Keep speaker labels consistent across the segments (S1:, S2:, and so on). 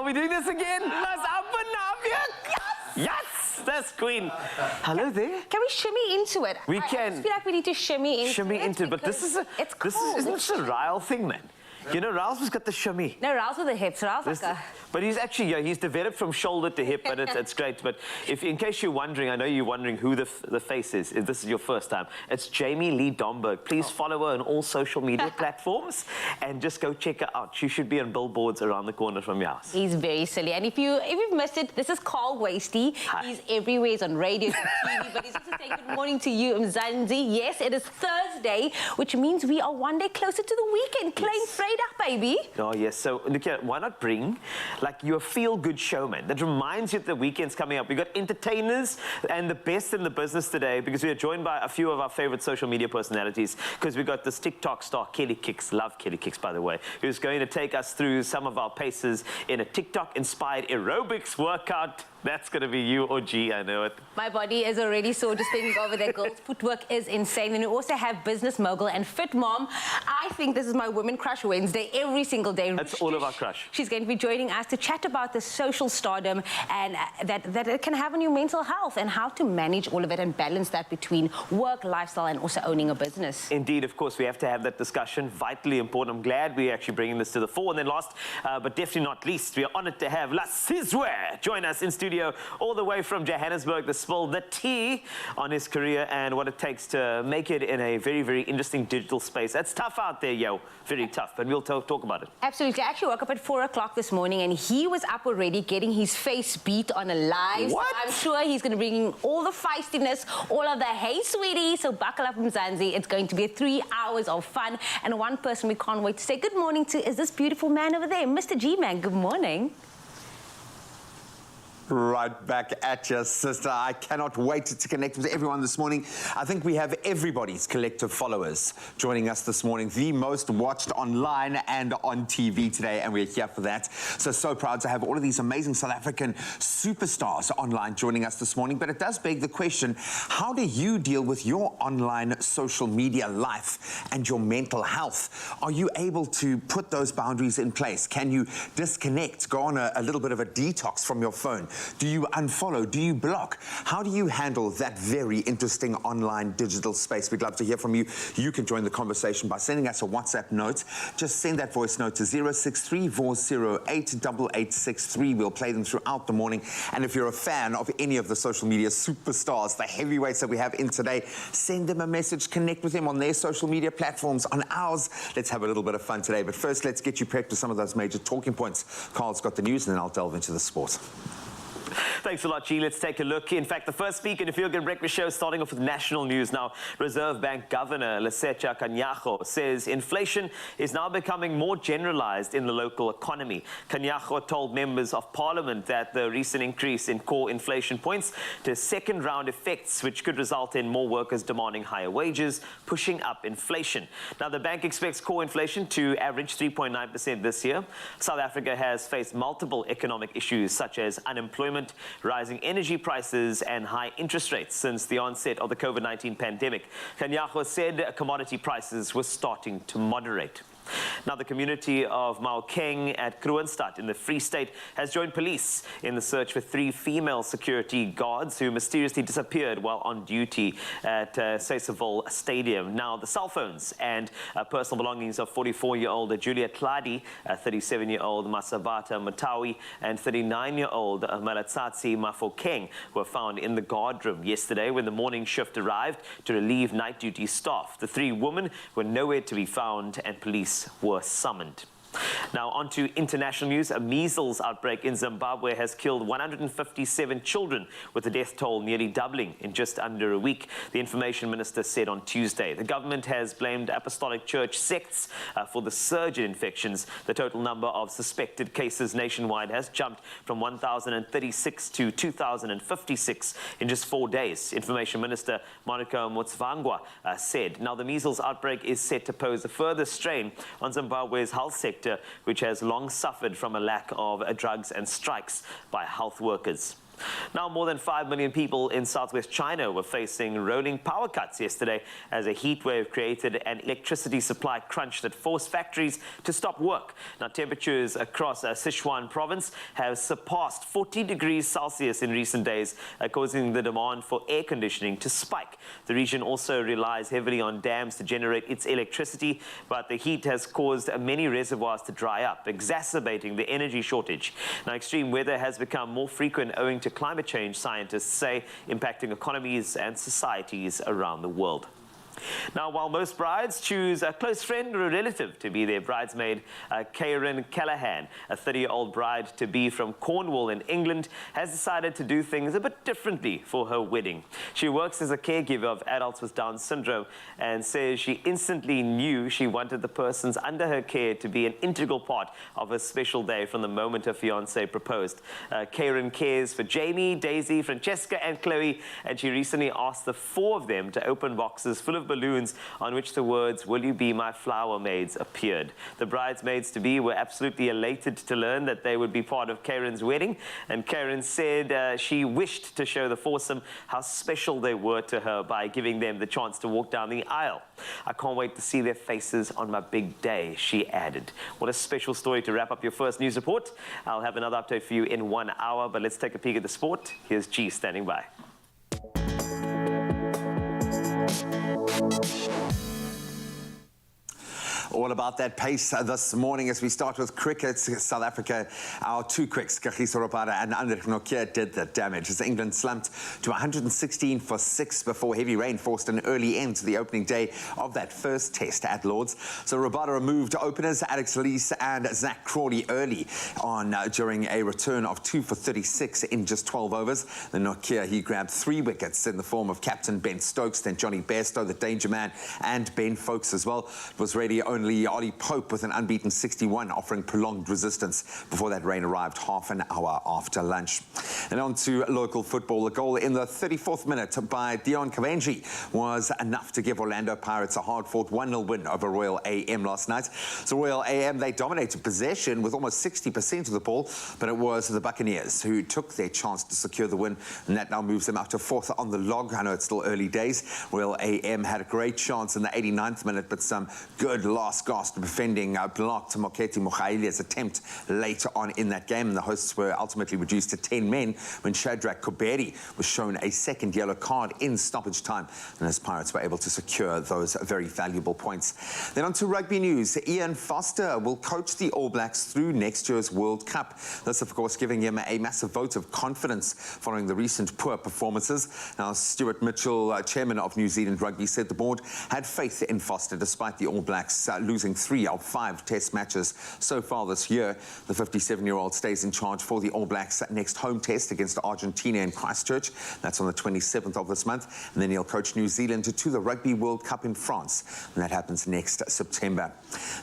S1: we doing this again? Let's open up here. Yes, that's Queen. Hello there.
S2: Can we shimmy into it?
S1: We
S2: I
S1: can.
S2: just feel like we need to shimmy into it.
S1: Shimmy into it, but this is isn't this a Ryle thing, man? You know, Ryle's has got the shimmy.
S2: No, Ryle's with the hips. Ryle's like a...
S1: But he's actually, yeah, he's developed from shoulder to hip, but it's great. But in case you're wondering, I know you're wondering who the face is, if this is your first time, it's Jamie Lee Domberg. Please follow her on all social media platforms and just go check her out. She should be on billboards around the corner from your house.
S2: He's very silly. And if you've missed it, this is Carl Wasty.
S1: Hi.
S2: He's everywhere. He's on radio, TV, but he's also saying good morning to you, Mzansi. Yes, it is Thursday, which means we are one day closer to the weekend. Claim Freda, baby.
S1: Oh, yes. So, look here, why not bring, like, your feel-good showman that reminds you that the weekend's coming up. We've got entertainers and the best in the business today because we are joined by a few of our favorite social media personalities because we've got this TikTok star, Kelly Kicks, love Kelly Kicks, by the way, who's going to take us through some of our paces in a TikTok-inspired aerobics workout. That's going to be you or G, I know it.
S2: My body is already sore just thinking over there. Girls' footwork is insane. And we also have business mogul and fit mom. I think this is my Women Crush Wednesday every single day.
S1: That's all of our crush.
S2: She's going to be joining us to chat about the social stardom and that it can have on your mental health and how to manage all of it and balance that between work, lifestyle, and also owning a business.
S1: Indeed, of course, we have to have that discussion. Vitally important. I'm glad we're actually bringing this to the fore. And then last, but definitely not least, we are honoured to have La Sizwe join us in studio all the way from Johannesburg to spill the tea on his career and what it takes to make it in a very, very interesting digital space. That's tough out there, yo. Very tough, but we'll talk about it.
S2: Absolutely. I actually woke up at 4 o'clock this morning and he was up already getting his face beat on a live.
S1: What?
S2: So I'm sure he's going to bring in all the feistiness, all of the hey, sweetie. So buckle up, Mzansi. It's going to be 3 hours of fun. And one person we can't wait to say good morning to is this beautiful man over there, Mr. G-Man. Good morning.
S3: Right back at you, sister. I cannot wait to connect with everyone this morning. I think we have everybody's collective followers joining us this morning. The most watched online and on TV today, and we're here for that. So proud to have all of these amazing South African superstars online joining us this morning. But it does beg the question, how do you deal with your online social media life and your mental health? Are you able to put those boundaries in place? Can you disconnect, go on a little bit of a detox from your phone? Do you unfollow? Do you block? How do you handle that very interesting online digital space? We'd love to hear from you. You can join the conversation by sending us a WhatsApp note. Just send that voice note to 063-408-8863. We'll play them throughout the morning. And if you're a fan of any of the social media superstars, the heavyweights that we have in today, send them a message, connect with them on their social media platforms, on ours. Let's have a little bit of fun today. But first, let's get you prepped with some of those major talking points. Carl's got the news, and then I'll delve into the sport.
S1: Thanks a lot, G. Let's take a look. In fact, the first speaker in the Feel Good Breakfast Show, starting off with national news now. Reserve Bank Governor Lesetja Kganyago says inflation is now becoming more generalized in the local economy. Kganyago told members of parliament that the recent increase in core inflation points to second-round effects, which could result in more workers demanding higher wages, pushing up inflation. Now, the bank expects core inflation to average 3.9% this year. South Africa has faced multiple economic issues, such as unemployment, rising energy prices and high interest rates since the onset of the COVID-19 pandemic. Kganyago said commodity prices were starting to moderate. Now, the community of Maokeng at Kroonstad in the Free State has joined police in the search for 3 female security guards who mysteriously disappeared while on duty at Sasaville Stadium. Now, the cell phones and personal belongings of 44-year-old Julia Tladi, 37-year-old Masabata Matawi, and 39-year-old Malatsatsi Mafokeng were found in the guard room yesterday when the morning shift arrived to relieve night duty staff. The 3 women were nowhere to be found and police were summoned. Now, on to international news. A measles outbreak in Zimbabwe has killed 157 children, with the death toll nearly doubling in just under a week, the information minister said on Tuesday. The government has blamed Apostolic Church sects for the surge in infections. The total number of suspected cases nationwide has jumped from 1,036 to 2,056 in just 4 days, Information Minister Monica Mutsvangwa said. Now, the measles outbreak is set to pose a further strain on Zimbabwe's health sector, which has long suffered from a lack of drugs and strikes by health workers. Now, more than 5 million people in southwest China were facing rolling power cuts yesterday as a heat wave created an electricity supply crunch that forced factories to stop work. Now, temperatures across Sichuan province have surpassed 40 degrees Celsius in recent days, causing the demand for air conditioning to spike. The region also relies heavily on dams to generate its electricity, but the heat has caused many reservoirs to dry up, exacerbating the energy shortage. Now, extreme weather has become more frequent owing to climate change, scientists say, impacting economies and societies around the world. Now, while most brides choose a close friend or a relative to be their bridesmaid, Karen Callahan, a 30-year-old bride-to-be from Cornwall in England, has decided to do things a bit differently for her wedding. She works as a caregiver of adults with Down syndrome and says she instantly knew she wanted the persons under her care to be an integral part of her special day from the moment her fiancé proposed. Karen cares for Jamie, Daisy, Francesca and Chloe, and she recently asked the 4 of them to open boxes full of balloons on which the words, "Will you be my flower maids?" appeared. The bridesmaids-to-be were absolutely elated to learn that they would be part of Karen's wedding, and Karen said she wished to show the foursome how special they were to her by giving them the chance to walk down the aisle. "I can't wait to see their faces on my big day," she added. What a special story to wrap up your first news report. I'll have another update for you in 1 hour, but let's take a peek at the sport. Here's G standing by.
S3: All about that pace this morning as we start with cricket. South Africa, our 2 quicks, Kagiso Rabada and Andre Nokia, did the damage as England slumped to 116 for 6 before heavy rain forced an early end to the opening day of that first test at Lords. So Rabada removed openers Alex Lees and Zach Crawley early on during a return of 2 for 36 in just 12 overs. The Nokia, he grabbed 3 wickets in the form of captain Ben Stokes, then Johnny Bairstow, the danger man, and Ben Foakes as well. It was really only Ollie Pope with an unbeaten 61 offering prolonged resistance before that rain arrived half an hour after lunch. And on to local football. A goal in the 34th minute by Dion Kavenji was enough to give Orlando Pirates a hard-fought 1-0 win over Royal AM last night. So Royal AM, they dominated possession with almost 60% of the ball, but it was the Buccaneers who took their chance to secure the win, and that now moves them up to 4th on the log. I know it's still early days. Royal AM had a great chance in the 89th minute, but some good last gasp defending blocked Moketi Mokhaile's attempt later on in that game, and the hosts were ultimately reduced to 10 men when Shadrach Koberi was shown a second yellow card in stoppage time, and as Pirates were able to secure those very valuable points. Then on to rugby news. Ian Foster will coach the All Blacks through next year's World Cup. This, of course, giving him a massive vote of confidence following the recent poor performances. Now, Stuart Mitchell, chairman of New Zealand Rugby, said the board had faith in Foster despite the All Blacks losing 3 of 5 test matches so far this year. The 57-year-old stays in charge for the All Blacks' next home test against Argentina in Christchurch. That's on the 27th of this month. And then he'll coach New Zealand to the Rugby World Cup in France. And that happens next September.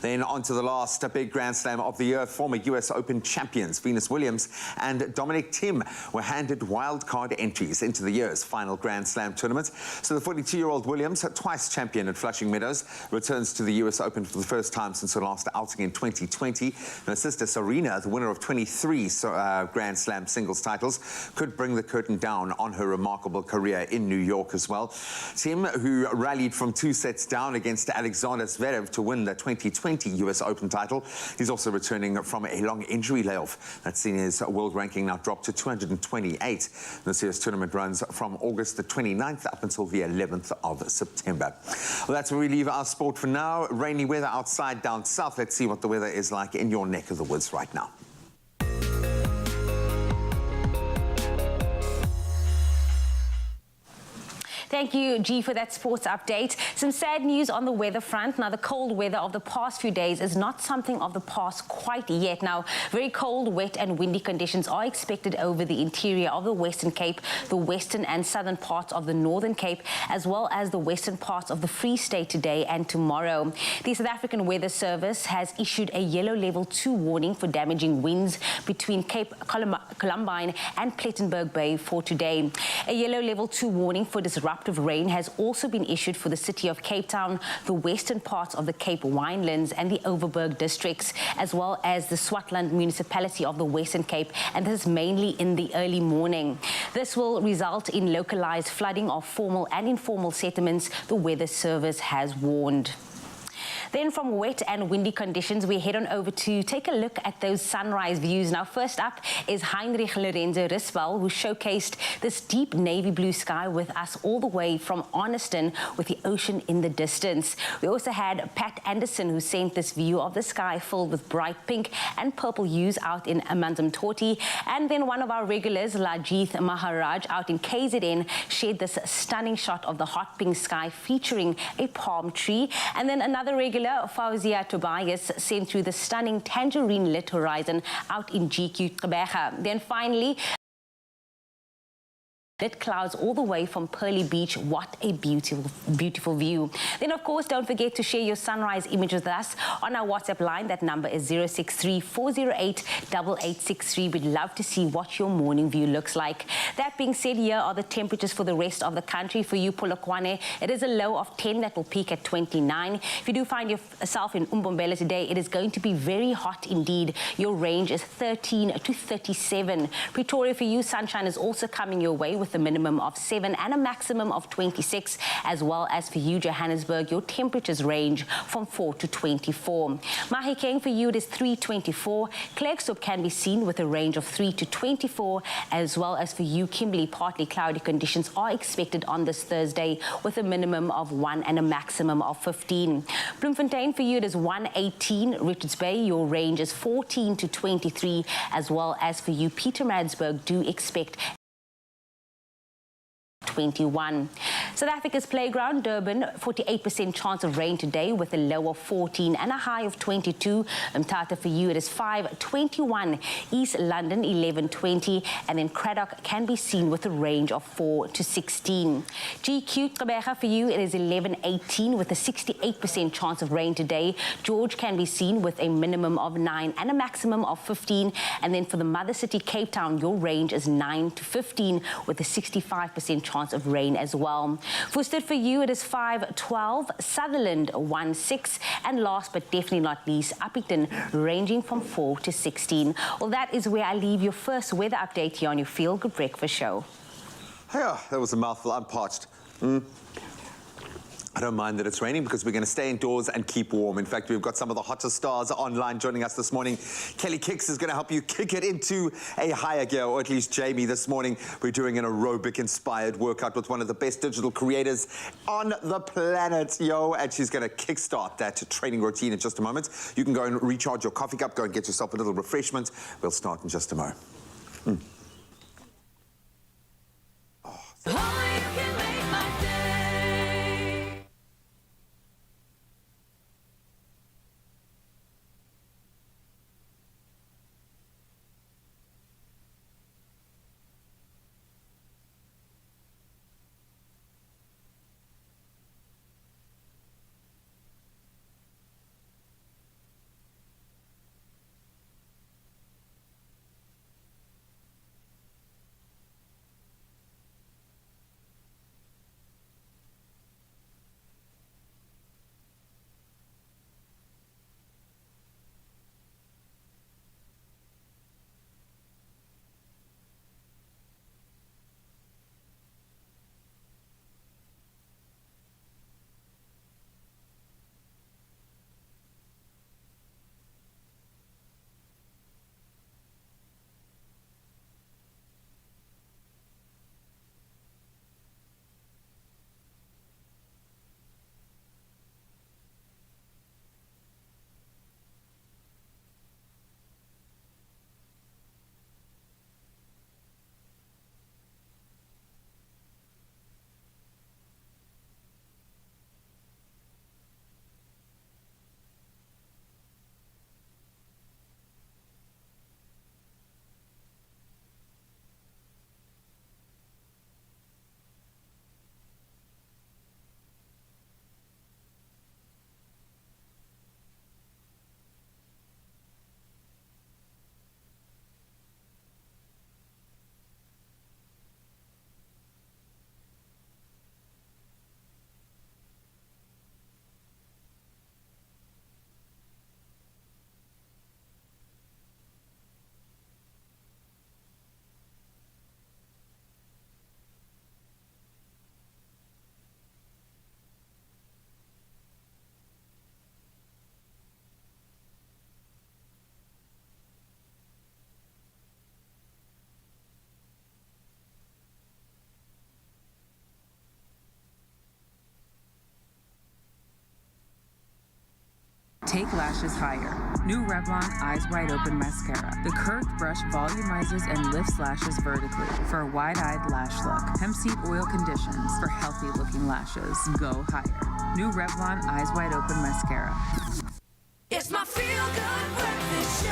S3: Then on to the last big Grand Slam of the year. Former US Open champions Venus Williams and Dominic Thiem were handed wildcard entries into the year's final Grand Slam tournament. So the 42-year-old Williams, twice champion at Flushing Meadows, returns to the US Open for the first time since her last outing in 2020. And her sister Serena, the winner of 23 Grand Slam singles titles, could bring the curtain down on her remarkable career in New York as well. Thiem, who rallied from 2 sets down against Alexander Zverev to win the 2020 US Open title, he's also returning from a long injury layoff. That's seen his world ranking now dropped to 228. This year's tournament runs from August the 29th up until the 11th of September. Well, that's where we leave our sport for now. Rainy weather outside down south. Let's see what the weather is like in your neck of the woods right now.
S2: Thank you, G, for that sports update. Some sad news on the weather front. Now, the cold weather of the past few days is not something of the past quite yet. Now, very cold, wet and windy conditions are expected over the interior of the Western Cape, the western and southern parts of the Northern Cape, as well as the western parts of the Free State today and tomorrow. The South African Weather Service has issued a yellow level 2 warning for damaging winds between Cape Columbine and Plettenberg Bay for today. A yellow level 2 warning for disruptive disruptive rain has also been issued for the city of Cape Town, the western parts of the Cape Winelands and the Overberg districts, as well as the Swartland municipality of the Western Cape, and this is mainly in the early morning. This will result in localized flooding of formal and informal settlements, the Weather Service has warned. Then from wet and windy conditions, we head on over to take a look at those sunrise views. Now, first up is Heinrich Lorenzo Risbel, who showcased this deep navy blue sky with us all the way from Arniston with the ocean in the distance. We also had Pat Anderson, who sent this view of the sky filled with bright pink and purple hues out in Amanzimtoti. And then one of our regulars, Lajith Maharaj, out in KZN, shared this stunning shot of the hot pink sky featuring a palm tree. And then another regular, Fauzia Tobias, sent through the stunning tangerine-lit horizon out in GQ Gqeberha. Then finally, lit clouds all the way from Pearly Beach. What a beautiful view. Then, of course, don't forget to share your sunrise images with us on our WhatsApp line. That number is 063-408-8863. We'd love to see what your morning view looks like. That being said, here are the temperatures for the rest of the country. For you, Polokwane, it is a low of 10 that will peak at 29. If you do find yourself in Umbombela today, it is going to be very hot indeed. Your range is 13 to 37. Pretoria, for you, sunshine is also coming your way with a minimum of 7 and a maximum of 26, as well as for you, Johannesburg, your temperatures range from 4 to 24. Mahikeng, for you, it is 324. Klerksdorp can be seen with a range of 3 to 24, as well as for you, Kimberley, partly cloudy conditions are expected on this Thursday with a minimum of 1 and a maximum of 15. Bloemfontein, for you, it is 118. Richards Bay, your range is 14 to 23, as well as for you, Pietermaritzburg, do expect 21. South Africa's playground, Durban, 48% chance of rain today with a low of 14 and a high of 22. Mthatha, for you, it is 521. East London, 1120. And then Craddock can be seen with a range of 4 to 16. GQ Gqeberha, for you, it is 1118 with a 68% chance of rain today. George can be seen with a minimum of 9 and a maximum of 15. And then for the mother city, Cape Town, your range is 9 to 15 with a 65% chance of rain as well. Worcester, for you, it is 512. Sutherland, 16. And last but definitely not least, Upington, ranging from 4 to 16. Well, that is where I leave your first weather update here on your Feel Good Breakfast Show.
S3: Yeah, that was a mouthful. I'm parched. I don't mind that it's raining because we're going to stay indoors and keep warm. In fact, we've got some of the hottest stars online joining us this morning. Kelly Kicks is going to help you kick it into a higher gear, or at least Jamie this morning. We're doing an aerobic-inspired workout with one of the best digital creators on the planet, yo, and she's going to kickstart that training routine in just a moment. You can go and recharge your coffee cup, go and get yourself a little refreshment. We'll start in just a moment.
S4: Take lashes higher. New Revlon Eyes Wide Open Mascara. The curved brush volumizes and lifts lashes vertically for a wide-eyed lash look. Hemp seed oil conditions for healthy-looking lashes. Go higher. New Revlon Eyes Wide Open Mascara.
S5: It's my feel-good breakfast show.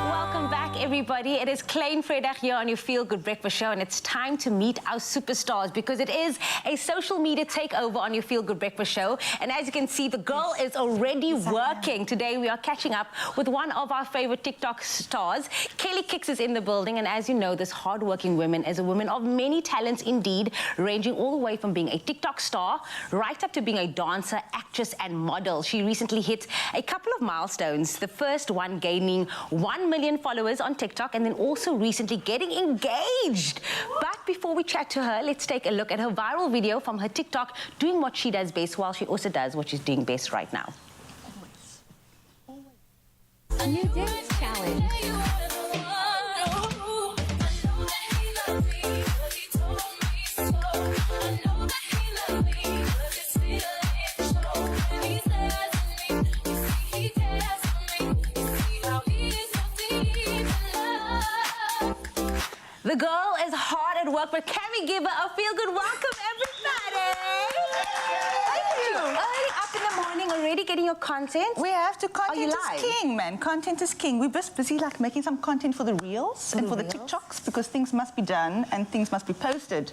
S2: Welcome back, everybody. It is Klein Vrydag here on your Feel Good Breakfast Show, and it's time to meet our superstars because it is a social media takeover on your Feel Good Breakfast Show. And as you can see, the girl is already working. Today, we are catching up with one of our favorite TikTok stars. Kelly Kicks is in the building, and as you know, this hardworking woman is a woman of many talents indeed, ranging all the way from being a TikTok star right up to being a dancer, actress, and model. She recently hit a couple of milestones. The first one gaining 1 million followers on TikTok, and then also recently getting engaged. But before we chat to her, let's take a look at her viral video from her TikTok, doing what she does best while she also does what she's doing best right now.
S6: New dance challenge.
S2: The girl is hard at work, but can we give her a feel-good welcome, everybody? Thank you. Early up in the morning, already getting your content.
S7: We have to. Content
S2: you
S7: is
S2: live?
S7: king, man. Content is king. We're just busy like making some content for the reels and for the TikToks because things must be done and things must be posted.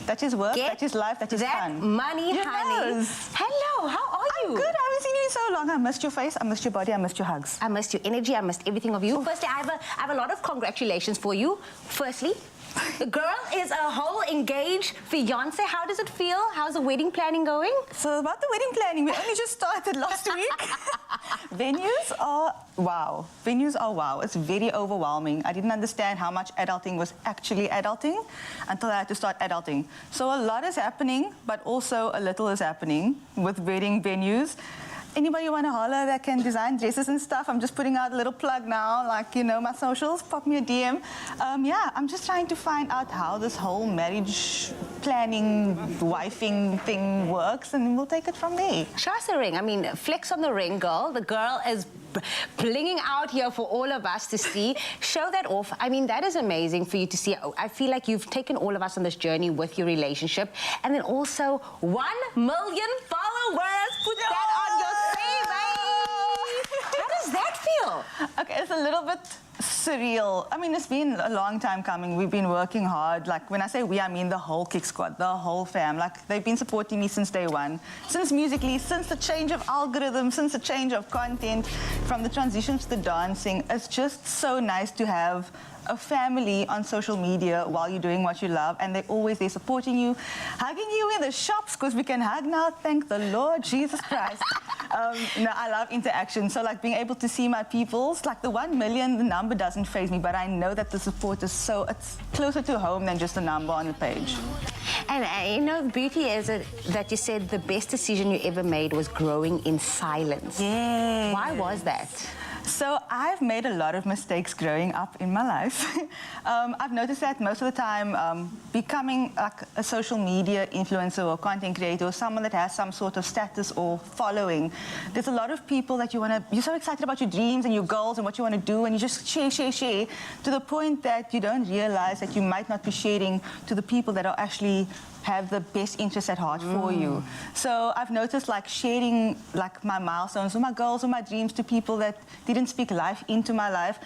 S7: That is work, that is life, that is fun.
S2: Money, honey.
S7: Yes.
S2: Hello, how are you?
S7: I'm good. I haven't seen you in so long. I missed your face, I missed your body, I missed your hugs.
S2: I missed your energy, I missed everything of you. Firstly, I have a lot of congratulations for you. Firstly, the girl is a whole engaged fiance. How does it feel? How's the wedding planning going?
S7: So about the wedding planning, we only just started last week. Venues are wow. Venues are wow. It's very overwhelming. I didn't understand how much adulting was actually adulting until I had to start adulting. So a lot is happening, but also a little is happening with wedding venues. Anybody want to holler that can design dresses and stuff? I'm just putting out a little plug now, like, you know, my socials, pop me a DM. Yeah, I'm just trying to find out how this whole marriage planning, wifing thing works, and we'll take it from there.
S2: Show us the ring. I mean, flex on the ring, girl. The girl is blinging out here for all of us to see. Show that off. I mean, that is amazing for you to see. I feel like you've taken all of us on this journey with your relationship. And then also 1 million followers. Put that on your CV. How does that feel?
S7: Okay, it's a little bit surreal. I mean, it's been a long time coming. We've been working hard. Like, when I say we, I mean the whole Kick Squad, the whole fam. Like, they've been supporting me since day one. Since Musically, since the change of algorithm, since the change of content, from the transition to the dancing. It's just so nice to have a family on social media while you're doing what you love, and they're always there supporting you, hugging you in the shops, because we can hug now, thank the Lord Jesus Christ. No, I love interaction. So like being able to see my peoples, like the 1 million, the number doesn't faze me, but I know that the support is so, it's closer to home than just a number on the page.
S2: And you know, the beauty is that you said the best decision you ever made was growing in silence.
S7: Yeah.
S2: Why was that?
S7: So I've made a lot of mistakes growing up in my life. I've noticed that most of the time becoming like a social media influencer or content creator or someone that has some sort of status or following, there's a lot of people that you're so excited about your dreams and your goals and what you want to do, and you just share to the point that you don't realize that you might not be sharing to the people that are actually have the best interests at heart for you. So I've noticed like sharing like my milestones or my goals or my dreams to people that didn't speak life into my life.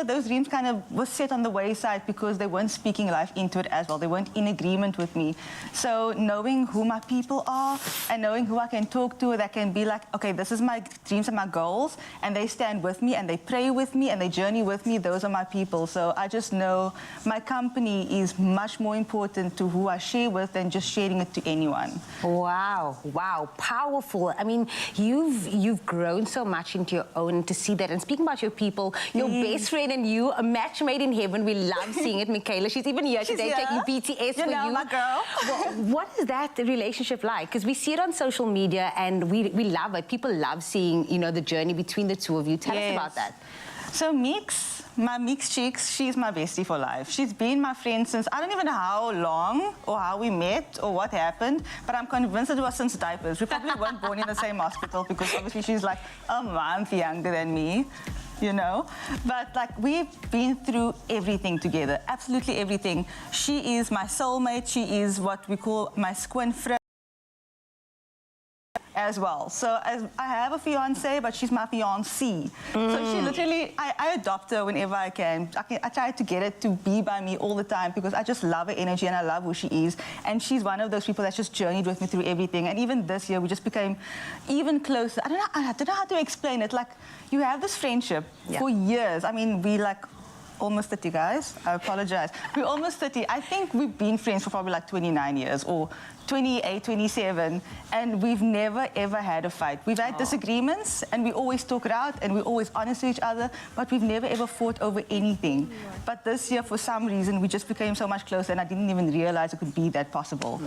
S7: Those dreams kind of was set on the wayside because they weren't speaking life into it as well. They weren't in agreement with me. So knowing who my people are and knowing who I can talk to that can be like, okay, this is my dreams and my goals, and they stand with me and they pray with me and they journey with me, those are my people. So I just know my company is much more important to who I share with than just sharing it to anyone.
S2: Wow, wow, powerful. I mean, you've grown so much into your own, to see that. And speaking about your people, your best friend and you, a match made in heaven. We love seeing it, Michaela. She's even here today taking BTS for you.
S7: My girl.
S2: Well, what is that relationship like? Because we see it on social media and we love it. People love seeing, you know, the journey between the two of you. Tell us about that.
S7: So Meeks, my Meeks Cheeks, she's my bestie for life. She's been my friend since, I don't even know how long or how we met or what happened, but I'm convinced it was since diapers. We probably weren't born in the same hospital because obviously she's like a month younger than me, you know? But like we've been through everything together, absolutely everything. She is my soulmate. She is what we call my squin friend as well. So I have a fiance, but she's my fiancée. So she literally, I adopt her whenever I can. I try to get her to be by me all the time because I just love her energy and I love who she is. And she's one of those people that's just journeyed with me through everything. And even this year, we just became even closer. I don't know how to explain it. Like, you have this friendship for years. I mean, we like almost 30, guys. I apologize. We're almost 30. I think we've been friends for probably like 29 years or 28, 27, and we've never, ever had a fight. We've had disagreements, and we always talk it out, and we're always honest to each other, but we've never, ever fought over anything. But this year, for some reason, we just became so much closer, and I didn't even realize it could be that possible.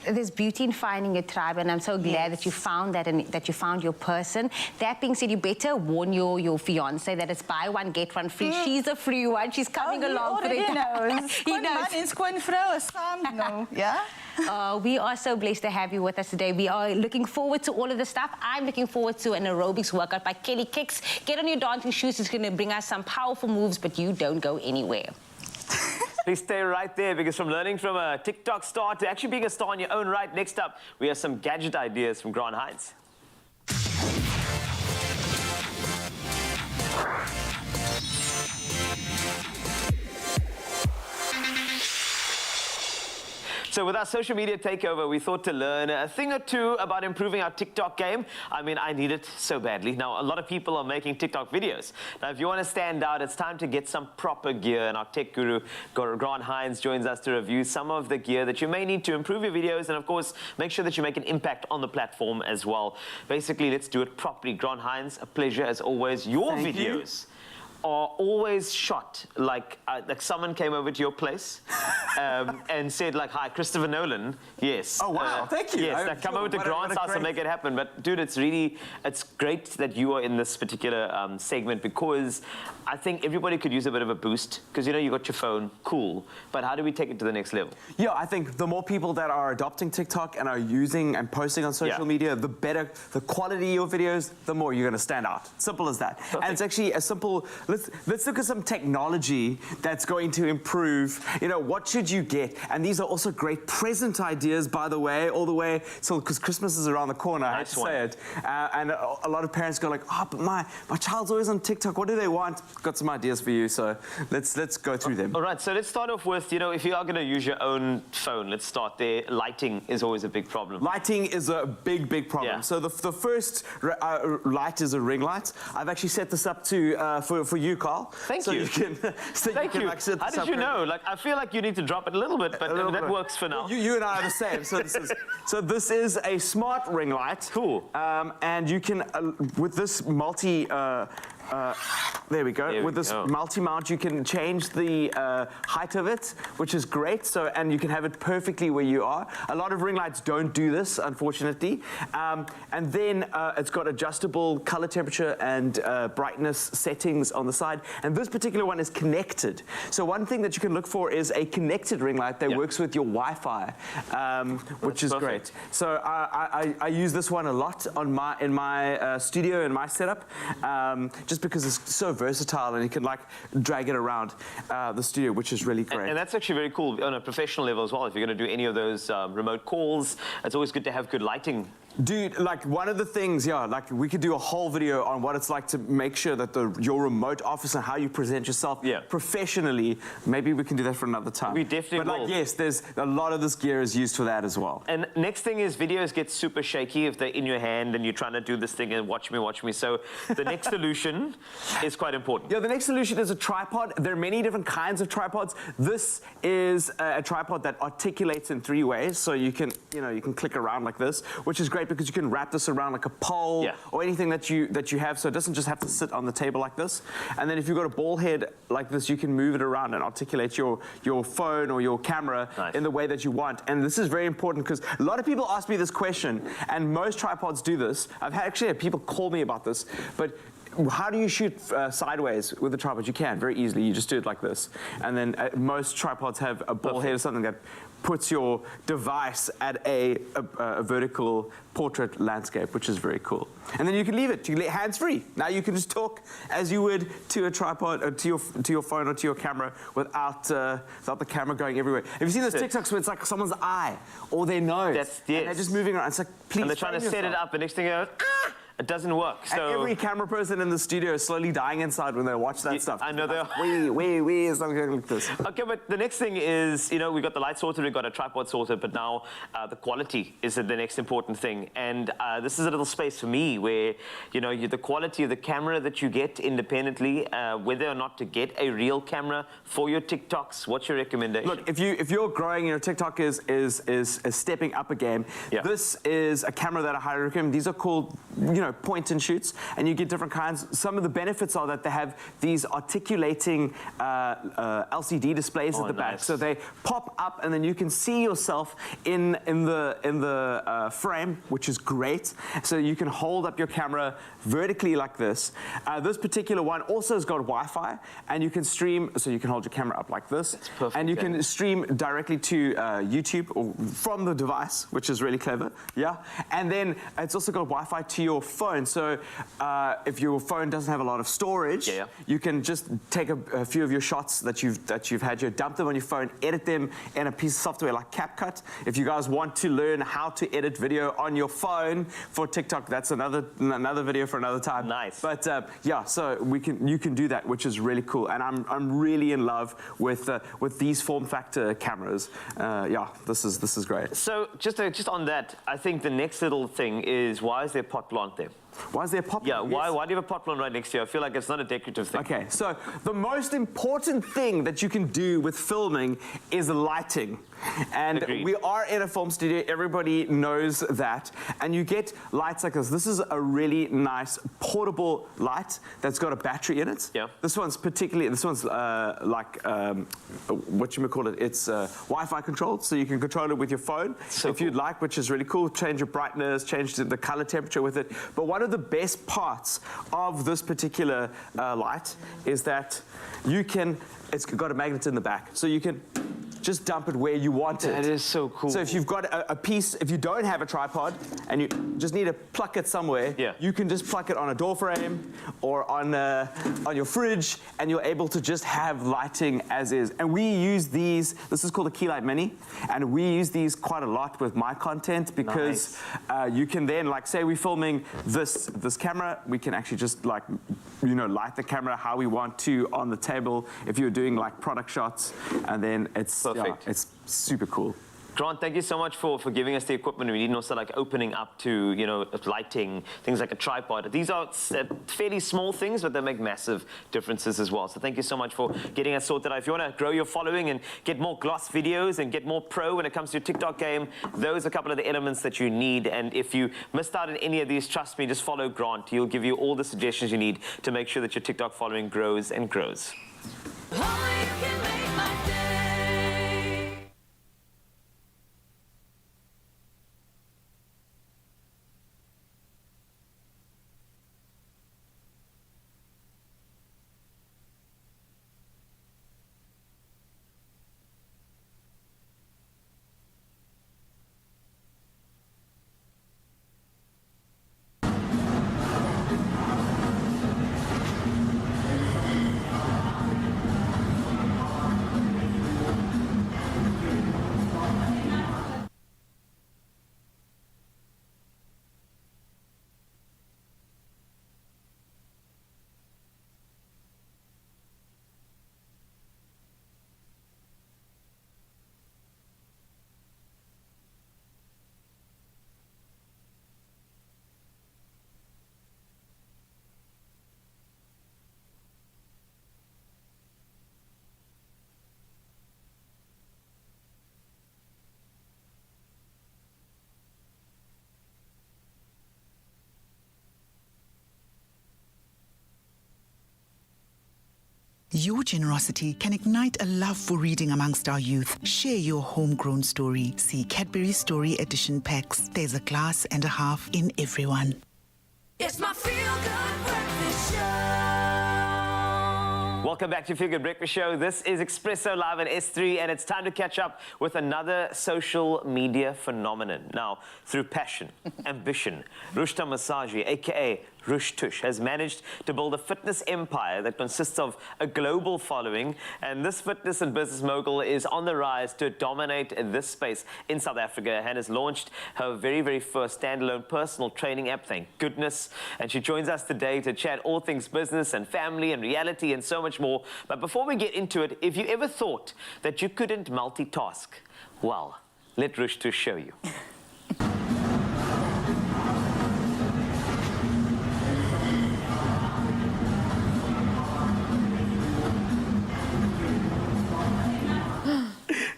S2: There's beauty in finding your tribe, and I'm so glad that you found that and that you found your person. That being said, you better warn your fiance that it's buy one, get one free. She's a free one. She's coming along for it.
S7: He knows. He knows. Squin vrouw, some no. Yeah?
S2: We are so blessed to have you with us today. We are looking forward to all of the stuff. I'm looking forward to an aerobics workout by Kelly Kicks. Get on your dancing shoes. It's going to bring us some powerful moves, but you don't go anywhere.
S1: Please stay right there, because from learning from a TikTok star to actually being a star in your own right, next up, we have some gadget ideas from Grant Hines. So with our social media takeover, we thought to learn a thing or two about improving our TikTok game. I mean, I need it so badly. Now, a lot of people are making TikTok videos. Now, if you want to stand out, it's time to get some proper gear. And our tech guru, Grant Hines, joins us to review some of the gear that you may need to improve your videos. And of course, make sure that you make an impact on the platform as well. Basically, let's do it properly. Grant Hines, a pleasure as always. Your videos are always shot like someone came over to your place and said like, "Hi, Christopher Nolan." Yes.
S3: Oh wow, thank you.
S1: Yes, come over to Grant's house and make it happen. But dude, it's great that you are in this particular segment, because I think everybody could use a bit of a boost, because you know you got your phone, cool. But how do we take it to the next level?
S8: Yeah, I think the more people that are adopting TikTok and are using and posting on social media, the better the quality of your videos, the more you're going to stand out. Simple as that. Perfect. And it's actually as simple. Let's look at some technology that's going to improve, you know, what should you get? And these are also great present ideas, by the way, all the way, so because Christmas is around the corner, I hate to say it. And a lot of parents go like, "Oh, but my child's always on TikTok, what do they want?" Got some ideas for you, so let's go through them.
S1: All right, so let's start off with, you know, if you are going to use your own phone, let's start there. Lighting is always a big problem.
S8: Lighting is a big problem.
S1: Yeah.
S8: So the first light is a ring light. I've actually set this up to for you, Carl.
S1: Thank
S8: you.
S1: You can, Thank you.
S8: Like, how
S1: did you know? Like, I feel like you need to drop it a little bit, but that works for now.
S8: You and I are the same. So this is a smart ring light.
S1: Cool.
S8: And you can, with this multi... there we go. With this multi-mount, you can change the height of it, which is great. So, and you can have it perfectly where you are. A lot of ring lights don't do this, unfortunately. And then it's got adjustable color temperature and brightness settings on the side. And this particular one is connected. So one thing that you can look for is a connected ring light that works with your Wi-Fi, which is great. So I use this one a lot on in my studio, in my setup. Just because it's so versatile and you can like drag it around the studio, which is really great.
S1: And that's actually very cool on a professional level as well. If you're going to do any of those remote calls, it's always good to have good lighting.
S8: Dude, like one of the things, like we could do a whole video on what it's like to make sure that your remote office and how you present yourself professionally. Maybe we can do that for another time.
S1: We definitely will.
S8: But like, yes, there's a lot of this gear is used for that as well.
S1: And next thing is videos get super shaky if they're in your hand and you're trying to do this thing and watch me. So the next solution is quite important.
S8: Yeah, the next solution is a tripod. There are many different kinds of tripods. This is a tripod that articulates in 3 ways. So you can click around like this, which is great because you can wrap this around like a pole or anything that you have, so it doesn't just have to sit on the table like this. And then if you've got a ball head like this, you can move it around and articulate your phone or your camera in the way that you want. And this is very important because a lot of people ask me this question, and most tripods do this. I've actually had people call me about this, but how do you shoot sideways with a tripod? You can very easily. You just do it like this. And then most tripods have a ball head or something that puts your device at a vertical portrait landscape, which is very cool. And then you can leave it. You can hands-free. Now you can just talk as you would to a tripod, or to your phone or to your camera without the camera going everywhere. Have you seen those TikToks where it's like someone's eye or their nose?
S1: Yes.
S8: And they're just moving around. It's like, please.
S1: And they're trying to set it up, and next thing you know, it doesn't work. So
S8: and every camera person in the studio is slowly dying inside when they watch that stuff.
S1: I know they are.
S8: It's not going like this.
S1: Okay, but the next thing is, you know, we got the light sorted, we got a tripod sorted, but now the quality is the next important thing. And this is a little space for me where, you know, the quality of the camera that you get independently, whether or not to get a real camera for your TikToks. What's your recommendation?
S8: Look, if you're growing, your TikTok is stepping up a game.
S1: Yeah.
S8: This is a camera that I highly recommend. These are called, you know, point and shoots, and you get different kinds. Some of the benefits are that they have these articulating LCD displays at the back, so they pop up, and then you can see yourself in the frame, which is great. So you can hold up your camera vertically like this. This particular one also has got Wi-Fi, and you can stream. So you can hold your camera up like this,
S1: that's perfect,
S8: and you can stream directly to YouTube or from the device, which is really clever. Yeah, and then it's also got Wi-Fi to your phone. So if your phone doesn't have a lot of storage, you can just take a few of your shots that you've had here, dump them on your phone, edit them in a piece of software like CapCut. If you guys want to learn how to edit video on your phone for TikTok, that's another video for another time.
S1: Nice.
S8: But yeah, so you can do that, which is really cool. And I'm really in love with these form factor cameras. Yeah, this is great.
S1: So just on that, I think the next little thing is, why is there pot plant there?
S8: Why is there a pot plant?
S1: Yeah, why do you have a pot plant right next to you? I feel like it's not a decorative thing.
S8: Okay, so the most important thing that you can do with filming is lighting. And
S1: Agreed.
S8: We are in a film studio, everybody knows that. And you get lights like this. This is a really nice portable light that's got a battery in it.
S1: Yeah.
S8: This one's like, whatchamacallit, it's Wi-Fi controlled, so you can control it with your phone if you'd like, which is really cool. Change your brightness, change the color temperature with it. But one of the best parts of this particular light is that it's got a magnet in the back, so you can just dump it where you want it.
S1: That is so cool.
S8: So if you've got a piece, if you don't have a tripod and you just need to pluck it somewhere, you can just pluck it on a door frame or on your fridge, and you're able to just have lighting as is. And we use these, this is called a Keylight Mini, and we use these quite a lot with my content because you can then, like, say we're filming this camera, we can actually just, like, you know, light the camera how we want to on the table if you're doing like product shots, and then it's perfect. Yeah, it's super cool.
S1: Grant, thank you so much for giving us the equipment we need, and also like opening up to, you know, lighting, things like a tripod. These are fairly small things, but they make massive differences as well. So thank you so much for getting us sorted out. If you want to grow your following and get more gloss videos and get more pro when it comes to your TikTok game, those are a couple of the elements that you need. And if you missed out on any of these, trust me, just follow Grant. He'll give you all the suggestions you need to make sure that your TikTok following grows and grows.
S9: Your generosity can ignite a love for reading amongst our youth. Share your homegrown story. See Cadbury Story Edition packs. There's a glass and a half in everyone.
S5: It's my feel-good breakfast show.
S1: Welcome back to Feel Good Breakfast Show. This is Expresso live at S3, and it's time to catch up with another social media phenomenon. Now, through passion, ambition, Rushta Masaji, aka Rush Tush, has managed to build a fitness empire that consists of a global following, and this fitness and business mogul is on the rise to dominate this space in South Africa and has launched her very, very first standalone personal training app, thank goodness. And she joins us today to chat all things business and family and reality and so much more. But before we get into it, if you ever thought that you couldn't multitask, well, let Rush Tush show you.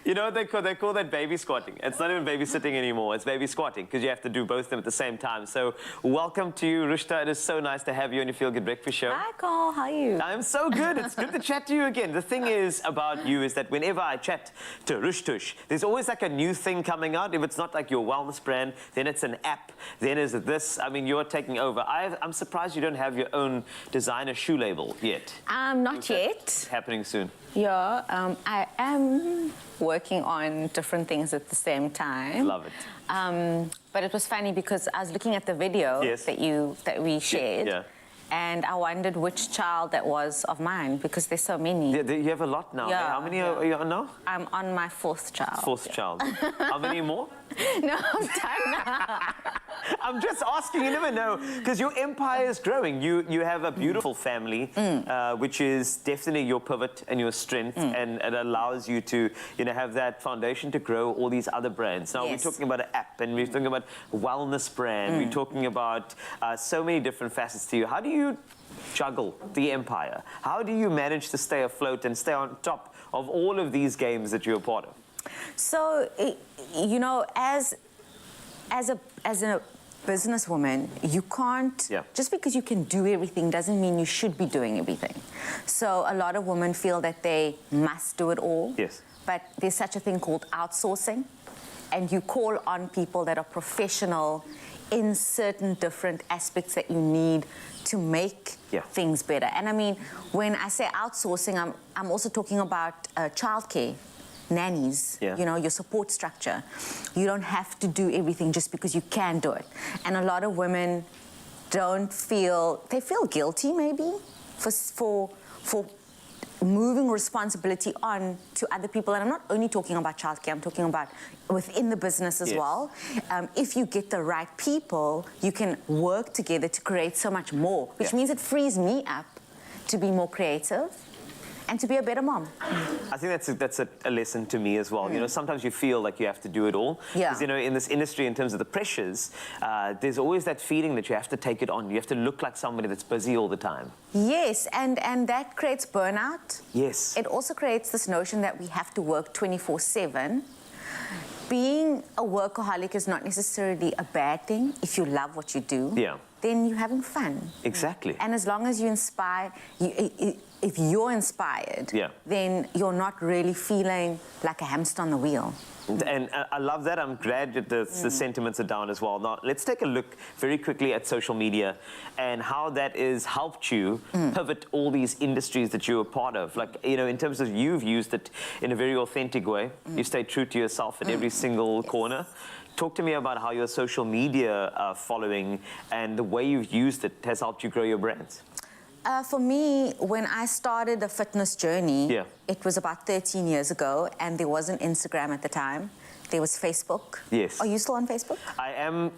S1: You know what they call that baby squatting. It's not even babysitting anymore, it's baby squatting, because you have to do both of them at the same time. So welcome to you, Rushta. It is so nice to have you on your Feel Good Breakfast Show.
S2: Hi, Carl. How are you?
S1: I'm so good. It's good to chat to you again. The thing is about you is that whenever I chat to Rush Tush, there's always like a new thing coming out. If it's not like your wellness brand, then it's an app, then is this. I mean, you're taking over. I'm surprised you don't have your own designer shoe label yet.
S2: Not yet.
S1: Happening soon.
S2: Yeah, I am working on different things at the same time.
S1: Love it.
S2: But it was funny because I was looking at the video that we shared.
S1: Yeah.
S2: And I wondered which child that was of mine because there's so many.
S1: Yeah, you have a lot now.
S2: Yeah,
S1: How many are you on now?
S2: I'm on my fourth child.
S1: Fourth child. How many more?
S2: No, I'm done now.
S1: I'm just asking, you never know, because your empire is growing. You have a beautiful family, which is definitely your pivot and your strength, and it allows you to, have that foundation to grow all these other brands. Now, we're talking about an app, and we're talking about a wellness brand. We're talking about so many different facets to you. How do you juggle the empire? How do you manage to stay afloat and stay on top of all of these games that you're a part of?
S2: So, as a businesswoman, you can't, just because you can do everything doesn't mean you should be doing everything. So a lot of women feel that they must do it all.
S1: Yes.
S2: But there's such a thing called outsourcing, and you call on people that are professional in certain different aspects that you need to make things better. And I mean, when I say outsourcing, I'm also talking about childcare. Nannies, your support structure. You don't have to do everything just because you can do it. And a lot of women they feel guilty maybe for moving responsibility on to other people. And I'm not only talking about childcare, I'm talking about within the business as well. If you get the right people, you can work together to create so much more, which means it frees me up to be more creative and to be a better mom.
S1: I think that's a lesson to me as well. Sometimes you feel like you have to do it all. Because, in this industry, in terms of the pressures, there's always that feeling that you have to take it on. You have to look like somebody that's busy all the time.
S2: Yes, and that creates burnout.
S1: Yes.
S2: It also creates this notion that we have to work 24/7. Being a workaholic is not necessarily a bad thing if you love what you do.
S1: Yeah.
S2: Then you're having fun.
S1: Exactly.
S2: And as long as you inspire, if you're inspired, then you're not really feeling like a hamster on the wheel.
S1: And I love that. I'm glad that the sentiments are down as well. Now, let's take a look very quickly at social media and how that has helped you pivot all these industries that you're a part of. Like, in terms of you've used it in a very authentic way. You stay true to yourself at every single corner. Talk to me about how your social media following and the way you've used it has helped you grow your brands.
S2: For me, when I started the fitness journey, it was about 13 years ago, and there wasn't Instagram at the time. There was Facebook.
S1: Yes.
S2: Are you still on Facebook?
S1: I am.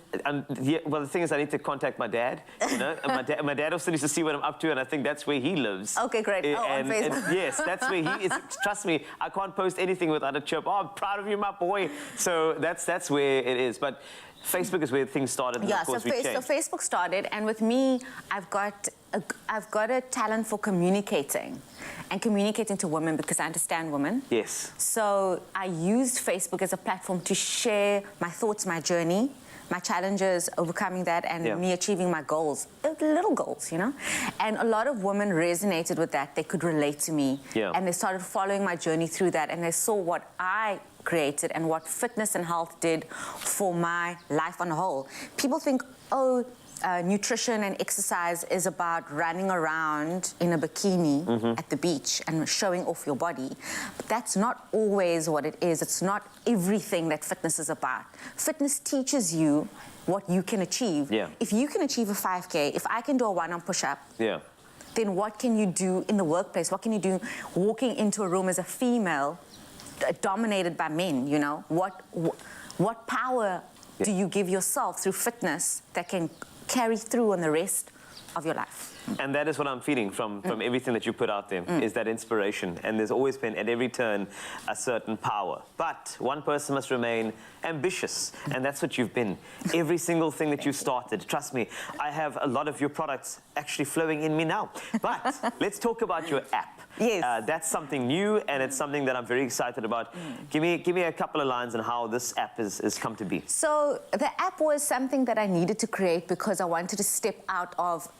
S1: Well, the thing is, I need to contact my dad. And my dad also needs to see what I'm up to, and I think that's where he lives.
S2: Okay, great. On Facebook.
S1: And yes, that's where he is. Trust me, I can't post anything without a chirp. Oh, I'm proud of you, my boy. So that's where it is. But Facebook is where things started. And of course we changed.
S2: So Facebook started, and with me, I've got a talent for communicating to women because I understand women.
S1: Yes.
S2: So I used Facebook as a platform to share my thoughts, my journey, my challenges, overcoming that, and me achieving my goals, little goals, And a lot of women resonated with that. They could relate to me. And they started following my journey through that, and they saw what I created and what fitness and health did for my life on a whole. People think, oh,
S10: nutrition and exercise is about running around in a bikini at the beach and showing off your body. But that's not always what it is. It's not everything that fitness is about. Fitness teaches you what you can achieve.
S1: Yeah.
S10: If you can achieve a 5K, if I can do a one-arm push-up,
S1: Yeah.
S10: then what can you do in the workplace? What can you do walking into a room as a female dominated by men, you know? What power do you give yourself through fitness that can carry through on the rest of your life?
S1: And that is what I'm feeling from everything that you put out there, is that inspiration. And there's always been, at every turn, a certain power. But one person must remain ambitious, and that's what you've been. Every single thing that you started, trust me, I have a lot of your products actually flowing in me now. But let's talk about your app.
S10: Yes.
S1: That's something new, and it's something that I'm very excited about. Give me a couple of lines on how this app has come to be.
S10: So the app was something that I needed to create because I wanted to step out of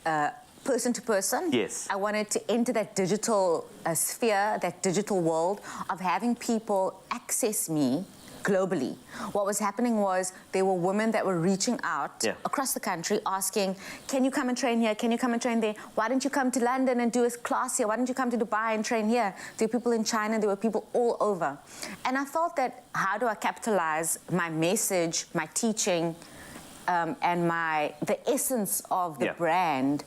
S10: person to person.
S1: Yes.
S10: I wanted to enter that digital sphere, that digital world of having people access me globally. What was happening was there were women that were reaching out across the country asking, can you come and train here? Can you come and train there? Why don't you come to London and do a class here? Why don't you come to Dubai and train here? There were people in China, there were people all over. And I thought that, how do I capitalize my message, my teaching, and the essence of the brand,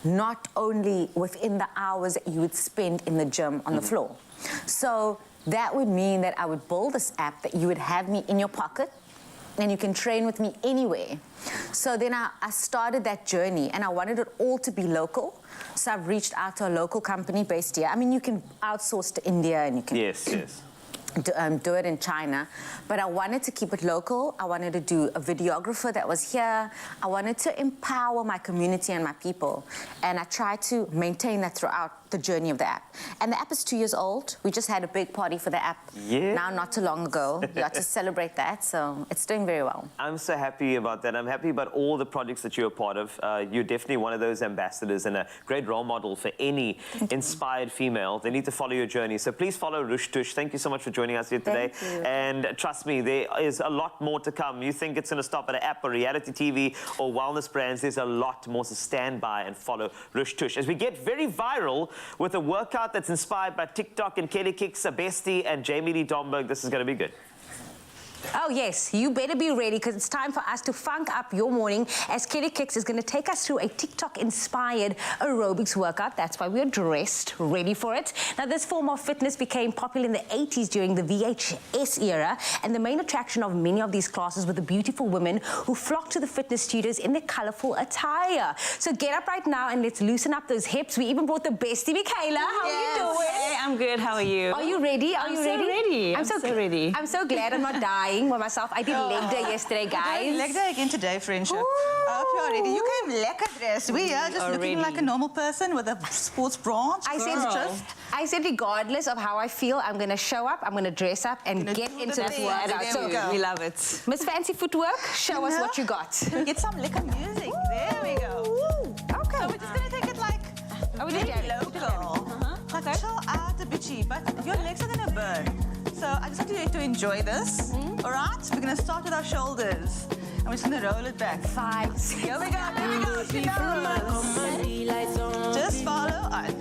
S10: not only within the hours that you would spend in the gym on the floor. So that would mean that I would build this app that you would have me in your pocket and you can train with me anywhere. So then I started that journey, and I wanted it all to be local. So I've reached out to a local company based here. I mean, you can outsource to India and you can do it in China, but I wanted to keep it local. I wanted to do a videographer that was here. I wanted to empower my community and my people, and I tried to maintain that throughout the journey of the app. And the app is 2 years old. We just had a big party for the app now, not too long ago. We got to celebrate that, so it's doing very well.
S1: I'm so happy about that. I'm happy about all the projects that you're a part of. You're definitely one of those ambassadors and a great role model for any inspired female. They need to follow your journey. So please follow Rush Tush. Thank you so much for joining us here today. And trust me, there is a lot more to come. You think it's going to stop at an app or reality TV or wellness brands. There's a lot more, so stand by and follow Rush Tush. As we get very viral with a workout that's inspired by TikTok and Kelly Kicks, Bestie and Jamie Lee Domberg, this is going to be good.
S2: Oh, yes. You better be ready, because it's time for us to funk up your morning, as Kelly Kicks is going to take us through a TikTok-inspired aerobics workout. That's why we're dressed, ready for it. Now, this form of fitness became popular in the 80s during the VHS era, and the main attraction of many of these classes were the beautiful women who flocked to the fitness studios in their colorful attire. So get up right now and let's loosen up those hips. We even brought the bestie, Michaela. How are you doing?
S11: Hey, I'm good. How are you?
S2: Are you ready? Are you ready?
S11: I'm so ready.
S2: I'm so glad I'm not dying with myself. I did leg day yesterday, guys.
S7: Leg day again today, friendship. I hope you're ready. You came lekker dressed. We are just looking like a normal person with a sports bra.
S2: I said regardless of how I feel, I'm going to show up, I'm going to dress up and get into this workout.
S11: So we love it.
S2: Miss Fancy Footwork, show us what you got.
S7: Get some lekker music. There we go.
S2: Okay.
S7: So we're just going to take it like very local. Like chill out a bitchy, but your legs are going to burn. So I just want you to enjoy this. All right? We're going to start with our shoulders. And we're just going to roll it back. 5, 6. Here we go. Here we go. Just follow on.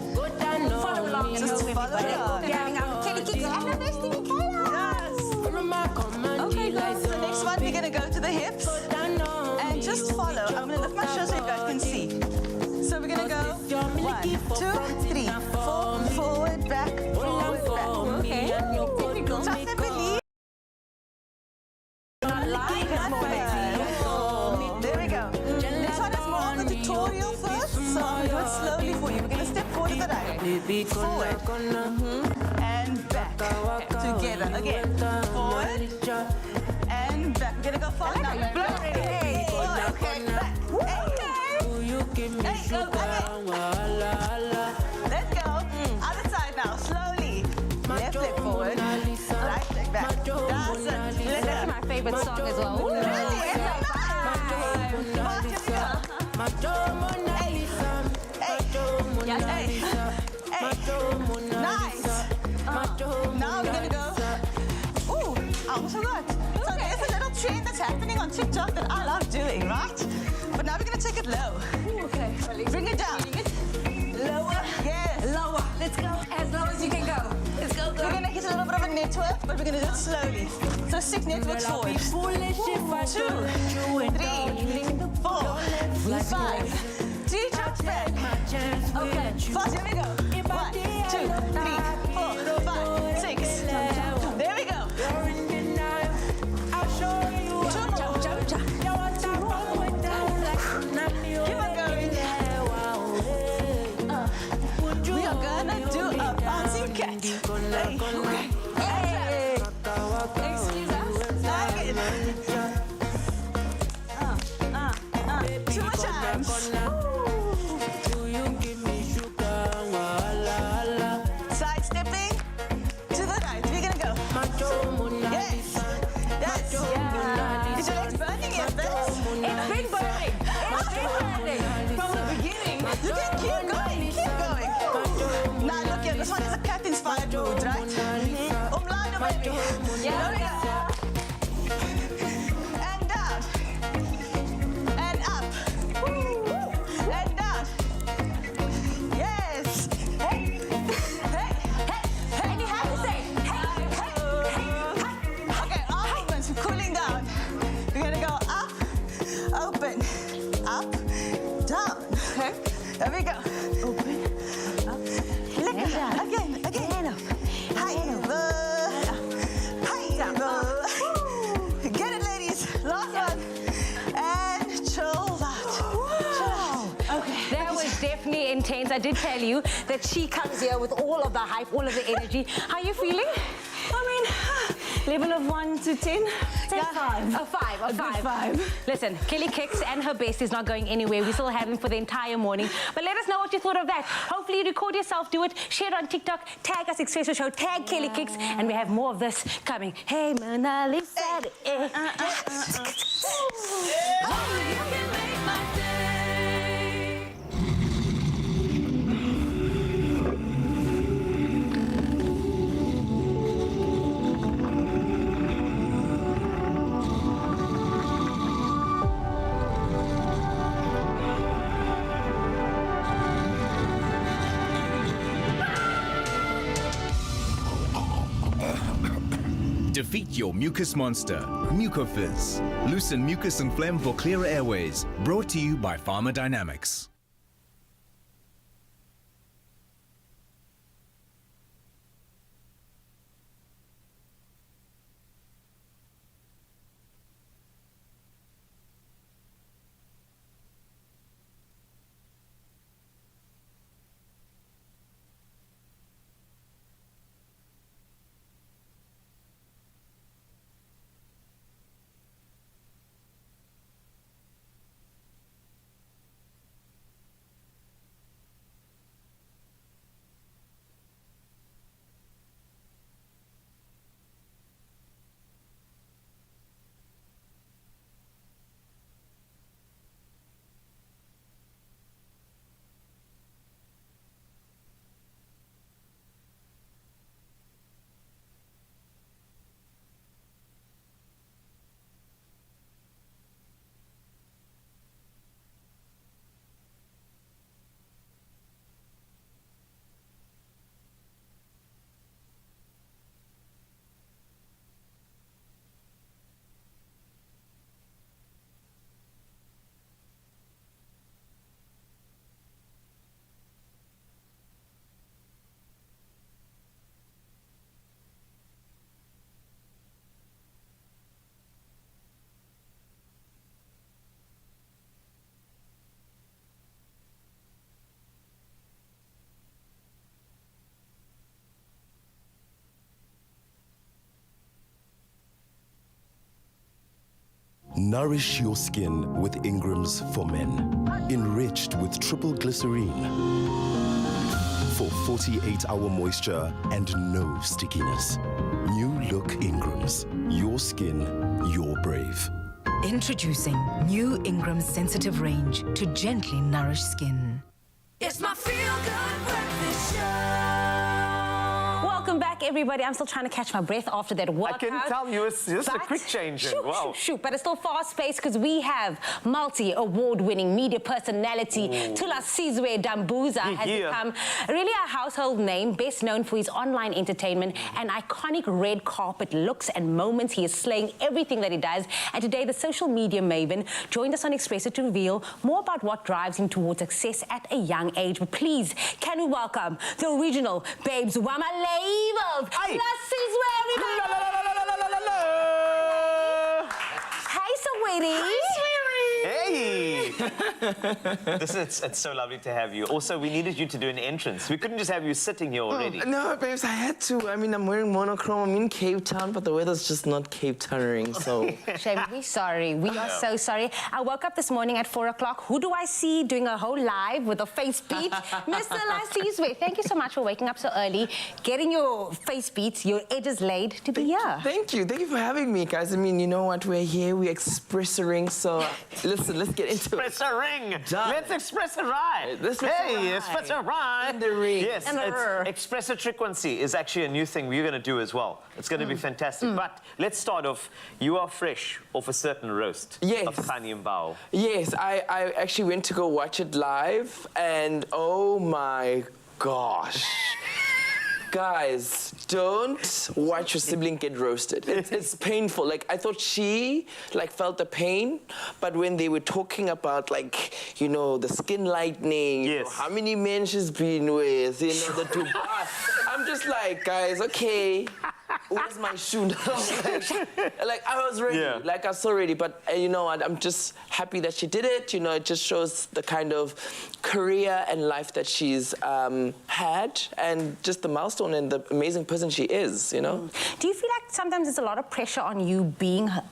S2: Follow along.
S7: Just follow along.
S2: Kelly Kicks and the bestie, Michaela.
S7: Yes. Okay, guys. So next one, we're going to go to the hips. And just follow. I'm going to lift my shoulders so you guys can see. So we're going to go 1, 2, 3, 4, forward, back, forward, back. Okay. Trust and believe. There we go. This one is more of the tutorial first, so I'll do it slowly for you. We're going to step forward to the right. Forward. And back. Together. Again. Forward. And back. We're going to go forward now. Hey. Okay. Back. Hey, go back. Let's go. Other side now. Slowly. Left leg forward. Right leg back.
S2: That's my favorite song as well.
S7: Nice. Now we're going to go. Ooh, I also got. So there's a little trend that's happening on TikTok that I love doing, right? But now we're going take it low.
S11: Ooh, okay.
S7: Bring it down.
S11: Lower.
S7: Yes.
S11: Lower. Let's go as low as you can go. Let's go, go.
S7: We're going to hit a little bit of a network, but we're going to do it slowly. So 6 networks forward. 2, 3, 4, 5. 3 chops back.
S11: Okay.
S7: Fast, here we go. 1, 2, 3, 4, 5, 6. There we go. 2 more. Keep on going. We are gonna do a bouncing cat. Hey. Hey.
S11: Excuse us.
S7: Two more times. Side stepping to the right. We're gonna go. Yes. Yes. Is your legs burning yet, Bess?
S11: It's been burning. It's been burning. From the beginning.
S7: You can keep going. Keep going. Now look here. This one is a cat-inspired move, right? Umlaude, baby.
S11: Yeah.
S7: There we go. And down. And up. And down. Yes. Hey. Hey. Hey.
S11: And you have to say, hey, hey, hey, hey.
S7: Okay, arm movements. We're cooling down. We're gonna go up, open, up, down.
S11: Okay.
S7: There we go.
S11: Open.
S7: Again. High, get it, ladies. Last one. And chill out.
S2: Okay. That was definitely intense. I did tell you that she comes here with all of the hype, all of the energy. How are you feeling?
S11: I mean, level of 1 to 10? Take 5.
S2: A 5, a 5.
S11: Good 5.
S2: Listen, Kelly kicks and her best is not going anywhere. We still have him for the entire morning. But let us know what you thought of that. Hopefully you record yourself, do it, share it on TikTok, tag us Expresso Show, tag Kelly Kicks, and we have more of this coming. Hey, Mona Lisa.
S12: Defeat your mucus monster, Mucofizz. Loosen mucus and phlegm for clearer airways. Brought to you by Pharmadynamics.
S13: Nourish your skin with Ingram's for Men, enriched with triple glycerine for 48-hour moisture and no stickiness. New look Ingram's. Your skin, your brave.
S14: Introducing new Ingram's sensitive range to gently nourish skin.
S5: It's my feel-good breakfast show.
S2: Welcome back. back, everybody. I'm still trying to catch my breath after that workout.
S1: I can tell you it's just a quick change. Wow.
S2: Shoot, but it's still fast-paced because we have multi-award-winning media personality Tula Sizwe Dambuza has become really a household name, best known for his online entertainment and iconic red carpet looks and moments. He is slaying everything that he does. And today, the social media maven joined us on Expresso to reveal more about what drives him towards success at a young age. But please, can we welcome the original Babes Wama label, Tula Sizwe, everybody! Hi, sweetie.
S1: Hi, sweetie. Hey! It's so lovely to have you. Also, we needed you to do an entrance. We couldn't just have you sitting here already.
S15: No, babes, I had to. I mean, I'm wearing monochrome. I'm in Cape Town, but the weather's just not Cape Towning, so...
S2: Shame, we're sorry. We are so sorry. I woke up this morning at 4 o'clock. Who do I see doing a whole live with a face beat? Mr. Lasizwe, thank you so much for waking up so early, getting your face beats, your edges laid to be here.
S15: Thank you. Thank you for having me, guys. I mean, you know what? We're here. We're expressoring, so... Listen, let's get into it.
S1: Express a ring. Let's express a ride. Express a ride.
S15: In the ring.
S1: Yes, Express a frequency is actually a new thing we're going to do as well. It's going to be fantastic. But let's start off. You are fresh off a certain roast of Khani Mbao.
S15: Yes, I actually went to go watch it live, and oh my gosh. Guys, don't watch your sibling get roasted. It's painful. Like, I thought she, felt the pain, but when they were talking about, the skin lightening, how many men she's been with, the Dubai, I'm just like, guys, okay, where's my shoe now? I was ready. I was so ready, but you know what, I'm just happy that she did it. You know, it just shows the kind of career and life that she's had, and just the milestone and the amazing person she is, you know?
S2: Do you feel like sometimes there's a lot of pressure on you being her,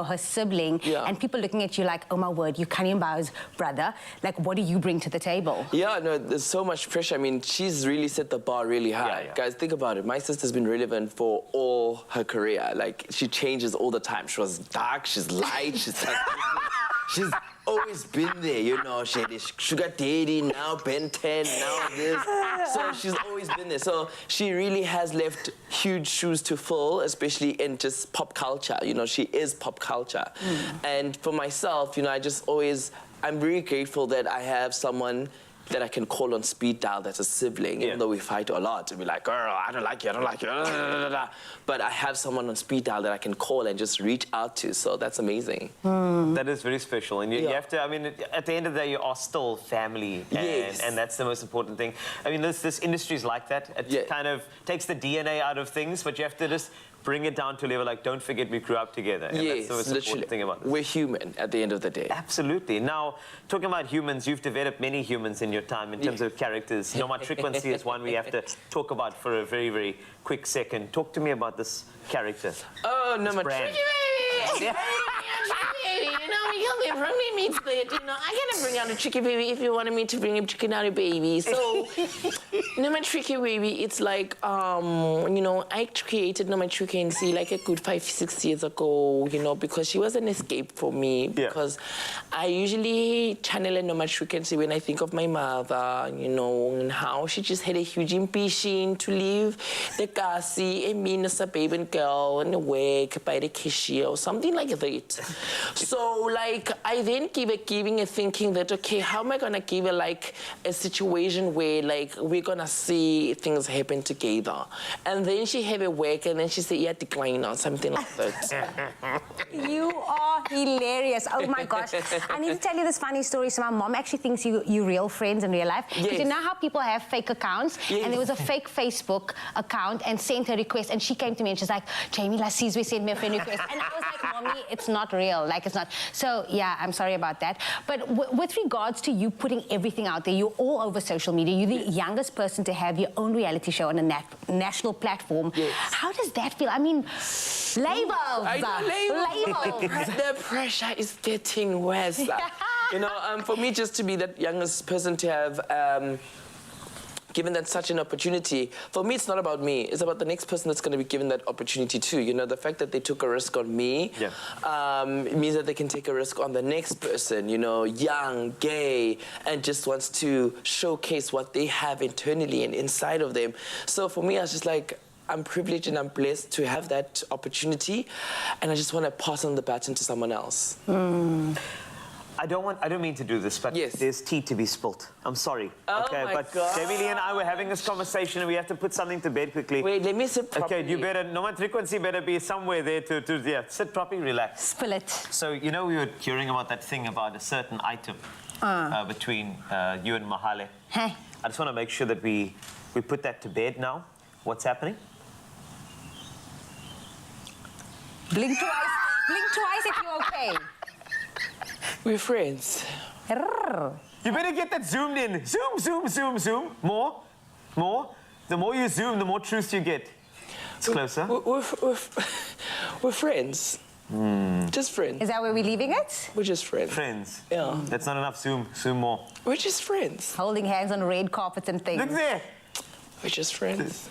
S2: her sibling, and people looking at you like, oh my word, you're Khani Mbao's brother. Like, what do you bring to the table?
S15: Yeah, no, there's so much pressure. I mean, she's really set the bar really high. Guys, think about it. My sister's been relevant for all her career. Like, she changes all the time. She was dark, she's light, she's always been there, you know. She had this sugar daddy, now Ben 10, now this. So she's always been there. So she really has left huge shoes to fill, especially in just pop culture. You know, she is pop culture. And for myself, you know, I'm very grateful that I have someone that I can call on speed dial that's a sibling, even though we fight a lot and be like, girl, I don't like you. But I have someone on speed dial that I can call and just reach out to, so that's amazing.
S1: That is very special, and you have to, I mean, at the end of the day, you are still family, and that's the most important thing. I mean, this industry is like that. It kind of takes the DNA out of things, but you have to just bring it down to a level like, don't forget we grew up together. And that's the most important thing about this.
S15: We're human at the end of the day.
S1: Absolutely. Now, talking about humans, you've developed many humans in your time in terms of characters. Noma Frequency is one we have to talk about for a very, very quick second. Talk to me about this character.
S15: Oh, Noma Frequency. You know, you can bring me meat split. You know, I gotta bring out a tricky baby if you wanted me to bring a chicken out a baby. So, Noma Tricky Baby, it's like, you know, I created Noma Tricky and see like a good 5-6 years ago, you know, because she was an escape for me. Because I usually channel Noma Tricky and see when I think of my mother, you know, and how she just had a huge ambition to leave the Kasi and me as a baby girl and work by the cashier or something like that. So, like, I then giving a thinking that, okay, how am I gonna give her, like, a situation where, like, we're gonna see things happen together? And then she have a work, and then she say, yeah, decline or something like that.
S2: You are hilarious. Oh, my gosh. I need to tell you this funny story. So my mom actually thinks you're real friends in real life. Because you know how people have fake accounts? And there was a fake Facebook account and sent a request, and she came to me and she's like, Jamie Lasizwe sent me a friend request. And I was like, Mommy, it's not real. Like, it's not. So, yeah, I'm sorry about that. But with regards to you putting everything out there, you're all over social media. You're the youngest person to have your own reality show on a national platform. How does that feel? I mean, labels.
S15: Labels. The pressure is getting worse. You know, for me, just to be that youngest person to have given that such an opportunity, for me, it's not about me. It's about the next person that's going to be given that opportunity too. You know, the fact that they took a risk on me means that they can take a risk on the next person, you know, young, gay, and just wants to showcase what they have internally and inside of them. So for me, I was just like, I'm privileged and I'm blessed to have that opportunity, and I just want to pass on the baton to someone else.
S1: I don't mean to do this, but there's tea to be spilt. I'm sorry.
S15: Oh
S1: okay,
S15: my
S1: but
S15: God.
S1: Jamie Lee and I were having this conversation and we have to put something to bed quickly.
S15: Wait, let me sit properly.
S1: Okay, you better, Norman Frequency better be somewhere there to sit properly, relax.
S2: Spill it.
S1: So, you know, we were hearing about that thing about a certain item between you and Mahale.
S2: Hey.
S1: I just want to make sure that we put that to bed now. What's happening?
S2: Blink twice if you're okay.
S15: We're friends.
S1: You better get that zoomed in. Zoom, zoom, zoom, zoom. More. The more you zoom, the more truth you get. It's closer.
S15: We're friends. Just friends.
S2: Is that where we're leaving it?
S15: We're just friends.
S1: Friends.
S15: Yeah.
S1: That's not enough. Zoom more.
S15: We're just friends.
S2: Holding hands on red carpets and things.
S1: Look there.
S15: We're just friends.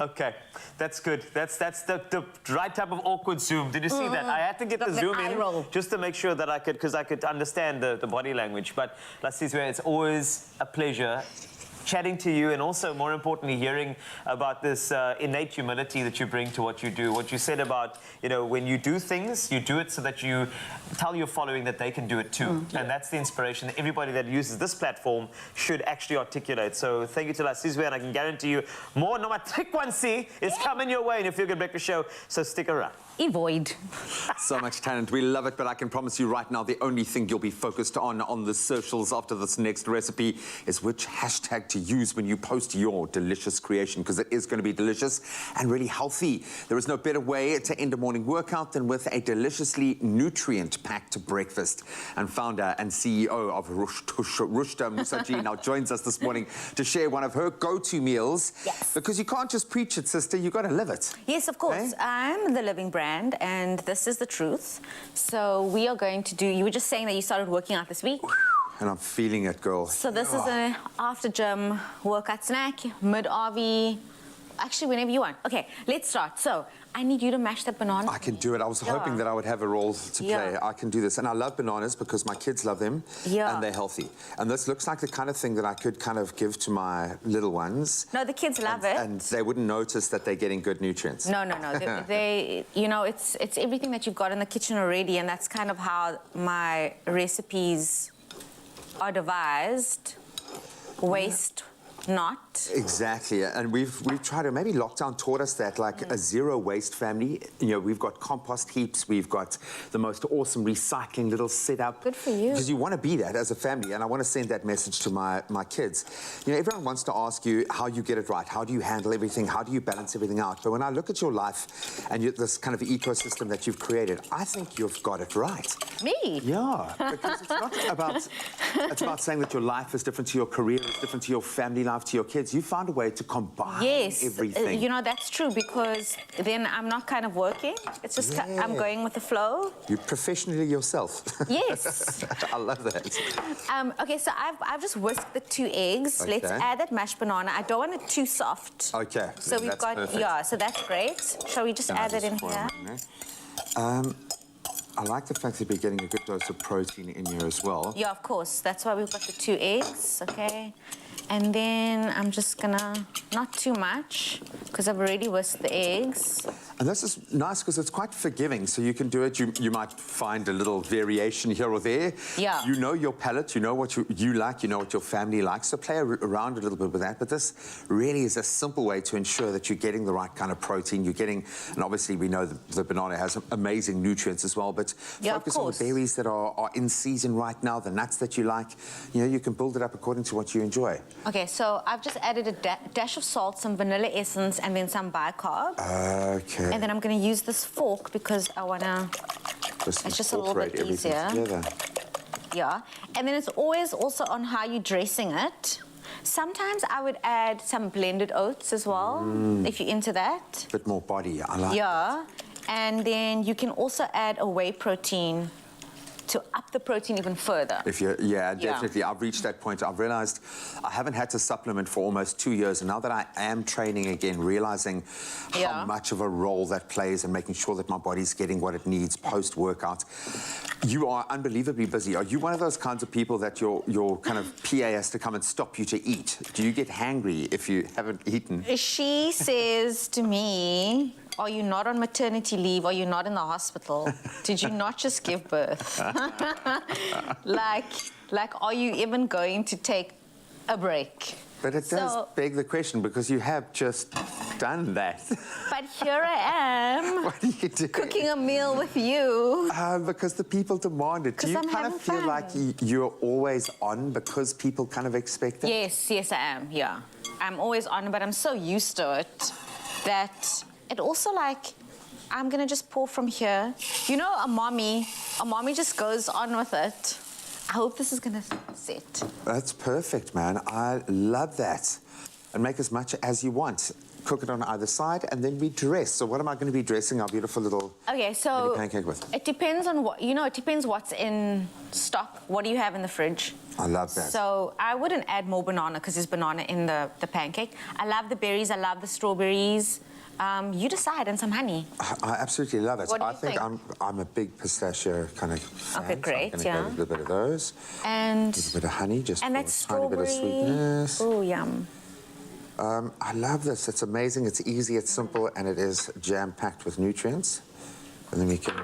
S1: Okay, that's good. That's the right type of awkward zoom. Did you see that? I had to get the zoom in just to make sure that I could understand the body language. But Lasizwe, it's always a pleasure chatting to you, and also, more importantly, hearing about this innate humility that you bring to what you do. What you said about, you know, when you do things, you do it so that you tell your following that they can do it too. And that's the inspiration that everybody that uses this platform should actually articulate. So thank you to Lasizwe, and I can guarantee you more Noma Frequency is coming your way in your Feel Good Breakfast Show, so stick around.
S2: Evoid.
S3: So much talent. We love it, but I can promise you right now, the only thing you'll be focused on the socials after this next recipe is which hashtag to use when you post your delicious creation, because it is going to be delicious and really healthy. There is no better way to end a morning workout than with a deliciously nutrient-packed breakfast. And founder and CEO of Rushta Musaji now joins us this morning to share one of her go-to meals.
S10: Yes.
S3: Because you can't just preach it, sister, you've got to live it.
S10: Yes, of course. I'm the living brand, and this is the truth. So we are going to do, you were just saying that you started working out this week.
S3: And I'm feeling it, girl.
S10: So this is an after-gym workout snack, mid-RV, actually whenever you want. Okay, let's start. So I need you to mash that banana.
S3: I can do it. I was hoping that I would have a role to play. I can do this. And I love bananas because my kids love them and they're healthy. And this looks like the kind of thing that I could kind of give to my little ones.
S10: No, the kids love it.
S3: And they wouldn't notice that they're getting good nutrients.
S10: No. they you know, it's everything that you've got in the kitchen already, and that's kind of how my recipes are devised. Waste not.
S3: Exactly, and we've tried to, maybe lockdown taught us that, like a zero waste family. You know, we've got compost heaps, we've got the most awesome recycling little setup.
S10: Good for you.
S3: Because you want to be that as a family, and I want to send that message to my kids. You know, everyone wants to ask you how you get it right, how do you handle everything, how do you balance everything out? But when I look at your life and this kind of ecosystem that you've created, I think you've got it right.
S10: Me?
S3: Yeah, because it's not about, it's about saying that your life is different to your career, it's different to your family life, to your kids. You found a way to combine everything.
S10: You know, that's true, because then I'm not kind of working. It's just I'm going with the flow.
S3: You're professionally yourself.
S10: Yes.
S3: I love that.
S10: Okay, so I've just whisked the 2 eggs. Let's add that mashed banana. I don't want it too soft.
S3: Okay.
S10: So we've got,
S3: perfect.
S10: so that's great. Shall we just add it in here?
S3: I like the fact that we're getting a good dose of protein in here as well.
S10: Yeah, of course. That's why we've got the 2 eggs, okay? And then I'm just gonna, not too much, because I've already whisked the eggs.
S3: And this is nice because it's quite forgiving, so you can do it. You might find a little variation here or there.
S10: Yeah.
S3: You know your palate, you know what you like, you know what your family likes, so play around a little bit with that. But this really is a simple way to ensure that you're getting the right kind of protein. You're getting, and obviously we know the banana has amazing nutrients as well, but focus on the berries that are in season right now, the nuts that you like. You know, you can build it up according to what you enjoy.
S10: Okay, so I've just added a dash of salt, some vanilla essence, and then some bicarb.
S3: Okay.
S10: And then I'm going to use this fork because I want to... It's just a little bit easier.
S3: Together.
S10: Yeah. And then it's always also on how you're dressing it. Sometimes I would add some blended oats as well, if you're into that.
S3: Bit more body, I like
S10: that. And then you can also add a whey protein to up the protein even further.
S3: Yeah, definitely. I've reached that point. I've realized I haven't had to supplement for almost 2 years, and now that I am training again, realizing how much of a role that plays in making sure that my body's getting what it needs post-workout. You are unbelievably busy. Are you one of those kinds of people that your kind of PA has to come and stop you to eat? Do you get hangry if you haven't eaten?
S10: She says to me, are you not on maternity leave? Are you not in the hospital? Did you not just give birth? like, are you even going to take a break?
S3: But it does beg the question, because you have just done that.
S10: But here I am.
S3: What are you doing?
S10: Cooking a meal with you.
S3: Because the people demand it. Do you kind of feel like you're always on because people kind of expect it?
S10: Yes, I am, yeah. I'm always on, but I'm so used to it that it also, like, I'm going to just pour from here. You know, a mommy just goes on with it. I hope this is going to sit.
S3: That's perfect, man. I love that. And make as much as you want. Cook it on either side, and then we dress. So what am I going to be dressing our beautiful little pancake with?
S10: It depends on what, it depends what's in stock. What do you have in the fridge?
S3: I love that.
S10: So I wouldn't add more banana because there's banana in the pancake. I love the berries. I love the strawberries. You decide, and some honey.
S3: I absolutely love it.
S10: What do you
S3: think I'm a big pistachio kind of fan.
S10: Okay, great,
S3: so I'm going to go with a little bit of those.
S10: And
S3: a little bit of honey, just
S10: and
S3: for
S10: that
S3: a tiny bit of sweetness.
S10: Oh, yum.
S3: I love this. It's amazing. It's easy. It's simple, and it is jam-packed with nutrients. And then we can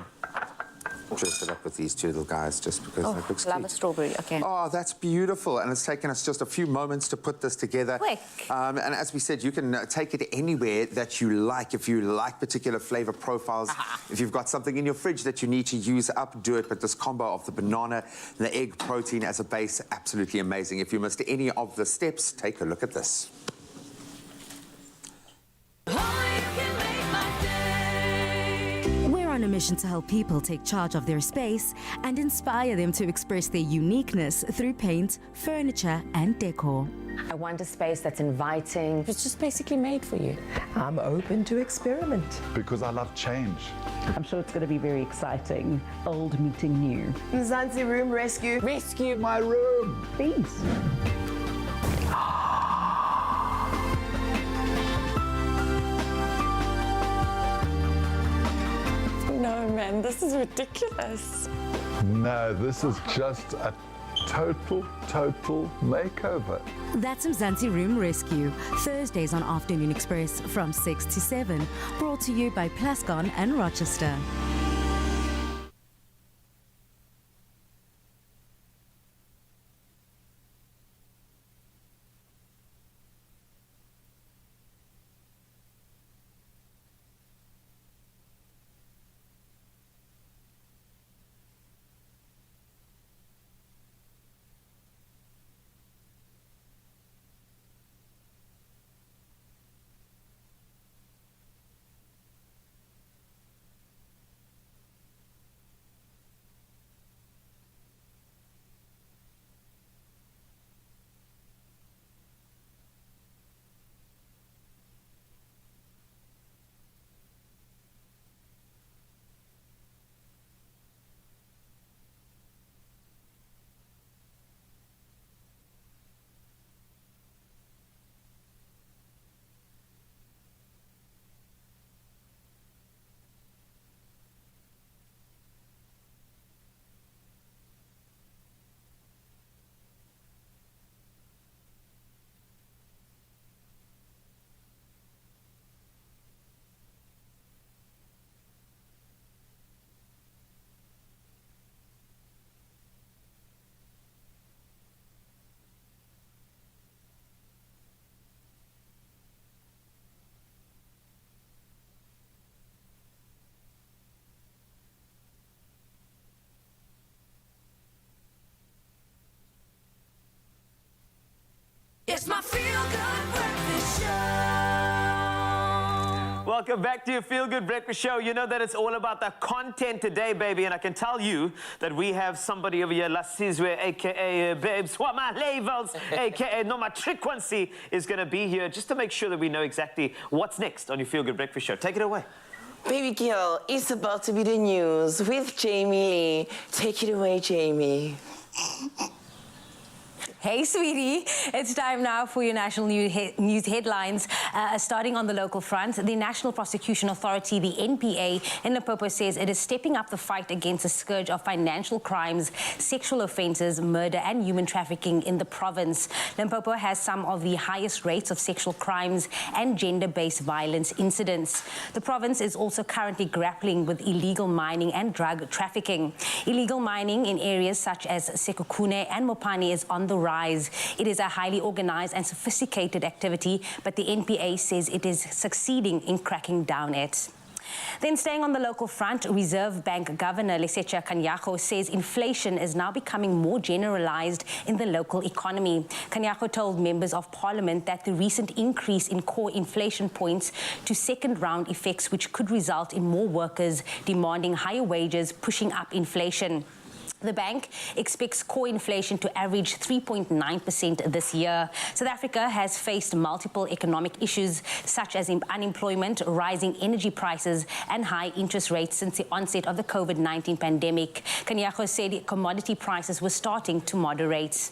S3: dress it up with these two little guys, just because it looks cute.
S10: Love a strawberry. Okay.
S3: Oh, that's beautiful. And it's taken us just a few moments to put this together.
S10: Quick.
S3: And as we said, you can take it anywhere that you like. If you like particular flavor profiles, if you've got something in your fridge that you need to use up, do it. But this combo of the banana and the egg protein as a base, absolutely amazing. If you missed any of the steps, take a look at this.
S16: We're on a mission to help people take charge of their space and inspire them to express their uniqueness through paint, furniture, and decor.
S17: I want a space that's inviting. It's just basically made for you.
S18: I'm open to experiment.
S19: Because I love change.
S18: I'm sure it's going to be very exciting. Old meeting new.
S11: Mzansi room rescue.
S19: Rescue my room.
S18: Please.
S11: No, man, this is ridiculous.
S19: No, this is just a total makeover.
S16: That's Mzansi Room Rescue, Thursdays on Afternoon Express from 6 to 7, brought to you by Plascon and Rochester.
S5: It's my feel-good breakfast show.
S1: Welcome back to your Feel Good Breakfast Show. You know that it's all about the content today, baby, and I can tell you that we have somebody over here, La Sizwe, a.k.a. Babes, what my labels, a.k.a. No My Frequency, is going to be here just to make sure that we know exactly what's next on your Feel Good Breakfast Show. Take it away.
S15: Baby girl, it's about to be the news with Jamie Lee. Take it away, Jamie.
S2: Hey, sweetie. It's time now for your national news headlines. Starting on the local front, the National Prosecution Authority, the NPA, in Limpopo says it is stepping up the fight against a scourge of financial crimes, sexual offences, murder and human trafficking in the province. Limpopo has some of the highest rates of sexual crimes and gender-based violence incidents. The province is also currently grappling with illegal mining and drug trafficking. Illegal mining in areas such as Sekhukhune and Mopani is on the rise. It is a highly organized and sophisticated activity, but the NPA says it is succeeding in cracking down it. Then staying on the local front, Reserve Bank Governor Lesetja Kganyago says inflation is now becoming more generalized in the local economy. Kganyago told members of parliament that the recent increase in core inflation points to second-round effects, which could result in more workers demanding higher wages, pushing up inflation. The bank expects core inflation to average 3.9% this year. South Africa has faced multiple economic issues such as unemployment, rising energy prices and high interest rates since the onset of the COVID-19 pandemic. Kganyago said commodity prices were starting to moderate.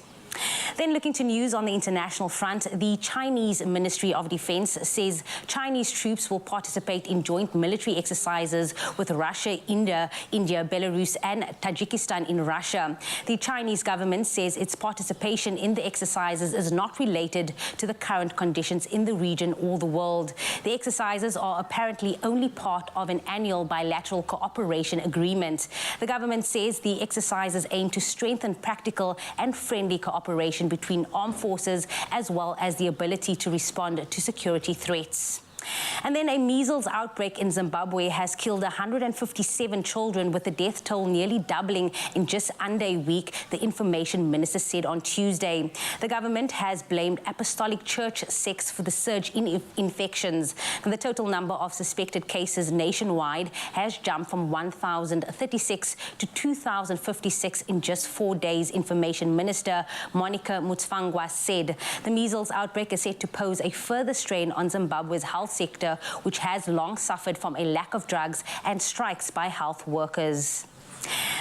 S2: Then looking to news on the international front, the Chinese Ministry of Defense says Chinese troops will participate in joint military exercises with Russia, India, Belarus and Tajikistan in Russia. The Chinese government says its participation in the exercises is not related to the current conditions in the region or the world. The exercises are apparently only part of an annual bilateral cooperation agreement. The government says the exercises aim to strengthen practical and friendly cooperation between armed forces, as well as the ability to respond to security threats. And then a measles outbreak in Zimbabwe has killed 157 children, with the death toll nearly doubling in just under a week, the information minister said on Tuesday. The government has blamed Apostolic Church sects for the surge in infections. And the total number of suspected cases nationwide has jumped from 1,036 to 2,056 in just 4 days, information minister Monica Mutsvangwa said. The measles outbreak is set to pose a further strain on Zimbabwe's health sector, which has long suffered from a lack of drugs and strikes by health workers.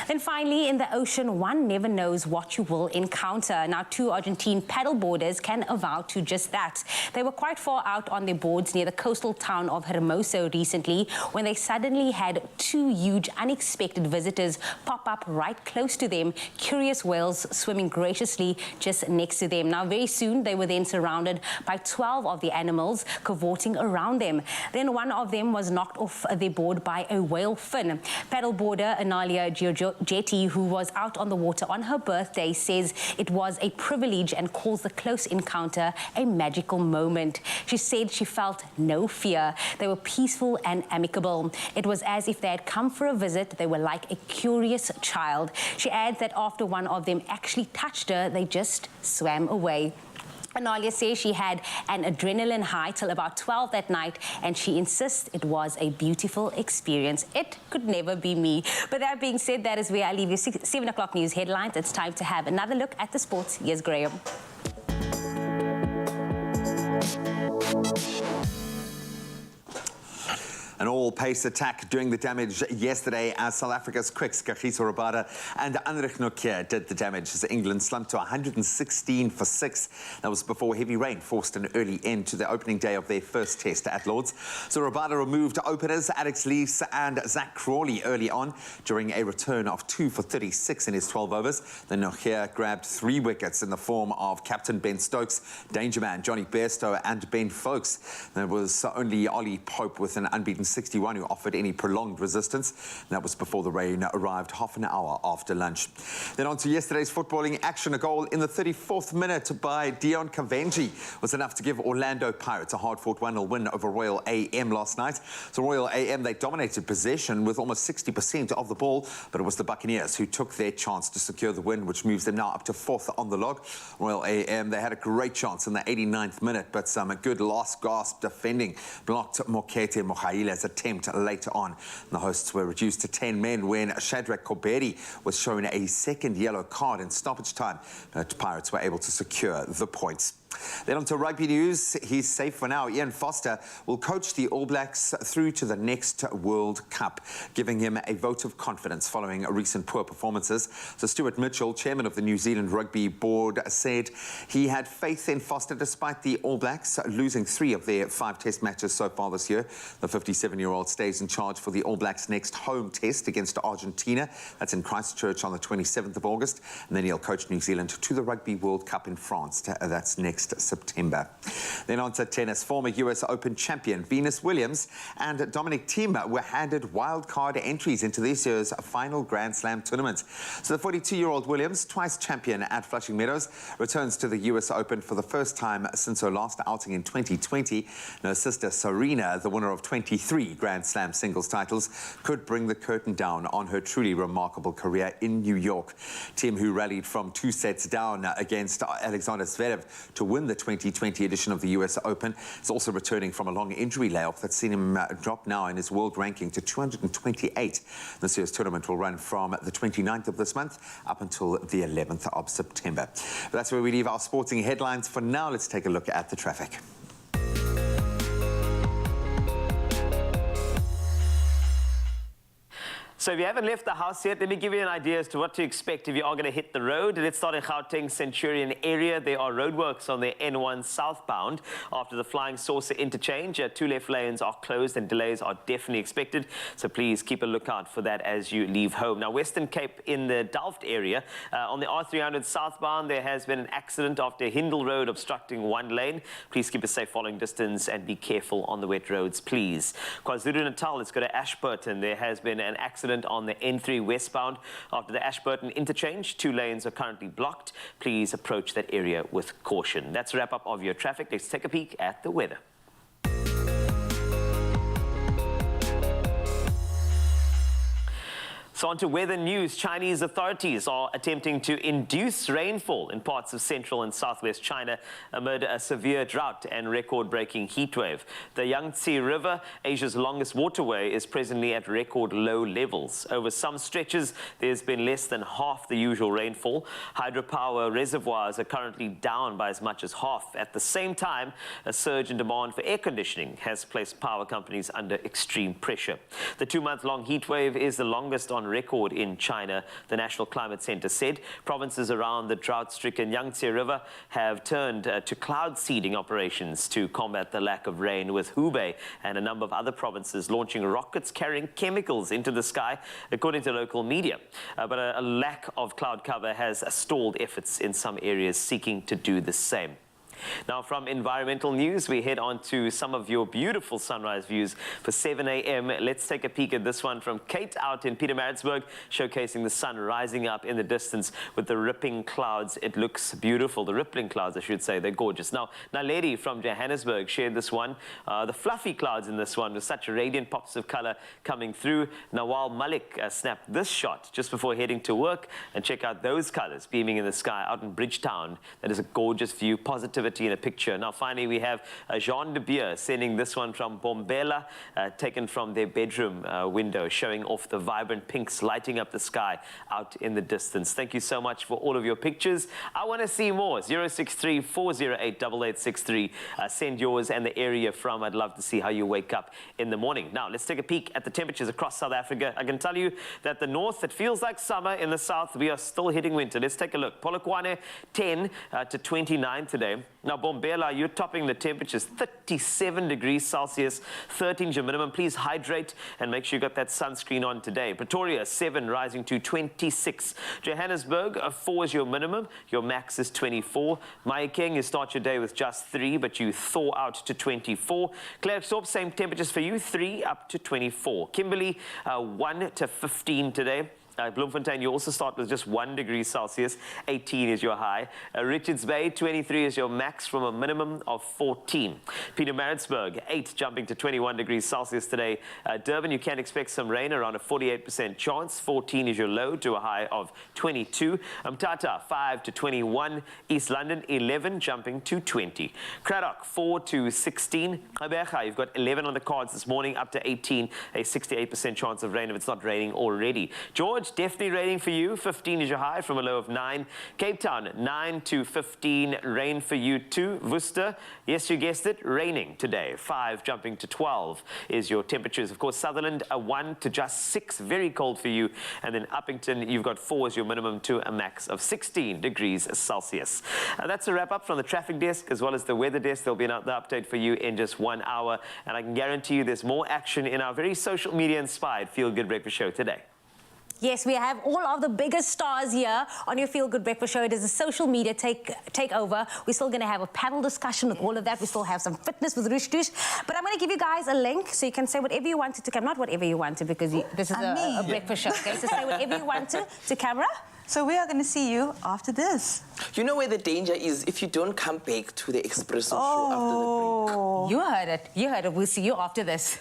S2: Then finally, in the ocean, one never knows what you will encounter. Now, 2 Argentine paddleboarders can avow to just that. They were quite far out on their boards near the coastal town of Hermoso recently when they suddenly had 2 huge unexpected visitors pop up right close to them, curious whales swimming graciously just next to them. Now, very soon, they were then surrounded by 12 of the animals cavorting around them. Then one of them was knocked off their board by a whale fin. Paddleboarder Analia Giorgetti, who was out on the water on her birthday, says it was a privilege and calls the close encounter a magical moment. She said she felt no fear. They were peaceful and amicable. It was as if they had come for a visit. They were like a curious child. She adds that after one of them actually touched her, they just swam away. Analia says she had an adrenaline high till about 12 that night, and she insists it was a beautiful experience. It could never be me. But that being said, that is where I leave you 7 o'clock news headlines. It's time to have another look at the sports. Here's Graham.
S3: An all-pace attack doing the damage yesterday as South Africa's quicks, Kagiso Rabada and Anrich Nokia did the damage as England slumped to 116 for 6. That was before heavy rain forced an early end to the opening day of their first test at Lord's. So Rabada removed openers Alex Lees and Zach Crawley early on during a return of 2 for 36 in his 12 overs. Then Nokia grabbed 3 wickets in the form of captain Ben Stokes, danger man Johnny Bairstow and Ben Folkes. There was only Ollie Pope with an unbeaten 61 who offered any prolonged resistance. And that was before the rain arrived half an hour after lunch. Then on to yesterday's footballing action. A goal in the 34th minute by Dion Kavenji was enough to give Orlando Pirates a hard-fought 1-0 win over Royal AM last night. So Royal AM, they dominated possession with almost 60% of the ball, but it was the Buccaneers who took their chance to secure the win, which moves them now up to 4th on the log. Royal AM, they had a great chance in the 89th minute, but some good last-gasp defending blocked Mokete Mohaile's attempt later on. The hosts were reduced to 10 men when Shadrach Koberi was shown a second yellow card in stoppage time. But Pirates were able to secure the points. Then on to rugby news. He's safe for now. Ian Foster will coach the All Blacks through to the next World Cup, giving him a vote of confidence following recent poor performances. So Stuart Mitchell, chairman of the New Zealand Rugby Board, said he had faith in Foster despite the All Blacks losing 3 of their 5 test matches so far this year. The 57-year-old stays in charge for the All Blacks' next home test against Argentina. That's in Christchurch on the 27th of August. And then he'll coach New Zealand to the Rugby World Cup in France. That's next September. Then on to tennis. Former US Open champion Venus Williams and Dominic Thiem were handed wildcard entries into this year's final Grand Slam tournament. So the 42-year-old Williams, twice champion at Flushing Meadows, returns to the US Open for the first time since her last outing in 2020. And her sister Serena, the winner of 23 Grand Slam singles titles, could bring the curtain down on her truly remarkable career in New York. Thiem, who rallied from 2 sets down against Alexander Zverev to win the 2020 edition of the US Open, is also returning from a long injury layoff that's seen him drop now in his world ranking to 228. This year's tournament will run from the 29th of this month up until the 11th of September. But that's where we leave our sporting headlines for now. Let's take a look at the traffic.
S1: So if you haven't left the house yet, let me give you an idea as to what to expect if you are going to hit the road. Let's start in Gauteng Centurion area. There are roadworks on the N1 southbound after the Flying Saucer interchange. 2 left lanes are closed and delays are definitely expected. So please keep a lookout for that as you leave home. Now, Western Cape in the Delft area, on the R300 southbound, there has been an accident after Hindle Road obstructing 1 lane. Please keep a safe following distance and be careful on the wet roads, please. KwaZulu-Natal, let's go to Ashburton. There has been an accident on the N3 westbound after the Ashburton interchange. 2 lanes are currently blocked. Please approach that area with caution. That's a wrap up of your traffic. Let's take a peek at the weather. So on to weather news. Chinese authorities are attempting to induce rainfall in parts of central and southwest China amid a severe drought and record-breaking heat wave. The Yangtze River, Asia's longest waterway, is presently at record low levels. Over some stretches, there's been less than half the usual rainfall. Hydropower reservoirs are currently down by as much as half. At the same time, a surge in demand for air conditioning has placed power companies under extreme pressure. The 2-month-long heat wave is the longest on record in China, the National Climate Center said. Provinces around the drought-stricken Yangtze River have turned to cloud seeding operations to combat the lack of rain, with Hubei and a number of other provinces launching rockets carrying chemicals into the sky, according to local media. But a lack of cloud cover has stalled efforts in some areas seeking to do the same. Now, from environmental news, we head on to some of your beautiful sunrise views for 7 a.m. Let's take a peek at this one from Kate out in Pietermaritzburg, showcasing the sun rising up in the distance with the rippling clouds. It looks beautiful. The rippling clouds, I should say. They're gorgeous. Now, Naledi from Johannesburg shared this one. The fluffy clouds in this one with such radiant pops of color coming through. Nawal Malik snapped this shot just before heading to work. And check out those colors beaming in the sky out in Bridgetown. That is a gorgeous view. Positivity in a picture. Now, finally, we have Jean de Beer sending this one from Bombela, taken from their bedroom window, showing off the vibrant pinks lighting up the sky out in the distance. Thank you so much for all of your pictures. I want to see more. 063-408-8863. Send yours and the area from. I'd love to see how you wake up in the morning. Now, let's take a peek at the temperatures across South Africa. I can tell you that the north, it feels like summer. In the south, we are still hitting winter. Let's take a look. Polokwane, 10 to 29 today. Now, Bombela, you're topping the temperatures, 37 degrees Celsius, 13 is your minimum. Please hydrate and make sure you got that sunscreen on today. Pretoria, 7, rising to 26. Johannesburg, 4 is your minimum. Your max is 24. Mahikeng, you start your day with just 3, but you thaw out to 24. Klerksdorp, same temperatures for you, 3 up to 24. Kimberley, 1 to 15 today. Bloemfontein, you also start with just 1 degree Celsius, 18 is your high. Richards Bay, 23 is your max from a minimum of 14. Pietermaritzburg, 8, jumping to 21 degrees Celsius today. Durban, you can expect some rain, around a 48% chance. 14 is your low to a high of 22. Umtata, 5 to 21. East London, 11, jumping to 20. Cradock, 4 to 16. Gqeberha, you've got 11 on the cards this morning, up to 18, a 68% chance of rain if it's not raining already. George, George, definitely raining for you. 15 is your high from a low of 9. Cape Town, 9 to 15, rain for you too. Worcester, yes, you guessed it, raining today. 5 jumping to 12 is your temperatures. Of course, Sutherland, a 1 to just 6, very cold for you. And then Uppington, you've got 4 as your minimum to a max of 16 degrees Celsius. That's a wrap up from the traffic desk as well as the weather desk. There'll be another update for you in just 1 hour. And I can guarantee you there's more action in our very social media inspired Feel Good Breakfast Show today.
S2: Yes, we have all of the biggest stars here on your Feel Good Breakfast Show. It is a social media takeover. We're still going to have a panel discussion with all of that. We still have some fitness with Rushtush. But I'm going to give you guys a link so you can say whatever you want to camera. Not whatever you want to, because this is a breakfast show. Okay, so say whatever you want to camera.
S7: So we are going to see you after this.
S15: You know where the danger is if you don't come back to the Expresso show after the break.
S2: You heard it. You heard it. We'll see you after this.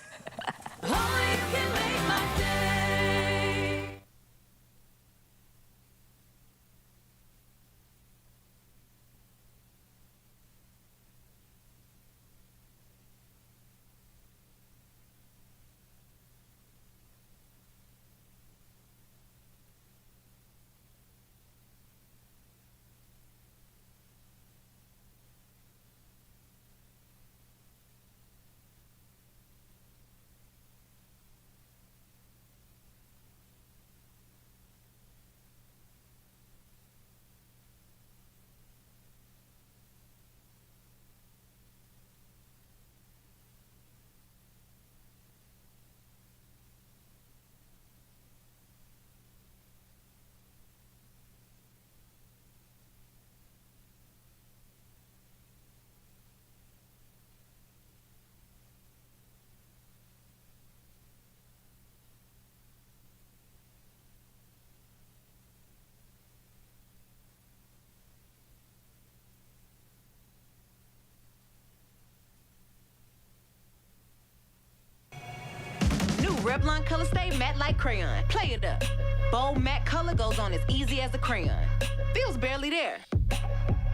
S20: Revlon color stay matte like crayon. Play it up. Bold matte color goes on as easy as a crayon. Feels barely there.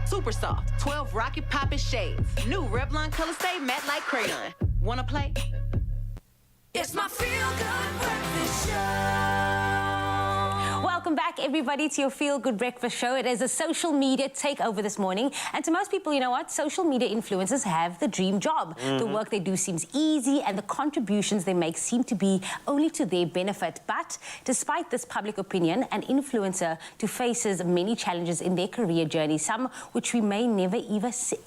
S20: Super soft, 12 rocket poppin' shades. New Revlon color stay matte like crayon. Wanna play?
S5: It's my Feel Good Breakfast Show.
S2: Welcome back, everybody, to your Feel Good Breakfast Show. It is a social media takeover this morning. And to most people, you know what? Social media influencers have the dream job. The work they do seems easy and the contributions they make seem to be only to their benefit. But despite this public opinion, an influencer faces many challenges in their career journey, some which we may never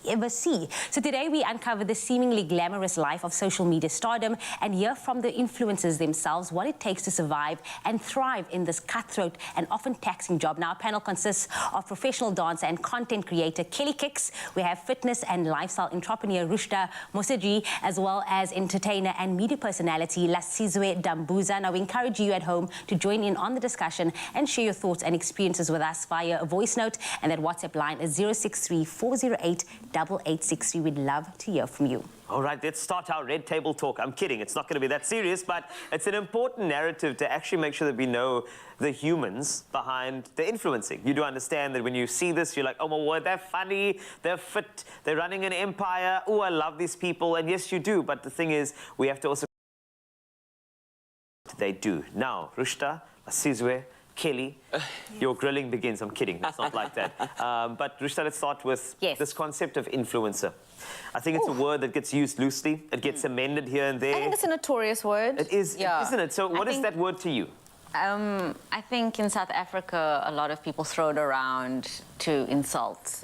S2: ever see. So today we uncover the seemingly glamorous life of social media stardom and hear from the influencers themselves what it takes to survive and thrive in this cutthroat and often taxing job. Now, our panel consists of professional dancer and content creator Kelly Kicks. We have fitness and lifestyle entrepreneur Rushta Moseji, as well as entertainer and media personality Lasizwe Dambuza. Now, we encourage you at home to join in on the discussion and share your thoughts and experiences with us via a voice note. And that WhatsApp line is 063-408-8863. We'd love to hear from you.
S1: All right, let's start our red table talk. I'm kidding, it's not going to be that serious, but it's an important narrative to actually make sure that we know the humans behind the influencing. You do understand that when you see this, you're like, oh my word, they're funny, they're fit, they're running an empire. Oh, I love these people. And yes, you do. But the thing is, we have to also... They do. Now, Rushta, Lasizwe, Kelly, your grilling begins. I'm kidding, that's not like that. But Rushta, let's start with this concept of influencer. I think it's a word that gets used loosely. It gets amended here and there.
S10: I think it's a notorious word.
S1: It is, isn't it? So what is that word to you?
S10: I think in South Africa, a lot of people throw it around to insult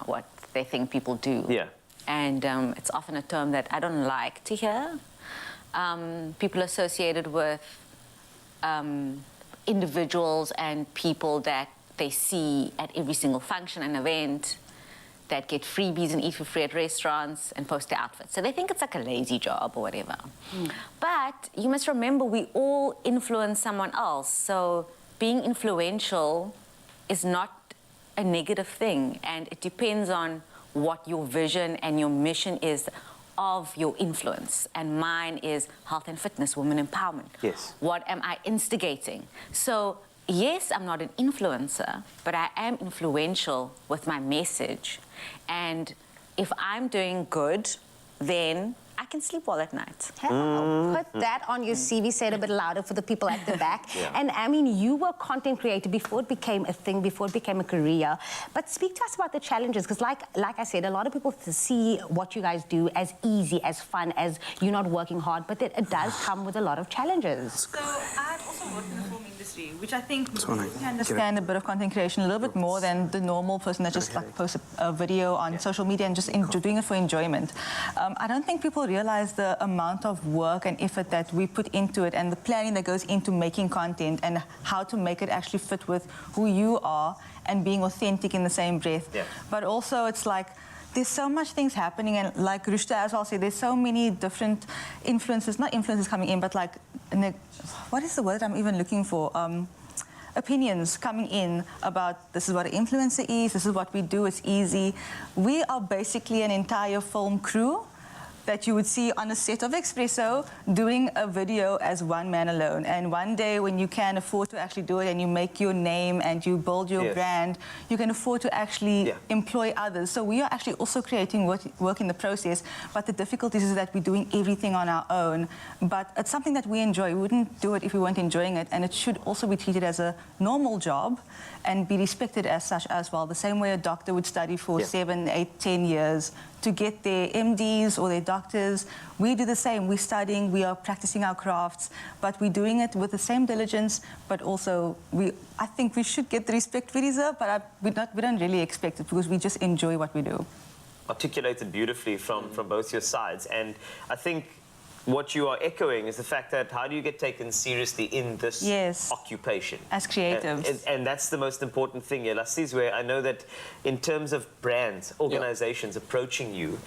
S10: what they think people do.
S1: Yeah.
S10: And it's often a term that I don't like to hear. People associated with individuals and people that they see at every single function and event, that get freebies and eat for free at restaurants and post their outfits. So they think it's like a lazy job or whatever. But you must remember, we all influence someone else. So being influential is not a negative thing. And it depends on what your vision and your mission is of your influence. And mine is health and fitness, women empowerment.
S1: Yes.
S10: What am I instigating? So yes, I'm not an influencer, but I am influential with my message. And if I'm doing good, then I can sleep well at night.
S2: Put that on your CV, say it a bit louder for the people at the back. And I mean, you were content creator before it became a thing, before it became a career. But speak to us about the challenges, because like I said, a lot of people see what you guys do as easy, as fun, as you're not working hard, but it does come with a lot of challenges.
S7: So I've also worked in the film industry, which I think we understand a bit of content creation a little bit more than the normal person that just like posts a video on social media and just doing it for enjoyment. I don't think people realize the amount of work and effort that we put into it and the planning that goes into making content and how to make it actually fit with who you are and being authentic in the same breath. But also it's like there's so much things happening, and like Rushta as well said, there's so many different influences, not influences coming in, but like, what is the word I'm even looking for? Opinions coming in about this is what an influencer is, this is what we do, it's easy. We are basically an entire film crew that you would see on a set of Expresso doing a video as one man alone. And one day when you can afford to actually do it and you make your name and you build your brand, you can afford to actually employ others. So we are actually also creating work in the process, but the difficulties is that we're doing everything on our own. But it's something that we enjoy. We wouldn't do it if we weren't enjoying it, and it should also be treated as a normal job and be respected as such as well. The same way a doctor would study for 7, 8, 10 years to get their MDs or their doctors. We do the same. We're studying, we are practicing our crafts, but we're doing it with the same diligence, but also I think we should get the respect we deserve, but we don't really expect it because we just enjoy what we do.
S1: Articulated beautifully from both your sides. And I think what you are echoing is the fact that how do you get taken seriously in this occupation?
S7: As creatives.
S1: And that's the most important thing here. Where I know that in terms of brands, organizations approaching you,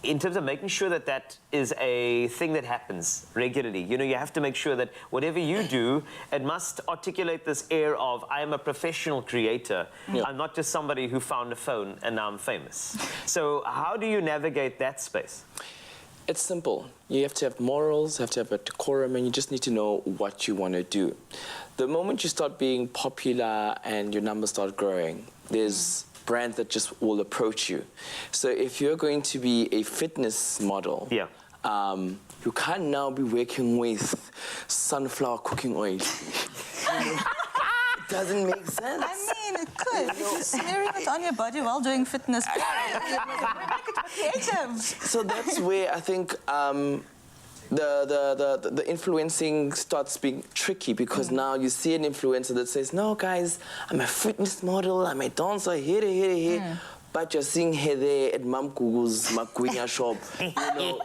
S1: in terms of making sure that that is a thing that happens regularly, you know, you have to make sure that whatever you do, it must articulate this air of, I am a professional creator. I'm not just somebody who found a phone and now I'm famous. So how do you navigate that space?
S21: It's simple. You have to have morals, you have to have a decorum, and you just need to know what you want to do. The moment you start being popular and your numbers start growing, there's brands that just will approach you. So if you're going to be a fitness model, you can't now be working with sunflower cooking oil. It doesn't make sense.
S7: I mean, it could. If you're smearing it on your body while doing fitness, creative.
S21: So that's where I think the influencing starts being tricky, because now you see an influencer that says, no, guys, I'm a fitness model, I'm a dancer, here. But you're seeing her there at Mam Gugu's Magwinya shop. You know,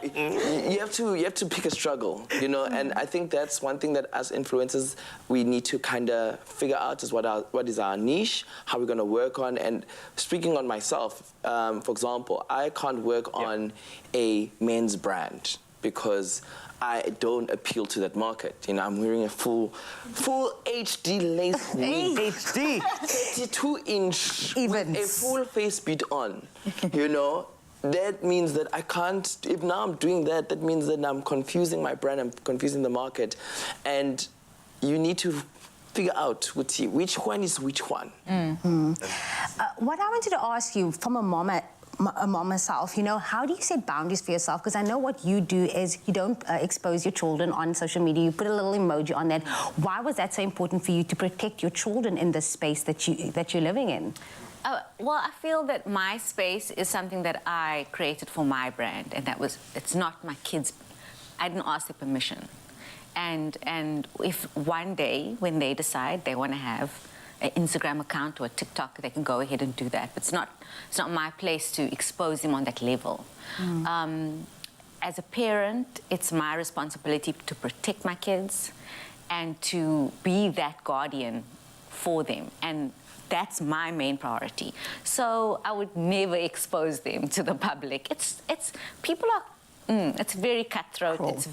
S21: you have to pick a struggle, you know, and I think that's one thing that as influencers we need to kind of figure out is what is our niche, how we're going to work on. And speaking on myself, for example, I can't work on a men's brand because I don't appeal to that market. You know, I'm wearing a full HD lace wig.
S1: HD?
S21: 32-inch with a full face beat on, you know? That means that I can't, if now I'm doing that, that means that I'm confusing my brand, I'm confusing the market. And you need to figure out which one is which one.
S2: What I wanted to ask you from a mom herself, you know, how do you set boundaries for yourself? Because I know what you do is you don't expose your children on social media. You put a little emoji on that. Why was that so important for you to protect your children in this space that you're living in?
S10: Well, I feel that my space is something that I created for my brand, and it's not my kids. I didn't ask their permission. And if one day when they decide they want to have an Instagram account or a TikTok, they can go ahead and do that. But it's not my place to expose them on that level. As a parent, it's my responsibility to protect my kids and to be that guardian for them. And that's my main priority. So I would never expose them to the public. People are, it's very cutthroat. Cool. It's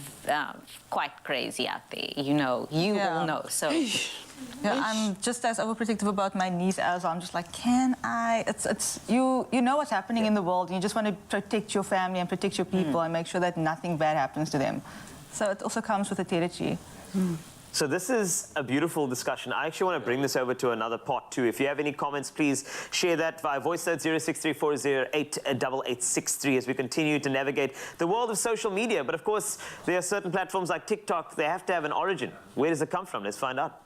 S10: quite crazy out there, you know. You will know, so.
S7: Yeah, I'm just as overprotective about my niece as I'm just like, can I? You know what's happening in the world, and you just want to protect your family and protect your people and make sure that nothing bad happens to them. So it also comes with a territory.
S1: So this is a beautiful discussion. I actually want to bring this over to another part too. If you have any comments, please share that via voice note 0634088863 as we continue to navigate the world of social media. But of course, there are certain platforms like TikTok, they have to have an origin. Where does it come from? Let's find out.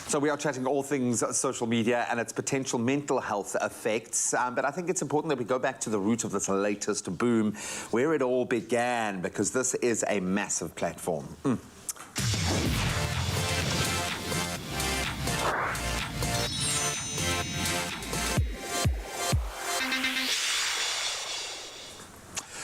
S3: So we are chatting all things social media and its potential mental health effects. But I think it's important that we go back to the root of this latest boom, where it all began, because this is a massive platform.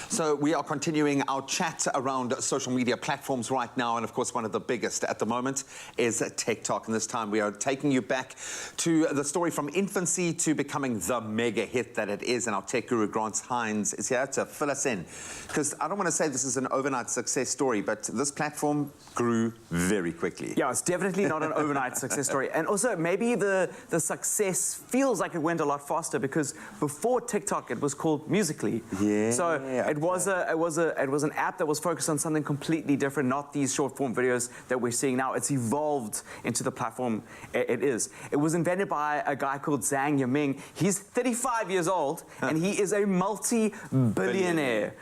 S3: So we are continuing our chat around social media platforms right now, and of course one of the biggest at the moment is TikTok, and this time we are taking you back to the story from infancy to becoming the mega hit that it is, and our tech guru Grant Hines is here to fill us in, because I don't want to say this is an overnight success story, but this platform grew very quickly.
S8: Yeah, it's definitely not an overnight success story, and also maybe the success feels like it went a lot faster, because before TikTok it was called Musical.ly.
S3: Yeah.
S8: So it was an app that was focused on something completely different, not these short form videos that we're seeing now. It's evolved into the platform it is. It was invented by a guy called Zhang Yiming. He's 35 years old and he is a multi-billionaire,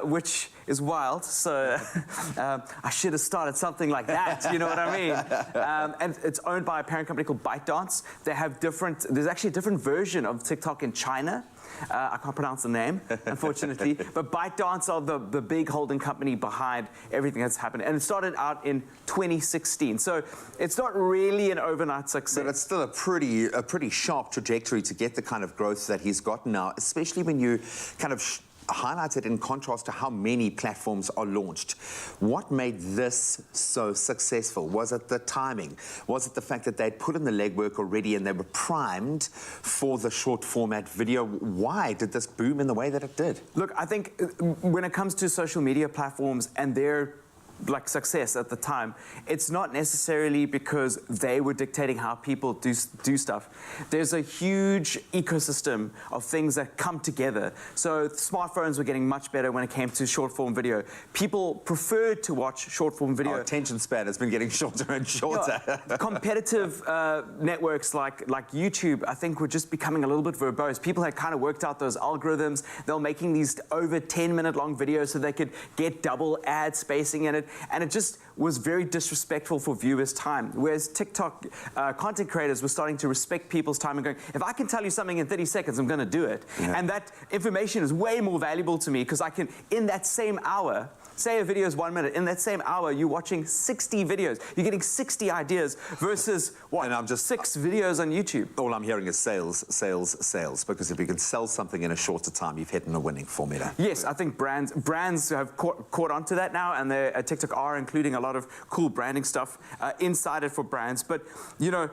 S8: which is wild. So I should have started something like that, you know what I mean? And it's owned by a parent company called ByteDance. They have there's actually a different version of TikTok in China. I can't pronounce the name, unfortunately. But ByteDance are the big holding company behind everything that's happened. And it started out in 2016. So it's not really an overnight success.
S3: But it's still a pretty sharp trajectory to get the kind of growth that he's gotten now, especially when you kind of highlighted in contrast to how many platforms are launched. What made this so successful? Was it the timing? Was it the fact that they'd put in the legwork already and they were primed for the short format video? Why did this boom in the way that it did?
S8: Look, I think when it comes to social media platforms and their success at the time, it's not necessarily because they were dictating how people do stuff. There's a huge ecosystem of things that come together. So smartphones were getting much better when it came to short form video. People preferred to watch short form video.
S3: Our attention span has been getting shorter and shorter.
S8: Competitive networks like YouTube, I think, were just becoming a little bit verbose. People had kind of worked out those algorithms. They were making these over 10-minute long videos so they could get double ad spacing in it. And it just was very disrespectful for viewers' time. Whereas TikTok content creators were starting to respect people's time and going, if I can tell you something in 30 seconds, I'm going to do it. Yeah. And that information is way more valuable to me because I can, in that same hour, say a video is 1 minute, in that same hour, you're watching 60 videos. You're getting 60 ideas versus, what, and I'm just 6 videos on YouTube.
S3: All I'm hearing is sales, sales, sales, because if you can sell something in a shorter time, you've hit a winning formula.
S8: Yes, I think brands have caught on to that now, and TikTok are including a lot of cool branding stuff inside it for brands. But, you know,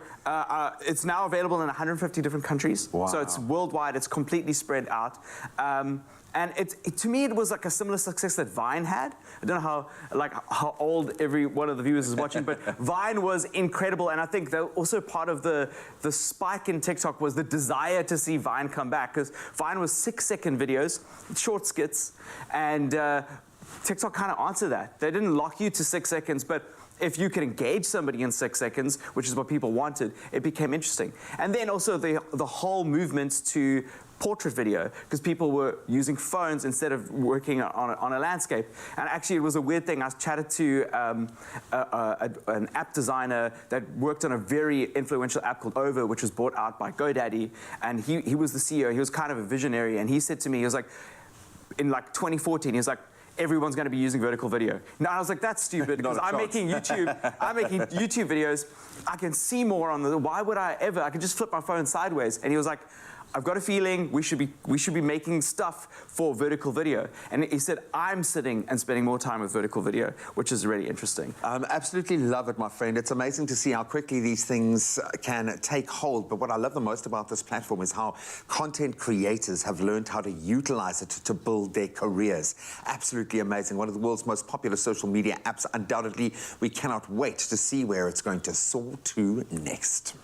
S8: it's now available in 150 different countries. Wow. So it's worldwide. It's completely spread out. And to me, it was like a similar success that Vine had. I don't know how old every one of the viewers is watching, but Vine was incredible. And I think that also part of the spike in TikTok was the desire to see Vine come back, because Vine was 6-second videos, short skits, and TikTok kind of answered that. They didn't lock you to 6 seconds, but if you could engage somebody in 6 seconds, which is what people wanted, it became interesting. And then also the whole movement to portrait video, because people were using phones instead of working on a landscape. And actually, it was a weird thing. I chatted to an app designer that worked on a very influential app called Over, which was bought out by GoDaddy. And he was the CEO. He was kind of a visionary. And he said to me, he was like, in 2014, he was like, everyone's going to be using vertical video. Now I was like, that's stupid, because I'm making YouTube videos. I can see more on why would I ever? I can just flip my phone sideways. And he was like, I've got a feeling we should be making stuff for vertical video. And he said, I'm sitting and spending more time with vertical video, which is really interesting.
S3: Absolutely love it, my friend. It's amazing to see how quickly these things can take hold. But what I love the most about this platform is how content creators have learned how to utilize it to build their careers. Absolutely amazing. One of the world's most popular social media apps, undoubtedly. We cannot wait to see where it's going to soar to next.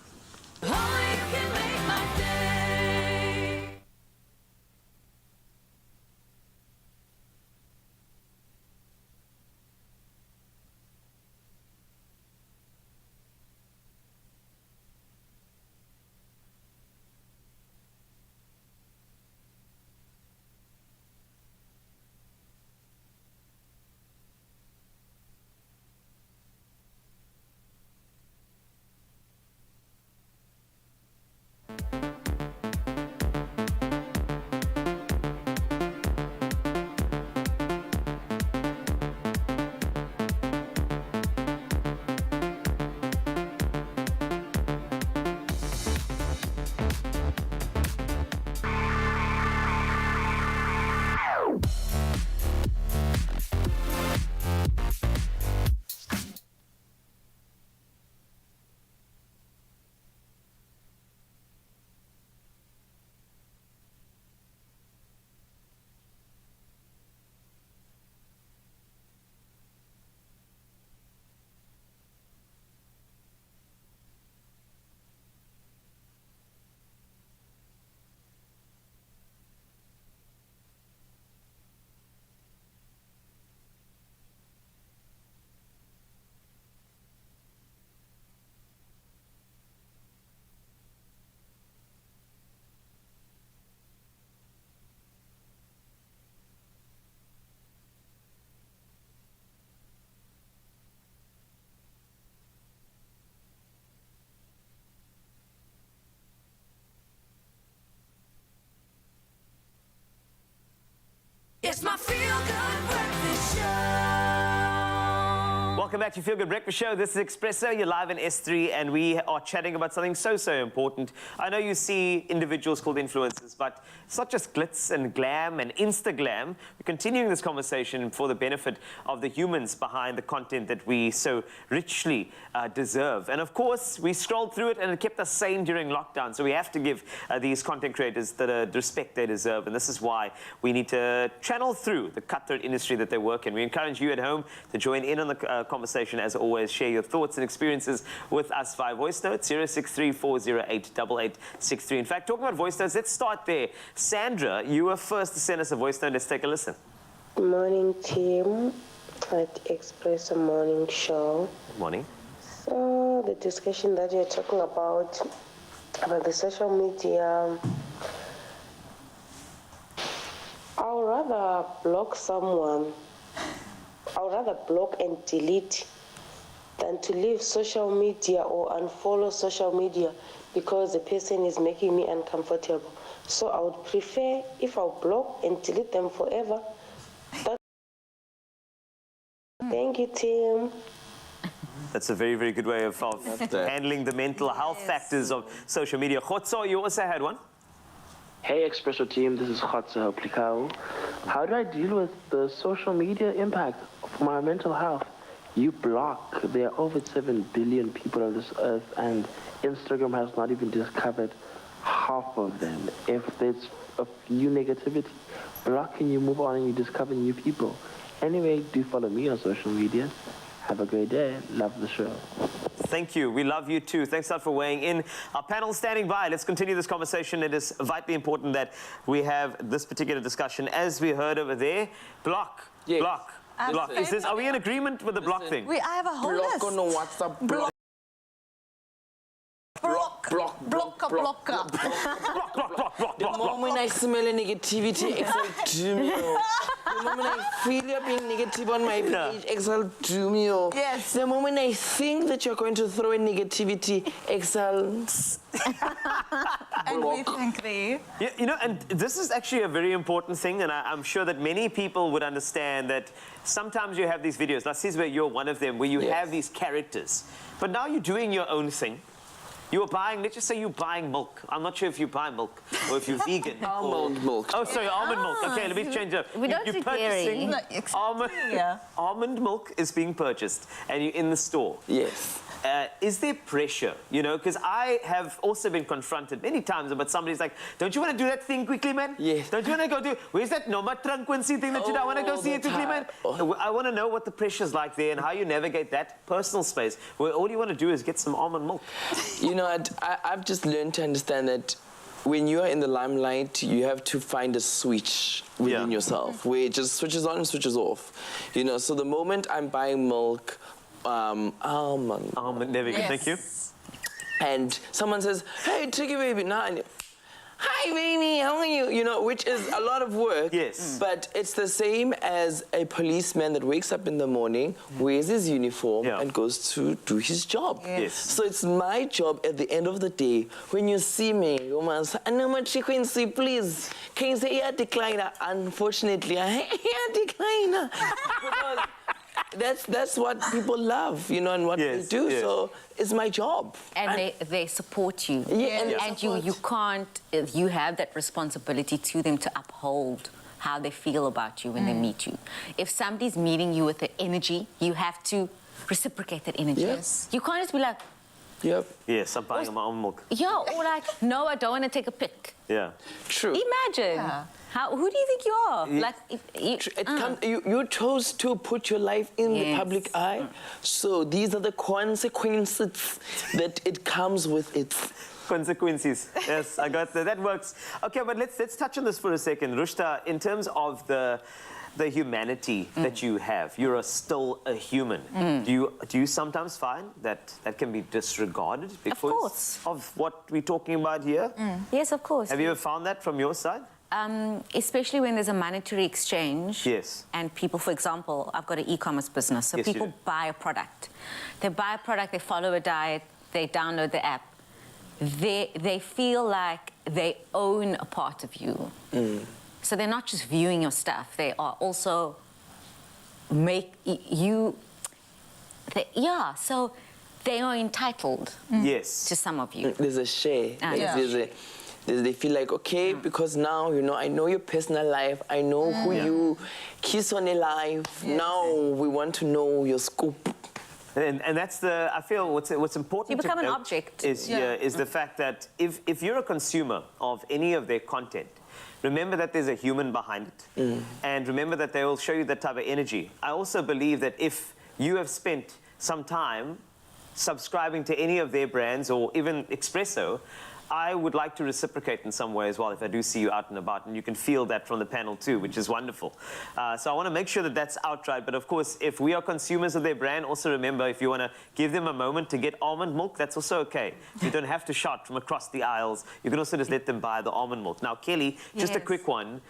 S1: Welcome back to Feel Good Breakfast Show. This is Expresso. You're live in S3, and we are chatting about something so important. I know you see individuals called influencers, but it's not just glitz and glam and Instaglam. We're continuing this conversation for the benefit of the humans behind the content that we so richly deserve. And of course, we scrolled through it, and it kept us sane during lockdown. So we have to give these content creators the respect they deserve. And this is why we need to channel through the cutthroat industry that they work in. We encourage you at home to join in on the conversation. As always, share your thoughts and experiences with us via voice notes, 063-408-8863. In fact, talking about voice notes, let's start there. Sandra, you were first to send us a voice note. Let's take a listen.
S4: Good morning, team at Expresso Morning Show.
S1: Good morning.
S4: So, the discussion that you're talking about the social media, I would rather block someone. I would rather block and delete than to leave social media or unfollow social media because the person is making me uncomfortable. So I would prefer if I block and delete them forever. Thank you, Tim.
S1: That's a very, very good way of handling the mental health factors of social media. Khotso, you also had one.
S22: Hey Expresso team, this is Khotso Plikau. How do I deal with the social media impact for my mental health? You block. There are over 7 billion people on this earth, and Instagram has not even discovered half of them. If there's a few negativity, block and you move on and you discover new people. Anyway, do follow me on social media. Have a great day. Love the show.
S1: Thank you. We love you too. Thanks a lot for weighing in. Our panel standing by. Let's continue this conversation. It is vitally important that we have this particular discussion. As we heard over there, block, block, block. Are we in agreement with the block thing?
S7: I have a whole list.
S21: Block on the WhatsApp. Block. Block. The moment I smell a negativity, the moment I feel you're being negative on my page, Excel do me.
S7: Yes.
S21: The moment I think that you're going to throw in negativity, Excel.
S7: And we think there.
S1: Yeah, you know, and this is actually a very important thing, and I'm sure that many people would understand that sometimes you have these videos, like this is where you're one of them, where you have these characters, but now you're doing your own thing. You're buying, let's just say you're buying milk. I'm not sure if you buy milk or if you're vegan.
S21: Almond milk.
S1: Oh, sorry, almond milk. Okay, let me change it.
S2: We don't do dairy.
S1: Almond milk is being purchased and you're in the store.
S21: Yes.
S1: Is there pressure, you know? Because I have also been confronted many times about somebody's like, don't you want to do that thing quickly, man?
S21: Yes.
S1: Don't you want to go do, where's that Noma Tranquency thing that you don't want to go see it quickly, man? I want to know what the pressure's like there and how you navigate that personal space where all you want to do is get some almond milk.
S21: You know, I've just learned to understand that when you are in the limelight, you have to find a switch within yourself where it just switches on and switches off. You know, so the moment I'm buying milk, almond.
S1: There we go. Thank you.
S21: And someone says, hey, Tricky baby. Hi, baby. How are you? You know, which is a lot of work.
S1: Yes.
S21: But it's the same as a policeman that wakes up in the morning, wears his uniform, and goes to do his job.
S1: Yes.
S21: So it's my job at the end of the day, when you see me, you must say, Anoma Frequency, please. Can you say, yeah, decliner? Unfortunately, I decliner. Because that's what people love, you know, and what they do. So it's my job.
S2: And they support you. And you can't, you have that responsibility to them to uphold how they feel about you when they meet you. If somebody's meeting you with the energy, you have to reciprocate that energy.
S21: Yes.
S2: You can't just be like,
S1: yes, I'm buying my own milk.
S2: yeah, or like, no, I don't want to take a pic.
S1: Yeah.
S21: True.
S2: Imagine. Who do you think you are? Like,
S21: you chose to put your life in the public eye, so these are the consequences that it comes with it.
S1: Consequences. Yes, I got that. That works. Okay, but let's touch on this for a second. Rushta, in terms of the humanity that you have, you're still a human. Do you sometimes find that can be disregarded because of what we're talking about here?
S2: Yes, of course.
S1: Have you ever found that from your side?
S2: Especially when there's a monetary exchange.
S1: Yes.
S2: And people, for example, I've got an e-commerce business, so people buy a product. They buy a product, they follow a diet, they download the app. They feel like they own a part of you. So they're not just viewing your stuff, they are also
S10: So they are entitled.
S1: Yes.
S10: To some of you.
S21: There's a share.
S10: Ah,
S21: Like,
S10: yeah.
S21: they feel like, okay, because now, I know your personal life, I know who you kiss on a life. Now we want to know your scoop.
S1: And that's I feel what's important
S10: You become
S1: to
S10: an
S1: note
S10: object.
S1: is the fact that if you're a consumer of any of their content, remember that there's a human behind it. And remember that they will show you that type of energy. I also believe that if you have spent some time subscribing to any of their brands or even Expresso, I would like to reciprocate in some way as well if I do see you out and about, and you can feel that from the panel too, which is wonderful. So I want to make sure that that's outright, but of course, if we are consumers of their brand, also remember, if you want to give them a moment to get almond milk, that's also okay. You don't have to shout from across the aisles. You can also just let them buy the almond milk. Now, Kelly, just a quick one.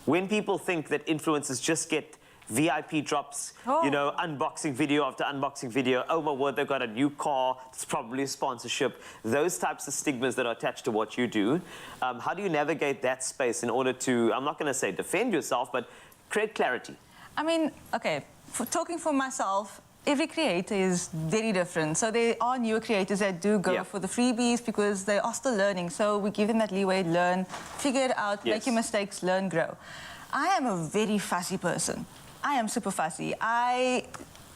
S1: When people think that influencers just get VIP drops, unboxing video after unboxing video. Oh my word, they've got a new car. It's probably a sponsorship. Those types of stigmas that are attached to what you do. How do you navigate that space in order to, I'm not going to say defend yourself, but create clarity?
S7: I mean, okay, talking for myself, every creator is very different. So there are newer creators that do go for the freebies because they are still learning. So we give them that leeway, learn, figure it out, make your mistakes, learn, grow. I am a very fussy person. I am super fussy. I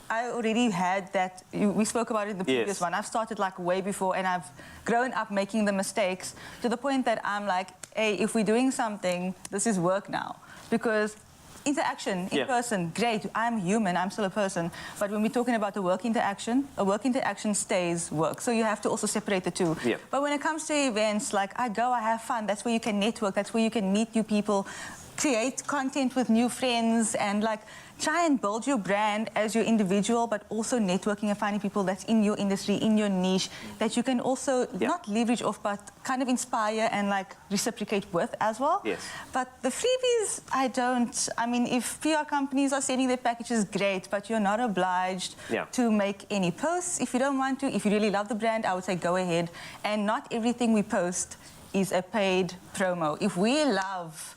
S7: already had that, we spoke about it in the previous one. I've started like way before and I've grown up making the mistakes to the point that I'm like, hey, if we're doing something, this is work now. Because interaction in person, great, I'm human, I'm still a person. But when we're talking about a work interaction stays work. So you have to also separate the two. But when it comes to events, like I go, I have fun, that's where you can network, that's where you can meet new people, create content with new friends, and like try and build your brand as your individual, but also networking and finding people that's in your industry, in your niche, that you can also not leverage off, but kind of inspire and like reciprocate with as well. But the freebies, I mean, if PR companies are sending their packages, great, but you're not obliged to make any posts if you don't want to. If you really love the brand, I would say go ahead. And not everything we post is a paid promo. If we love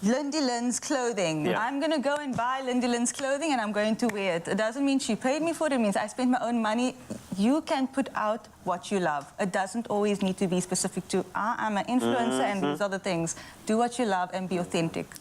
S7: Lindy Lynn's clothing. I'm going to go and buy Lindy Lynn's clothing and I'm going to wear it. It doesn't mean she paid me for it. It means I spent my own money. You can put out what you love. It doesn't always need to be specific to, I'm an influencer and these are the things. Do what you love and be authentic.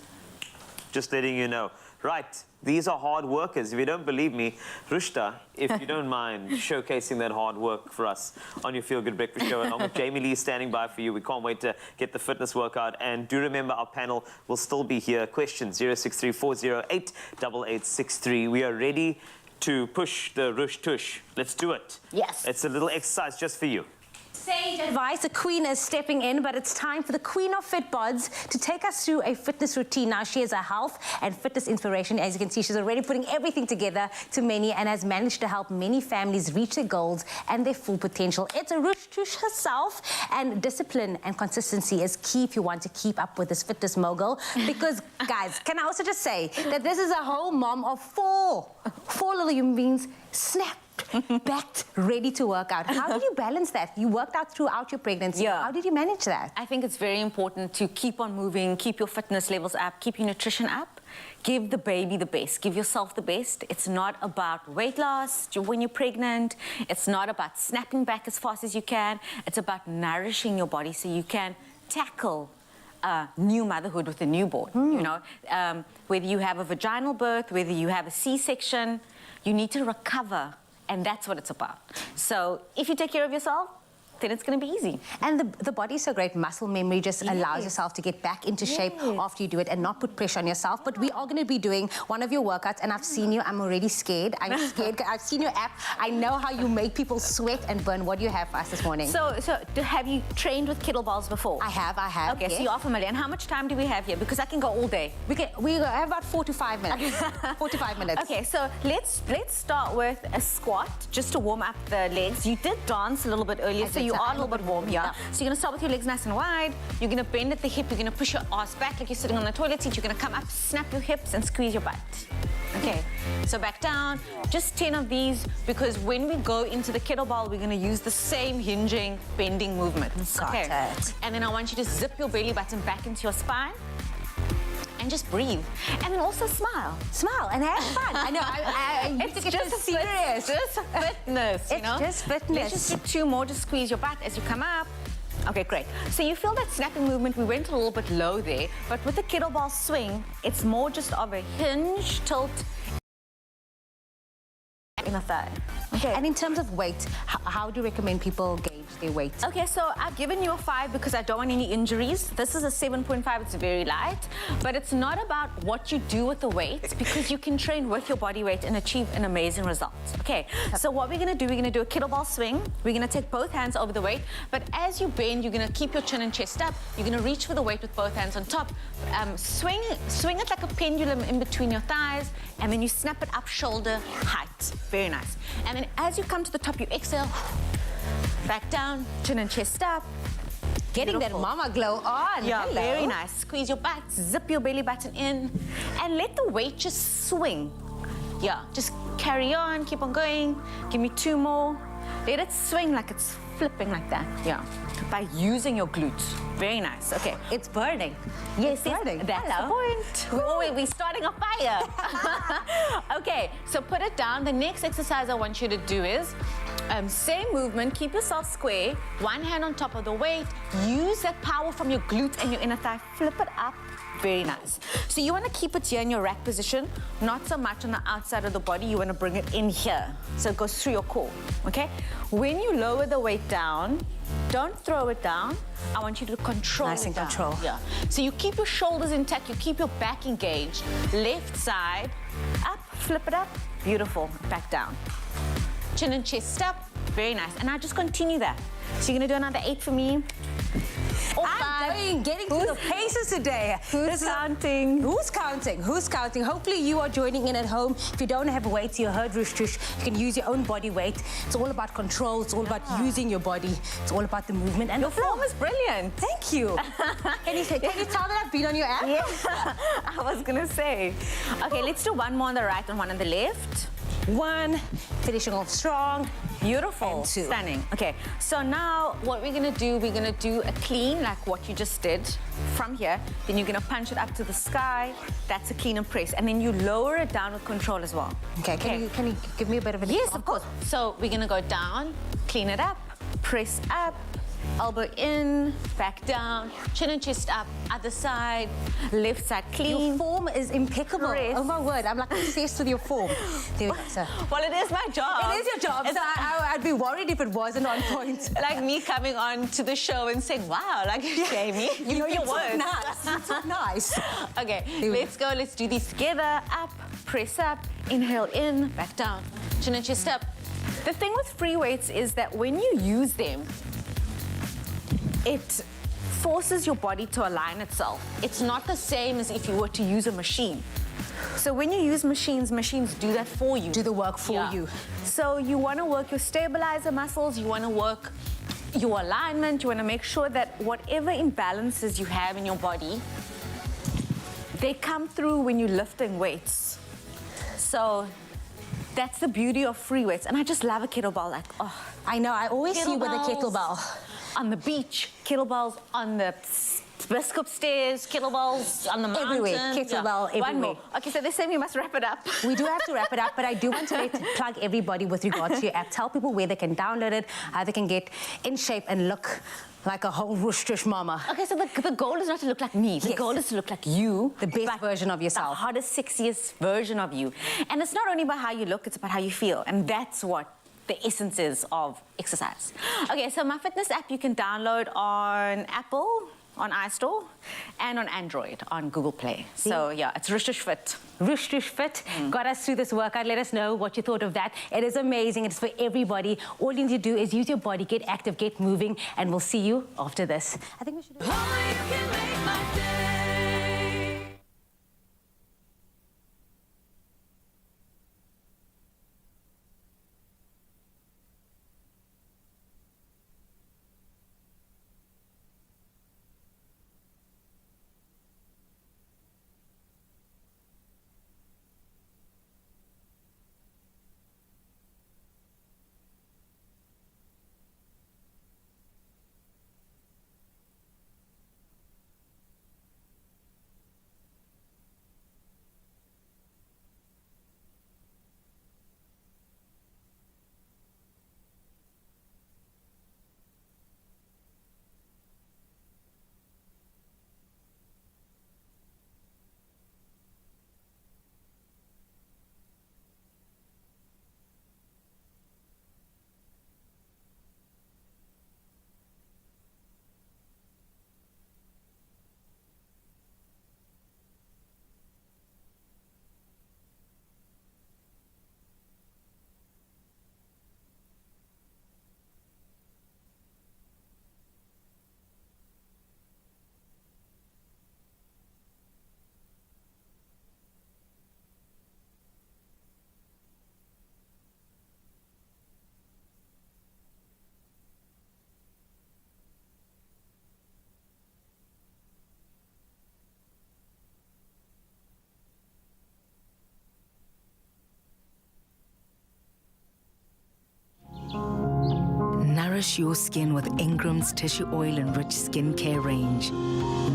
S1: Just letting you know. Right, these are hard workers. If you don't believe me, Rushta, if you don't mind showcasing that hard work for us on your Feel Good Breakfast Show, along with Jamie Lee standing by for you. We can't wait to get the fitness workout. And do remember, our panel will still be here. Questions 063-408-8863. We are ready to push the Rush Tush. Let's do it.
S2: Yes.
S1: It's a little exercise just for you.
S2: Sage advice, the queen is stepping in, but it's time for the queen of fit bods to take us through a fitness routine. Now, she is a health and fitness inspiration. As you can see, she's already putting everything together to many and has managed to help many families reach their goals and their full potential. It's a Rush Tush herself, and discipline and consistency is key if you want to keep up with this fitness mogul. Because, guys, can I also just say that this is a whole mom of four little human beings, snap. Backed, ready to work out. How did you balance that? You worked out throughout your pregnancy. How did you manage that?
S10: I think it's very important to keep on moving, keep your fitness levels up, keep your nutrition up. Give the baby the best. Give yourself the best. It's not about weight loss when you're pregnant. It's not about snapping back as fast as you can. It's about nourishing your body so you can tackle new motherhood with a newborn. You know, whether you have a vaginal birth, whether you have a C-section, you need to recover. And that's what it's about. So if you take care of yourself, then it's going to be easy.
S2: And the body's so great. Muscle memory just allows yourself to get back into shape after you do it and not put pressure on yourself. But we are going to be doing one of your workouts, and I've seen you. I'm already scared. I'm scared. I've seen your app. I know how you make people sweat and burn. What do you have for us this morning?
S10: So have you trained with kettlebells before?
S2: I have.
S10: Okay, so you are familiar. And how much time do we have here? Because I can go all day.
S2: We have about 4 to 5 minutes. 4 to 5 minutes.
S10: Okay, so let's start with a squat just to warm up the legs. You did dance a little bit earlier, so you are a little bit warm here. So you're going to start with your legs nice and wide. You're going to bend at the hip. You're going to push your ass back like you're sitting on the toilet seat. You're going to come up, snap your hips, and squeeze your butt. Okay, so back down. Just 10 of these, because when we go into the kettlebell, we're going to use the same hinging, bending movements.
S2: Got it.
S10: And then I want you to zip your belly button back into your spine. and just breathe. And then also smile.
S2: Smile and have fun. I know.
S10: It's just serious. Just fitness, you know?
S2: Just fitness.
S10: Let's just do 2 more. Just squeeze your butt as you come up. Okay, great. So you feel that snapping movement. We went a little bit low there, but with the kettlebell swing, it's more just of a hinge, tilt, in a thigh.
S2: Okay. And in terms of weight, how do you recommend people gauge their weight?
S10: Okay, so I've given you a 5 because I don't want any injuries. This is a 7.5, it's very light. But it's not about what you do with the weight, because you can train with your body weight and achieve an amazing result. Okay, so what we're gonna do, we're gonna do a kettlebell swing. We're gonna take both hands over the weight, but as you bend, you're gonna keep your chin and chest up. You're gonna reach for the weight with both hands on top. Swing it like a pendulum in between your thighs, and then you snap it up shoulder height. Very nice. And then as you come to the top, you exhale, back down, chin and chest up.
S2: Getting
S10: Beautiful.
S2: that mama glow on.
S10: Yeah,
S2: Hello.
S10: very nice. Squeeze your butt, zip your belly button in, and let the weight just swing. Yeah, just carry on, keep on going. Give me 2 more. Let it swing like it's flipping like that. Yeah, by using your glutes. Very nice. Okay,
S2: it's burning.
S10: Yes,
S2: it's burning.
S10: That's the point. We're starting a fire. Okay, so put it down. The next exercise I want you to do is same movement. Keep yourself square. 1 hand on top of the weight. Use that power from your glute and your inner thigh. Flip it up. Very nice. So you want to keep it here in your rack position, not so much on the outside of the body. You want to bring it in here, so it goes through your core, okay? When you lower the weight down, don't throw it down. I want you to control
S2: Nice
S10: it
S2: and
S10: down.
S2: control.
S10: Yeah. So you keep your shoulders intact, you keep your back engaged. Left side, up, flip it up. Beautiful. Back down. Chin and chest up. Very nice. And now just continue that. So you're going to do another 8 for me.
S2: I'm getting to the paces today.
S10: Who's counting?
S2: Who's counting? Who's counting? Hopefully you are joining in at home. If you don't have weights, you heard Rush Tush. You can use your own body weight. It's all about control. It's all about using your body. It's all about the movement and
S10: your form is brilliant.
S2: Thank you. Can you tell that I've been on your app?
S10: Yeah, I was gonna say. Okay, let's do 1 more on the right and 1 on the left.
S2: 1, finishing off strong.
S10: Beautiful.
S2: And 2.
S10: Stunning. Okay, so now what we're gonna do a clean, like what you just did from here. Then you're gonna punch it up to the sky. That's a clean and press. And then you lower it down with control as well.
S2: Okay, can you give me a bit of an
S10: Yes,
S2: example?
S10: of course. So we're gonna go down, clean it up, press up, elbow in, back down, chin and chest up, other side, left side clean.
S2: Your form is impeccable.
S10: Press.
S2: Oh my word, I'm like obsessed with your form. There we go, sir.
S10: Well, it is my job.
S2: It is your job, so I'd be worried if it wasn't on point.
S10: Like me coming on to the show and saying, wow, like Jamie, you know your words.
S2: Nice. You talk nice.
S10: Okay, let's go. Let's do these together. Up, press up, inhale in, back down, chin and chest up. The thing with free weights is that when you use them, it forces your body to align itself. It's not the same as if you were to use a machine. So when you use machines do that for you.
S2: Do the work for you.
S10: So you want to work your stabilizer muscles, you want to work your alignment, you want to make sure that whatever imbalances you have in your body, they come through when you're lifting weights. So that's the beauty of free weights. And I just love a kettlebell. Like, oh,
S2: I know, I always see you with a kettlebell.
S10: On the beach, kettlebells on the Biscup stairs, kettlebells on the mountain.
S2: Everywhere, kettlebell everywhere.
S10: One more. Okay, so they say we must wrap it up.
S2: We do have to wrap it up, but I do want to plug everybody with regards to your app. Tell people where they can download it, how they can get in shape and look like a whole Rush mama.
S10: Okay, so the goal is not to look like me. The goal is to look like you.
S2: The best version of yourself.
S10: The hottest, sexiest version of you. And it's not only about how you look, it's about how you feel. And that's what the essence is of exercise. Okay, so my fitness app you can download on Apple, on iStore, and on Android, on Google Play. So yeah, it's Rush Fit.
S2: Rush Fit got us through this workout. Let us know what you thought of that. It is amazing. It's for everybody. All you need to do is use your body, get active, get moving, and we'll see you after this. I think we should...
S14: Nourish your skin with Ingram's Tissue Oil Enriched Skincare range.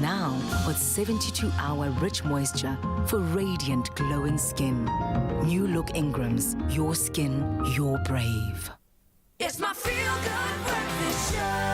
S14: Now with 72-hour rich moisture for radiant, glowing skin. New look Ingram's. Your skin, your brave.
S5: It's my feel-good breakfast show.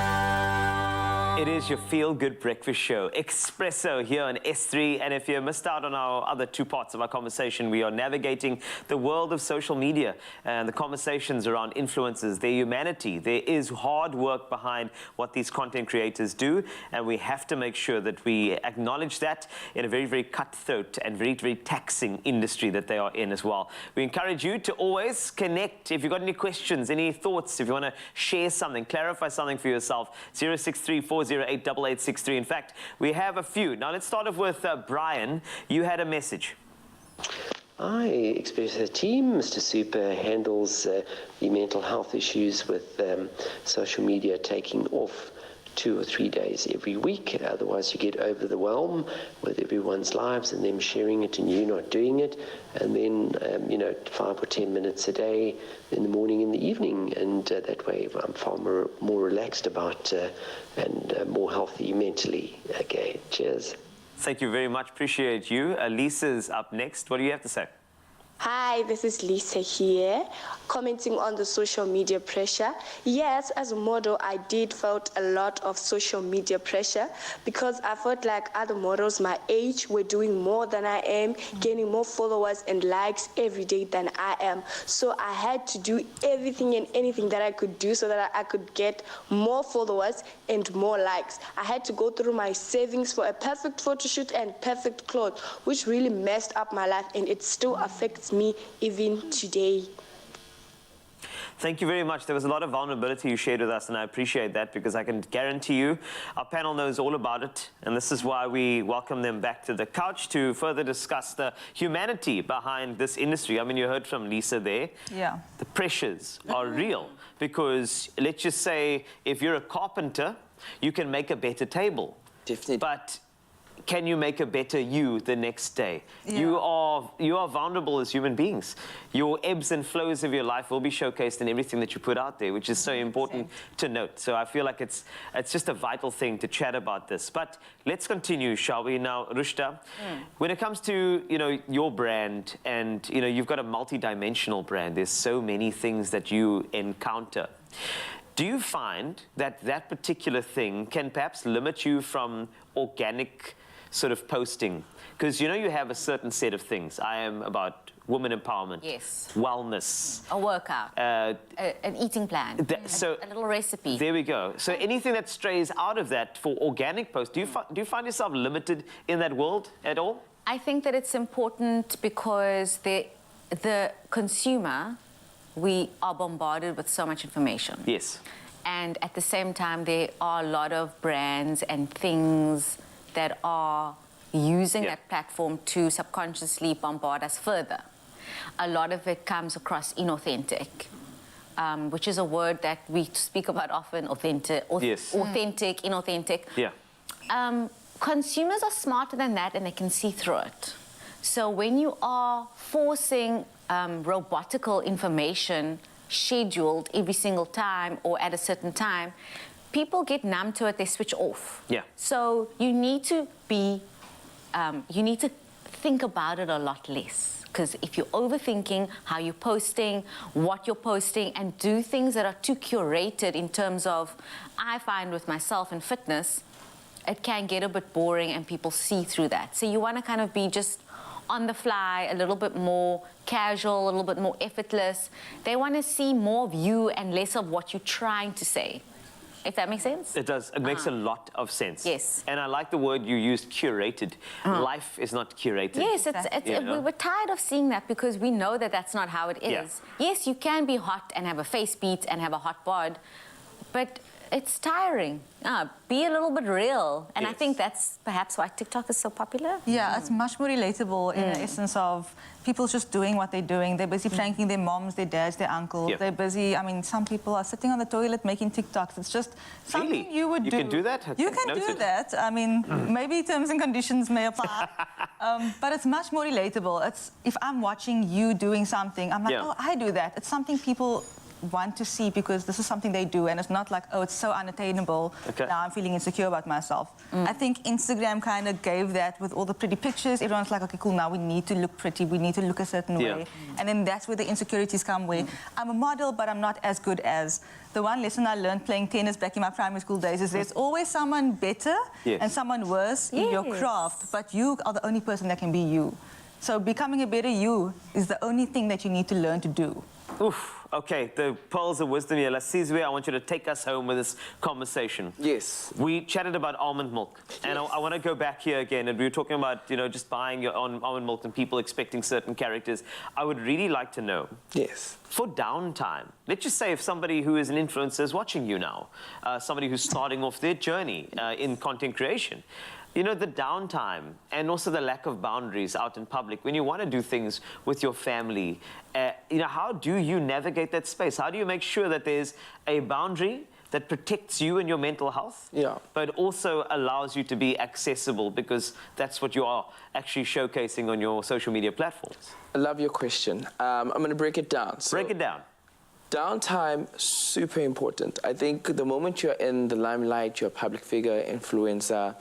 S1: It is your feel-good breakfast show, Expresso, here on S3. And if you missed out on our other two parts of our conversation, we are navigating the world of social media and the conversations around influencers, their humanity. There is hard work behind what these content creators do, and we have to make sure that we acknowledge that in a very, very cutthroat and very, very taxing industry that they are in as well. We encourage you to always connect. If you've got any questions, any thoughts, if you want to share something, clarify something for yourself, 063-408-8863. In fact, we have a few. Now, let's start off with Brian. You had a message.
S6: Hi, Expresso team. Mr. Super handles the mental health issues with social media taking off 2 or 3 days every week. Otherwise, you get overwhelmed with everyone's lives and them sharing it and you not doing it. And then, 5 or 10 minutes a day in the morning and the evening. And that way, I'm far more relaxed about and more healthy mentally. Okay, cheers.
S1: Thank you very much. Appreciate you. Lisa's up next. What do you have to say?
S9: Hi, this is Lisa here, commenting on the social media pressure. Yes, as a model, I did felt a lot of social media pressure because I felt like other models my age were doing more than I am, gaining more followers and likes every day than I am. So I had to do everything and anything that I could do so that I could get more followers and more likes. I had to go through my savings for a perfect photo shoot and perfect clothes, which really messed up my life, and it still affects me even today.
S1: Thank you very much. There was a lot of vulnerability you shared with us, and I appreciate that because I can guarantee you our panel knows all about it, and this is why we welcome them back to the couch to further discuss the humanity behind this industry. I mean, you heard from Lisa there.
S7: Yeah.
S1: The pressures are real because let's just say if you're a carpenter, you can make a better table.
S21: Definitely.
S1: But can you make a better you the next day?
S7: Yeah.
S1: You are vulnerable as human beings. Your ebbs and flows of your life will be showcased in everything that you put out there, which is so important to note. So I feel like it's just a vital thing to chat about this. But let's continue, shall we? Now, Rushta, when it comes to your brand, and you've got a multi-dimensional brand, there's so many things that you encounter. Do you find that that particular thing can perhaps limit you from organic sort of posting? Because you have a certain set of things. I am about women empowerment,
S10: yes,
S1: wellness,
S10: a workout, an eating plan, a little recipe.
S1: There we go. So anything that strays out of that for organic posts, do you find yourself limited in that world at all?
S10: I think that it's important because the consumer, we are bombarded with so much information.
S1: Yes.
S10: And at the same time, there are a lot of brands and things that are using that platform to subconsciously bombard us further. A lot of it comes across inauthentic, which is a word that we speak about often, authentic, inauthentic.
S1: Yeah.
S10: Consumers are smarter than that, and they can see through it. So when you are forcing robotical information scheduled every single time or at a certain time, people get numb to it, they switch off.
S1: Yeah.
S10: So you need to think about it a lot less. Because if you're overthinking how you're posting, what you're posting, and do things that are too curated in terms of, I find with myself in fitness, it can get a bit boring and people see through that. So you want to kind of be just on the fly, a little bit more casual, a little bit more effortless. They want to see more of you and less of what you're trying to say. If that makes sense?
S1: It does. It makes a lot of sense.
S10: Yes.
S1: And I like the word you used, curated. Life is not curated.
S10: Yes, we're tired of seeing that because we know that that's not how it is.
S1: Yeah.
S10: Yes, you can be hot and have a face beat and have a hot bod, but it's tiring. Be a little bit real. And I think that's perhaps why TikTok is so popular.
S7: Yeah, it's much more relatable in the essence of people just doing what they're doing. They're busy pranking their moms, their dads, their uncles. They're busy. I mean, some people are sitting on the toilet making TikToks. It's just something you would do.
S1: You can do that?
S7: You can do that. I mean, maybe terms and conditions may apply. But it's much more relatable. It's if I'm watching you doing something, I'm like, oh, I do that. It's something people want to see because this is something they do and it's not like, oh, it's so unattainable.
S1: Okay.
S7: Now I'm feeling insecure about myself. I think Instagram kind of gave that with all the pretty pictures. Everyone's like, okay, cool, now we need to look pretty. We need to look a certain way. And then that's where the insecurities come where I'm a model, but I'm not as good as. The one lesson I learned playing tennis back in my primary school days is there's always someone better and someone worse in your craft, but you are the only person that can be you. So becoming a better you is the only thing that you need to learn to do.
S1: Oof. Okay, the pearls of wisdom here. Lasizwe, I want you to take us home with this conversation.
S21: Yes.
S1: We chatted about almond milk, and I want to go back here again. And we were talking about, you know, just buying your own almond milk and people expecting certain characters. I would really like to know.
S21: Yes.
S1: For downtime, let's just say if somebody who is an influencer is watching you now, somebody who's starting off their journey in content creation. You know, the downtime and also the lack of boundaries out in public, when you want to do things with your family, you know, how do you navigate that space? How do you make sure that there's a boundary that protects you and your mental health, but also allows you to be accessible because that's what you are actually showcasing on your social media platforms?
S21: I love your question. I'm going to break it down.
S1: Break it down.
S21: Downtime, super important. I think the moment you're in the limelight, you're a public figure, influencer,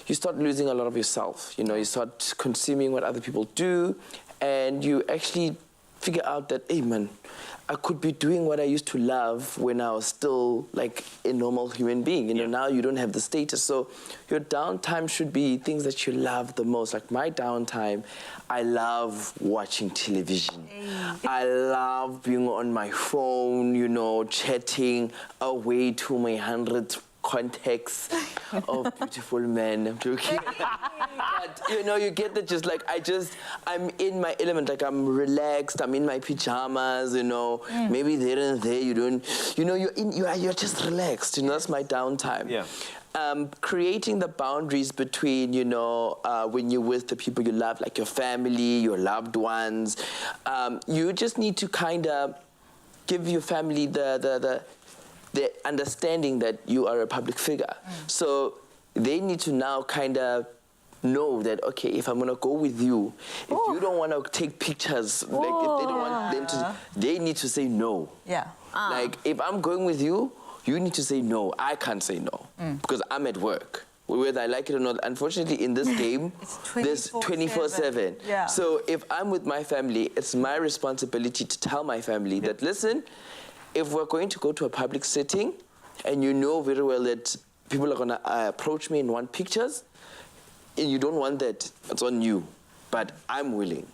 S21: you start losing a lot of yourself. You know, you start consuming what other people do, and you actually figure out that, hey, man, I could be doing what I used to love when I was still like a normal human being. You know, now you don't have the status. So your downtime should be things that you love the most. Like my downtime, I love watching television. I love being on my phone, you know, chatting away to my 100 contacts of beautiful men. I'm joking. But, you know, you get that just like, I'm in my element, like I'm relaxed, I'm in my pajamas, you know, maybe there and there you don't, you know, you're just relaxed, you know, that's my downtime. Creating the boundaries between, you know, when you're with the people you love, like your family, your loved ones, you just need to kind of give your family the understanding that you are a public figure. So they need to now kind of know that, okay, if I'm going to go with you, if you don't want to take pictures, like if they don't want them to, they need to say no. Like, if I'm going with you, you need to say no. I can't say no because I'm at work. Whether I like it or not, unfortunately, in this game, there's 24/7. So if I'm with my family, it's my responsibility to tell my family that, listen, if we're going to go to a public setting and you know very well that people are going to approach me and want pictures, and you don't want that, it's on you. But I'm willing.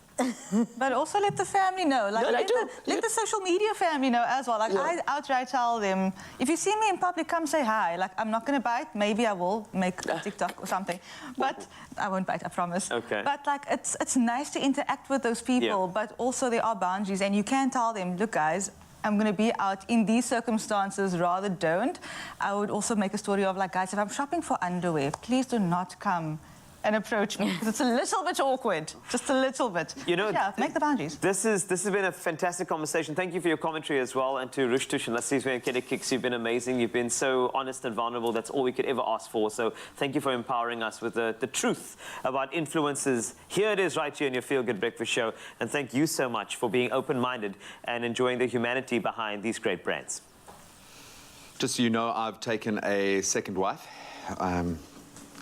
S7: But also let the family know. Like,
S21: No,
S7: let the social media family know as well. Like, I outright tell them, if you see me in public, come say hi. Like, I'm not going to bite. Maybe I will make a TikTok or something. But I won't bite, I promise.
S1: Okay.
S7: But, like, it's nice to interact with those people. But also there are boundaries. And you can tell them, look, guys, I'm going to be out in these circumstances, rather don't. I would also make a story of, like, guys, if I'm shopping for underwear, please do not come and approach me, because it's a little bit awkward, just a little bit.
S1: You know,
S7: make the boundaries.
S1: This has been a fantastic conversation. Thank you for your commentary as well, and to Rushtush and Lasizwe and Kedekix, you've been amazing. You've been so honest and vulnerable. That's all we could ever ask for. So thank you for empowering us with the truth about influencers. Here it is right here in your Feel Good Breakfast Show. And thank you so much for being open-minded and enjoying the humanity behind these great brands.
S3: Just so you know, I've taken a second wife.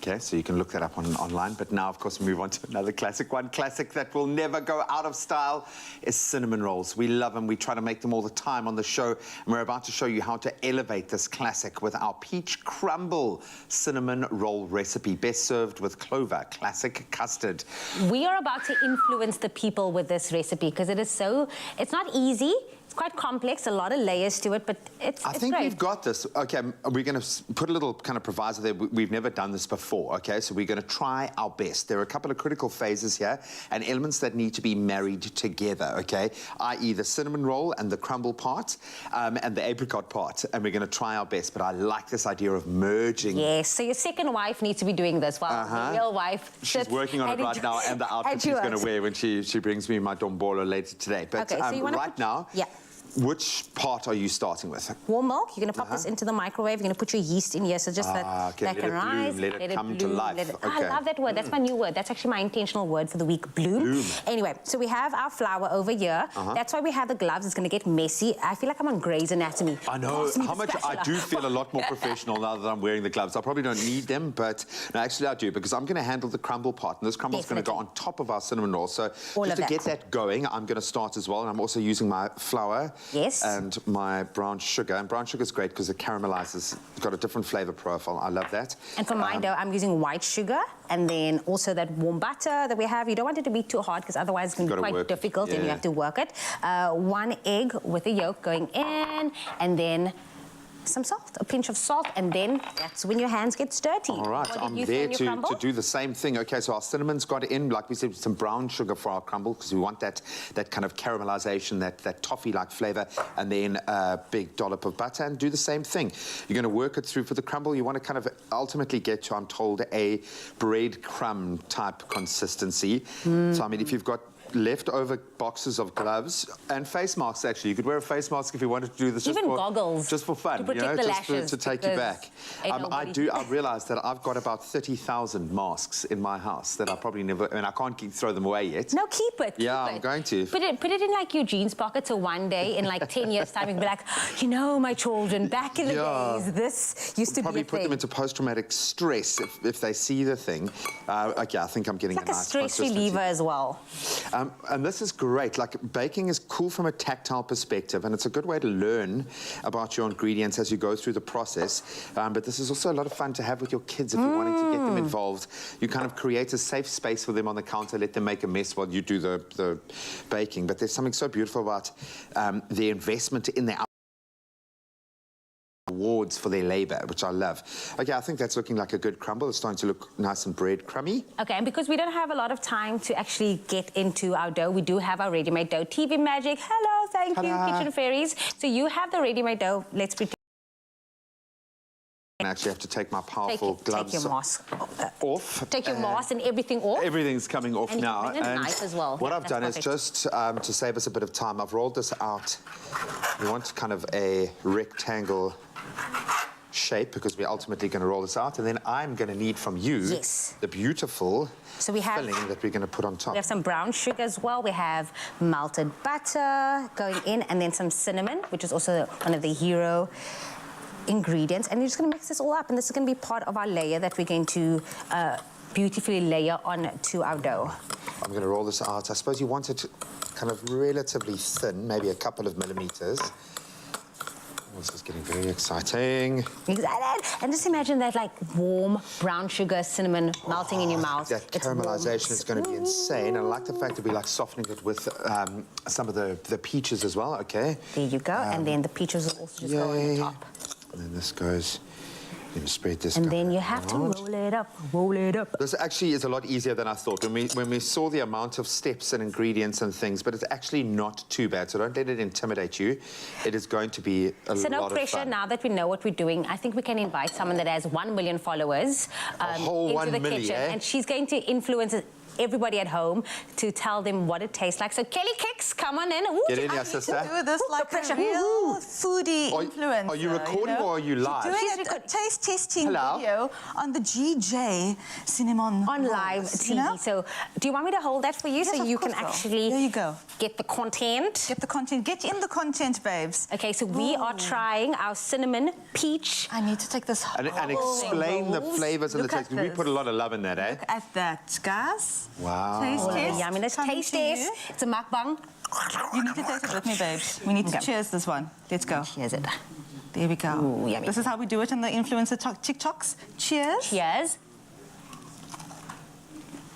S3: Okay, so you can look that up online. But now, of course, we move on to another classic. One classic that will never go out of style is cinnamon rolls. We love them. We try to make them all the time on the show. And we're about to show you how to elevate this classic with our peach crumble cinnamon roll recipe. Best served with clover, classic custard.
S2: We are about to influence the people with this recipe because it's not easy. It's quite complex, a lot of layers to it, but it's
S3: I think
S2: great.
S3: we've got this. Okay, we're going to put a little kind of proviso there. We've never done this before, okay? So we're going to try our best. There are a couple of critical phases here and elements that need to be married together, okay? I.e. the cinnamon roll and the crumble part and the apricot part. And we're going to try our best, but I like this idea of merging.
S2: Yes, so your second wife needs to be doing this while the real wife
S3: She's working on it right now, and the outfit she's going to wear when she brings me my dombolo later today. But
S2: okay, so you
S3: right now... which part are you starting with?
S2: Warm milk. You're going to pop this into the microwave. You're going to put your yeast in here, so just that
S3: okay,
S2: that can rise.
S3: Let it come to life.
S2: I love that word. That's my new word. That's actually my intentional word for the week, bloom. Anyway, so we have our flour over here. That's why we have the gloves. It's going to get messy. I feel like I'm on Grey's Anatomy.
S3: I know how much I do feel a lot more professional now that I'm wearing the gloves. I probably don't need them, but no, actually I do, because I'm going to handle the crumble part, and this crumble is going to go on top of our cinnamon roll. So just to get that going, I'm going to start as well, and I'm also using my flour and my brown sugar. And brown sugar is great because it caramelizes. It's got a different flavor profile. I love that.
S2: And for my dough, I'm using white sugar, and then also that warm butter that we have. You don't want it to be too hard, because otherwise it's going to be quite difficult, and you have to work it. 1 egg with the yolk going in, and then some salt, a pinch of salt, and then that's when your hands get dirty.
S3: All right, I'm there to do the same thing. Okay, so our cinnamon's got in, like we said, some brown sugar for our crumble, because we want that kind of caramelization, that toffee-like flavor, and then a big dollop of butter, and do the same thing. You're going to work it through for the crumble. You want to kind of ultimately get to, I'm told, a breadcrumb type consistency. So, I mean, if you've got leftover boxes of gloves and face masks, actually. You could wear a face mask if you wanted to do this.
S2: Even goggles.
S3: Just for fun,
S2: to protect the lashes,
S3: to take you back. I realised that I've got about 30,000 masks in my house that I probably never, I mean, I can't throw them away yet.
S2: No, keep it.
S3: I'm going to.
S2: Put it in like your jeans pocket, so one day in like 10 years time you can be like, you know, my children, back in the days, this used to be a thing.
S3: Probably put them into post-traumatic stress if they see the thing. Okay, I think I'm getting
S2: it's like a stress reliever as well.
S3: And this is great. Like, baking is cool from a tactile perspective, and it's a good way to learn about your ingredients as you go through the process. But this is also a lot of fun to have with your kids if you're wanting to get them involved. You kind of create a safe space for them on the counter, let them make a mess while you do the baking. But there's something so beautiful about the investment in their awards for their labor, which I love. Okay, I think that's looking like a good crumble. It's starting to look nice and breadcrumby.
S2: Okay, and because we don't have a lot of time to actually get into our dough, we do have our ready-made dough. TV Magic, hello, thank you, Kitchen Fairies. So you have the ready-made dough. Let's pretend.
S3: I actually have to take my powerful gloves
S2: take your mask
S3: off.
S2: Take your mask and everything off.
S3: Everything's coming off now.
S2: And a knife as well.
S3: What I've done is just to save us a bit of time, I've rolled this out. We want kind of a rectangle shape, because we're ultimately going to roll this out, and then I'm going to need from you the beautiful filling that we're going to put on top.
S2: We have some brown sugar as well. We have melted butter going in, and then some cinnamon, which is also one of the hero ingredients. And you're just going to mix this all up, and this is going to be part of our layer that we're going to beautifully layer onto our dough.
S3: I'm going to roll this out. I suppose you want it kind of relatively thin, maybe a couple of millimeters. This is getting very exciting.
S2: Excited. And just imagine that, like, warm brown sugar, cinnamon melting in your mouth.
S3: That caramelization is going to be insane. And I like the fact that we're like softening it with some of the peaches as well. Okay.
S2: There you go. And then the peaches will also just go on the top.
S3: And then this goes. You spread this.
S2: And then you have to roll it up, roll it up.
S3: This actually is a lot easier than I thought. When we saw the amount of steps and ingredients and things, but it's actually not too bad. So don't let it intimidate you. It is going to be a lot of fun.
S2: So no pressure. Now that we know what we're doing, I think we can invite someone that has 1 million followers into the kitchen, and she's going to influence everybody at home to tell them what it tastes like. So Kelly Kicks, come on in.
S3: Get in here, sister.
S7: Do this like a real foodie influencer.
S3: Are you recording or are you live?
S7: She's doing a taste testing video on the GJ Cinnamon
S2: on live TV. So do you want me to hold that for you so you can actually get the content?
S7: Get the content. Get in the content, babes.
S2: Okay, so we are trying our cinnamon peach.
S7: I need to take this
S3: and explain the flavors and the taste. We put a lot of love in that, eh?
S7: Look at that, guys.
S3: Wow.
S7: Taste test.
S2: Yumminess. Taste test. It's a mukbang.
S7: You need to taste it with me, babes. We need to cheers this one. Let's go.
S2: Cheers it.
S7: There we go.
S2: Ooh, yummy.
S7: This is how we do it on the influencer TikToks. Cheers.
S2: Cheers.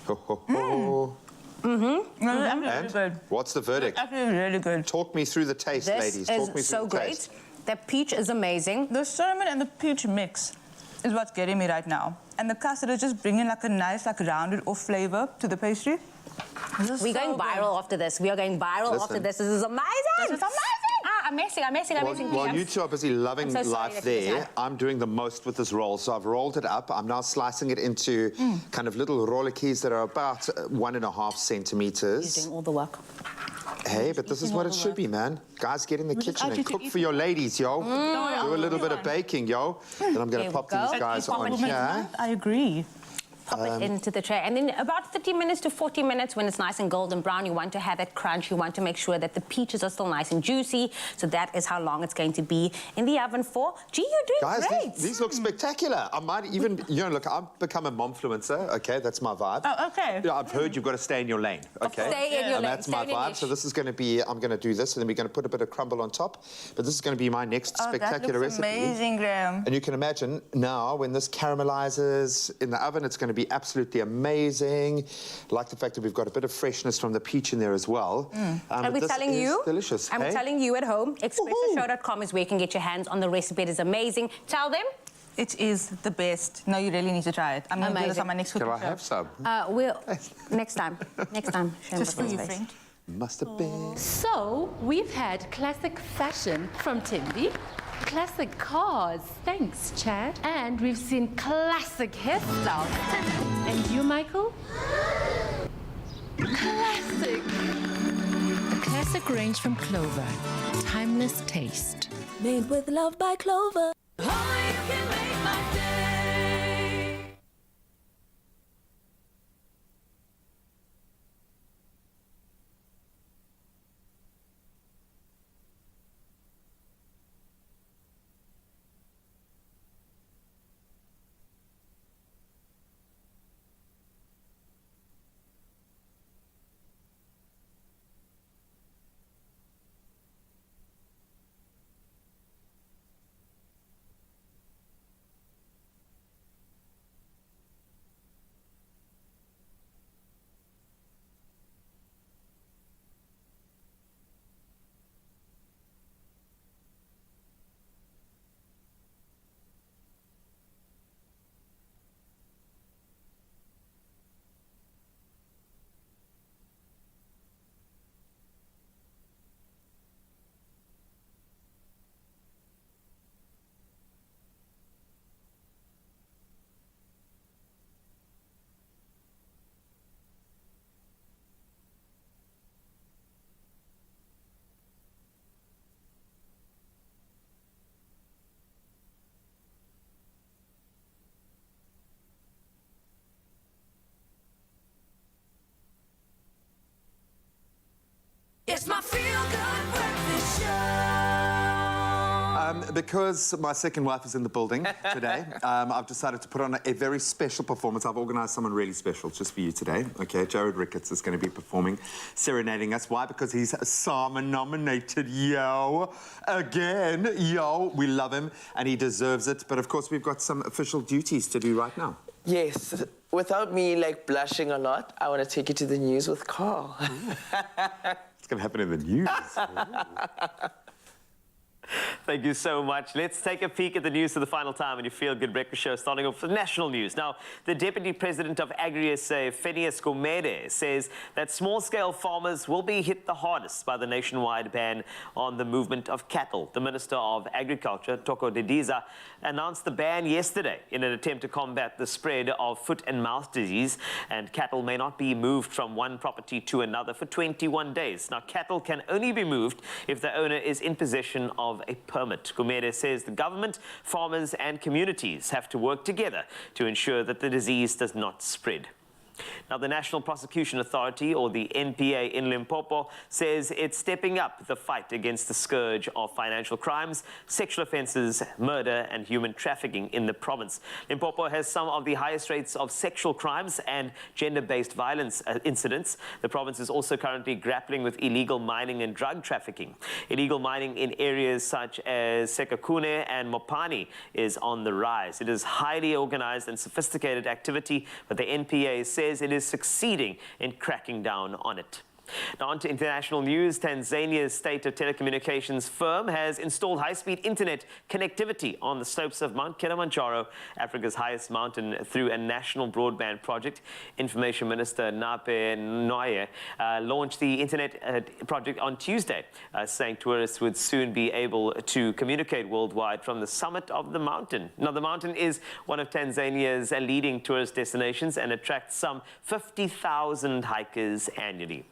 S3: Ho, ho, ho.
S7: Really good.
S3: What's the verdict?
S7: It's actually really good.
S3: Talk me through the taste, ladies. Talk me through
S2: so
S3: the
S2: great.
S3: taste.
S2: The peach is amazing.
S7: The cinnamon and the peach mix is what's getting me right now. And the custard is just bringing like a nice, like rounded off flavor to the pastry.
S2: We're going viral after this. We are going viral after this. This is amazing.
S7: This is amazing.
S2: Amazing.
S3: While you two are busy loving life there, I'm doing the most with this roll. So I've rolled it up. I'm now slicing it into kind of little rollikis that are about 1.5 centimeters.
S2: You're doing all the work.
S3: Hey, but this is what it should be, man. Guys, get in the kitchen and cook for your ladies, yo. Do a little bit of baking, yo. Then I'm going to pop these guys on here.
S7: I agree.
S2: Pop it into the tray. And then about 30 minutes to 40 minutes, when it's nice and golden brown, you want to have it crunch. You want to make sure that the peaches are still nice and juicy. So that is how long it's going to be in the oven for. Gee, you're doing
S3: great.
S2: Guys,
S3: these look spectacular. I might even, you know, look, I've become a momfluencer. Okay, that's my vibe.
S7: Oh, okay.
S3: You know, I've heard you've got to stay in your lane. Okay.
S2: Stay in your lane.
S3: That's my vibe. So this is going to be, I'm going to do this, and then we're going to put a bit of crumble on top. But this is going to be my next spectacular
S7: that looks
S3: recipe.
S7: Amazing, Graham.
S3: And you can imagine now when this caramelizes in the oven, it's going to be absolutely amazing. I like the fact that we've got a bit of freshness from the peach in there as well.
S2: And we're telling you,
S3: delicious.
S2: I'm telling you at home, expressoshow.com is where you can get your hands on the recipe. It is amazing. Tell them.
S7: It is the best. No, you really need to try it. I'm going to do this on my next cooking show.
S3: Can I have some?
S2: We'll next time. Next time.
S7: Just for you, friend.
S3: Must have been.
S12: So, we've had classic fashion from Timby, classic cars, thanks Chad, and we've seen classic hairstyles. And you, Michael? Classic.
S14: A classic range from Clover. Timeless taste.
S5: Made with love by Clover. Only you can make my day. It's my feel-good breakfast show.
S3: Because my second wife is in the building today, I've decided to put on a very special performance. I've organised someone really special just for you today. Okay, Jared Ricketts is going to be performing, serenading us. Why? Because he's Simon nominated, yo. Again, yo. We love him and he deserves it. But of course, we've got some official duties to do right now.
S21: Yes. Without me, like, blushing a lot, I want to take you to the news with Carl.
S3: It's going to happen in the news.
S1: Thank you so much. Let's take a peek at the news for the final time in your Feel Good Breakfast Show, starting off with national news. Now, the Deputy President of Agri-SA, Phineas Gumede, says that small-scale farmers will be hit the hardest by the nationwide ban on the movement of cattle. The Minister of Agriculture, Toko Didiza, announced the ban yesterday in an attempt to combat the spread of foot and mouth disease, and cattle may not be moved from one property to another for 21 days. Now, cattle can only be moved if the owner is in possession of a permit. Gumede says the government, farmers and communities have to work together to ensure that the disease does not spread. Now, the National Prosecution Authority, or the NPA in Limpopo, says it's stepping up the fight against the scourge of financial crimes, sexual offences, murder and human trafficking in the province. Limpopo has some of the highest rates of sexual crimes and gender-based violence incidents. The province is also currently grappling with illegal mining and drug trafficking. Illegal mining in areas such as Sekakune and Mopani is on the rise. It is highly organised and sophisticated activity, but the NPA says it is succeeding in cracking down on it. Now on to international news. Tanzania's state of telecommunications firm has installed high-speed internet connectivity on the slopes of Mount Kilimanjaro, Africa's highest mountain, through a national broadband project. Information Minister Nape Noye launched the internet project on Tuesday, saying tourists would soon be able to communicate worldwide from the summit of the mountain. Now, the mountain is one of Tanzania's leading tourist destinations and attracts some 50,000 hikers annually.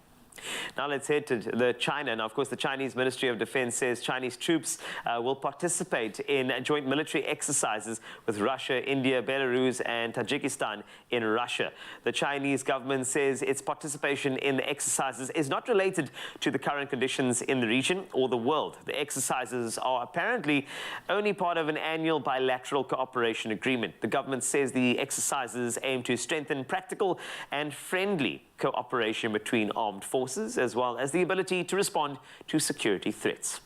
S1: Now let's head to China. Now, of course, the Chinese Ministry of Defense says Chinese troops will participate in joint military exercises with Russia, India, Belarus, and Tajikistan in Russia. The Chinese government says its participation in the exercises is not related to the current conditions in the region or the world. The exercises are apparently only part of an annual bilateral cooperation agreement. The government says the exercises aim to strengthen practical and friendly cooperation between armed forces, as well as the ability to respond to security threats.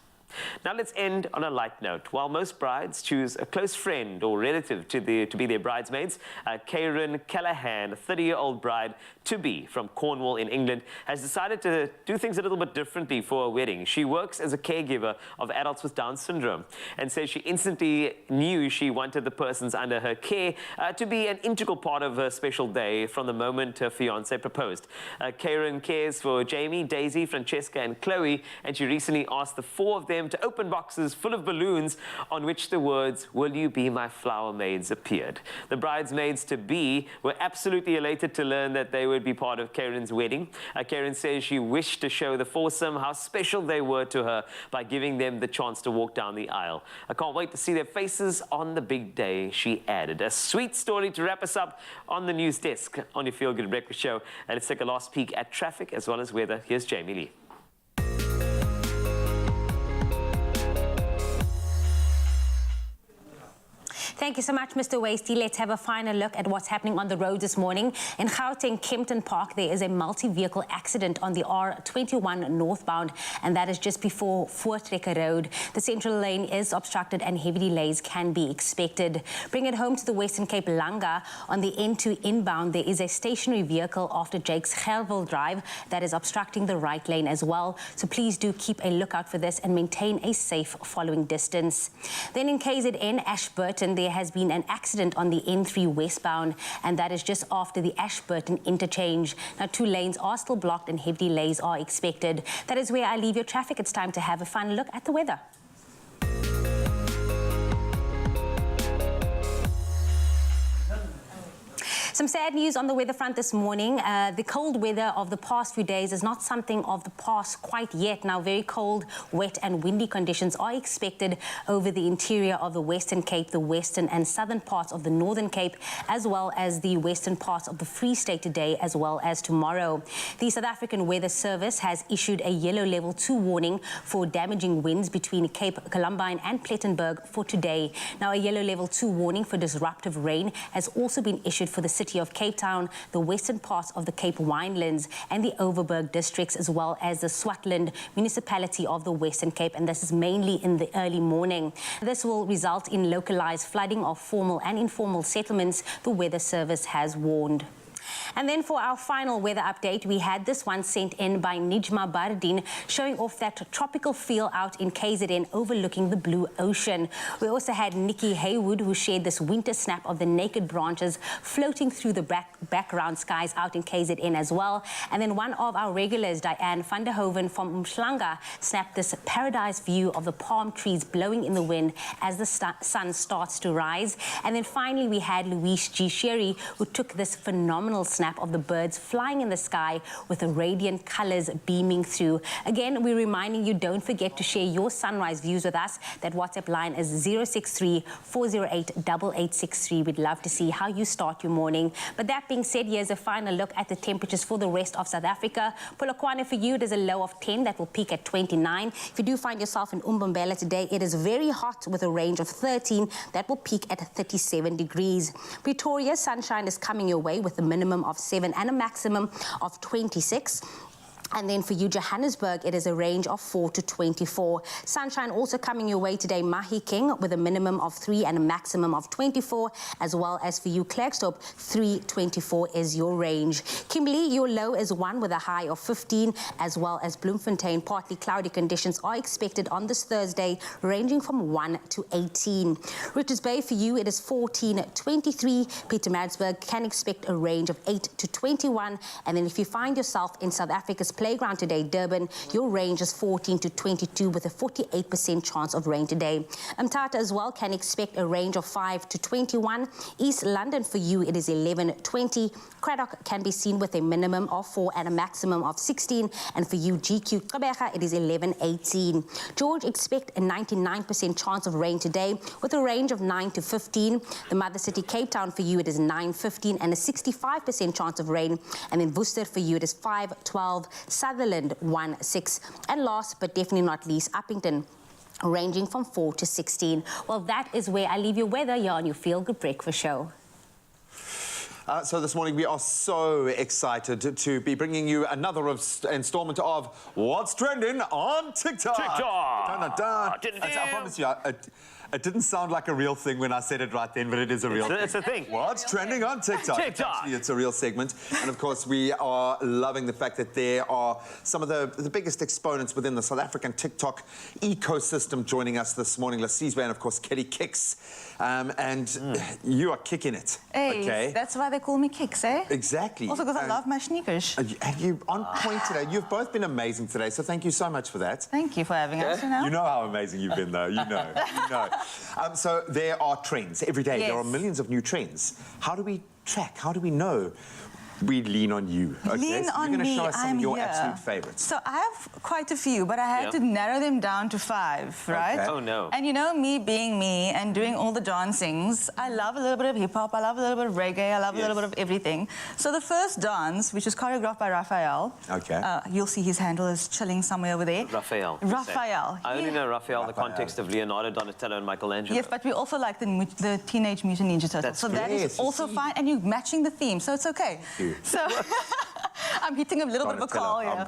S1: Now let's end on a light note. While most brides choose a close friend or relative to be their bridesmaids, Karen Callahan, a 30-year-old bride-to-be from Cornwall in England, has decided to do things a little bit differently for a wedding. She works as a caregiver of adults with Down syndrome and says she instantly knew she wanted the persons under her care to be an integral part of her special day from the moment her fiancé proposed. Karen cares for Jamie, Daisy, Francesca and Chloe, and she recently asked the four of them to open boxes full of balloons on which the words, "Will you be my flower maids?" appeared. The bridesmaids-to-be were absolutely elated to learn that they would be part of Karen's wedding. Karen says she wished to show the foursome how special they were to her by giving them the chance to walk down the aisle. "I can't wait to see their faces on the big day," she added. A sweet story to wrap us up on the news desk on your Feel Good Breakfast Show. And let's take a last peek at traffic as well as weather. Here's Jamie Lee.
S2: Thank you so much, Mr. Wasty. Let's have a final look at what's happening on the road this morning. In Gauteng, Kempton Park, there is a multi-vehicle accident on the R21 northbound, and that is just before Voortrekker Road. The central lane is obstructed and heavy delays can be expected. Bring it home to the Western Cape Langa. On the N2 inbound, there is a stationary vehicle after Jake's Gerwel Drive that is obstructing the right lane as well. So please do keep a lookout for this and maintain a safe following distance. Then in KZN, Ashburton, there has been an accident on the N3 westbound, and that is just after the Ashburton interchange. Now, 2 lanes are still blocked and heavy delays are expected. That is where I leave your traffic. It's time to have a final look at the weather. Some sad news on the weather front this morning. The cold weather of the past few days is not something of the past quite yet. Now, very cold, wet and windy conditions are expected over the interior of the Western Cape, the western and southern parts of the Northern Cape, as well as the western parts of the Free State today, as well as tomorrow. The South African Weather Service has issued a yellow level 2 warning for damaging winds between Cape Columbine and Plettenberg for today. Now, a yellow level 2 warning for disruptive rain has also been issued for the city of Cape Town, the western parts of the Cape Winelands and the Overberg districts, as well as the Swartland municipality of the Western Cape, and this is mainly in the early morning. This will result in localized flooding of formal and informal settlements, the Weather Service has warned. And then for our final weather update, we had this one sent in by Nijma Bardin, showing off that tropical feel out in KZN overlooking the blue ocean. We also had Nikki Haywood, who shared this winter snap of the naked branches floating through the background skies out in KZN as well. And then one of our regulars, Diane van der Hoven from Umhlanga, snapped this paradise view of the palm trees blowing in the wind as the sun starts to rise. And then finally, we had Louise G. Sherry, who took this phenomenal snap of the birds flying in the sky with the radiant colors beaming through. Again, we're reminding you, don't forget to share your sunrise views with us. That WhatsApp line is 063-408-8863. We'd love to see how you start your morning. But that being said, here's a final look at the temperatures for the rest of South Africa. Polokwane for you, there's a low of 10 that will peak at 29. If you do find yourself in Umbombela today, it is very hot with a range of 13 that will peak at 37 degrees. Pretoria, sunshine is coming your way with a minimum of 7 and a maximum of 26. And then for you, Johannesburg, it is a range of 4 to 24. Sunshine also coming your way today, Mahikeng, with a minimum of 3 and a maximum of 24, as well as for you, Klerksdorp, 324 is your range. Kimberley, your low is 1 with a high of 15, as well as Bloemfontein, partly cloudy conditions are expected on this Thursday, ranging from 1 to 18. Richards Bay, for you, it is 14, 23. Pietermaritzburg can expect a range of 8 to 21. And then if you find yourself in South Africa's Playground today. Durban, your range is 14 to 22 with a 48% chance of rain today. Mthatha as well can expect a range of 5 to 21. East London for you, it is 11, 20. Craddock can be seen with a minimum of 4 and a maximum of 16. And for you, GQ Gqeberha, it is 11, 18. George, expect a 99% chance of rain today with a range of 9 to 15. The mother city, Cape Town, for you, it is 9, 15 and a 65% chance of rain. And then Worcester for you, it is 5, 12. Sutherland, 1, 6. And last but definitely not least, Uppington, ranging from 4 to 16. Well, that is where I leave your weather here on your Feel Good Breakfast Show.
S3: So this morning we are so excited to be bringing you another installment of What's Trending on TikTok.
S1: TikTok.
S3: Dun, dun, dun. I promise you, it didn't sound like a real thing when I said it right then, but it is a real thing.
S1: It's a thing.
S3: What's trending on TikTok? Actually, it's a real segment. And of course, we are loving the fact that there are some of the biggest exponents within the South African TikTok ecosystem joining us this morning. Lasizwe and, of course, Kelly Kicks. You are kicking it.
S7: Hey,
S3: okay?
S7: That's why they call me Kicks, eh?
S3: Exactly.
S7: Also because I love my sneakers.
S3: And you on point today. You've both been amazing today, so thank you so much for that.
S7: Thank you for having us, you know.
S3: You know how amazing you've been, though. You know. You know. So there are trends every day.
S7: Yes.
S3: There are millions of new trends. How do we track? How do we know? We lean on you. Okay?
S7: Lean
S3: so
S7: on
S3: you're going to
S7: me,
S3: show us some
S7: I'm
S3: of your
S7: here.
S3: absolute favorites.
S7: So I have quite a few, but I had to narrow them down to 5, right?
S3: Okay.
S1: Oh, no.
S7: And you know, me being me and doing all the dancings, I love a little bit of hip-hop, I love a little bit of reggae, I love a little bit of everything. So the first dance, which is choreographed by Raphael,
S3: okay.
S7: You'll see his handle is chilling somewhere over there.
S1: Raphael.
S7: I
S1: only know Raphael in the context of Leonardo, Donatello, and Michelangelo.
S7: Yes, but we also like the Teenage Mutant Ninja Turtles. So that is also fine, and you're matching the theme, so it's okay. So I'm hitting a little bit of a call here.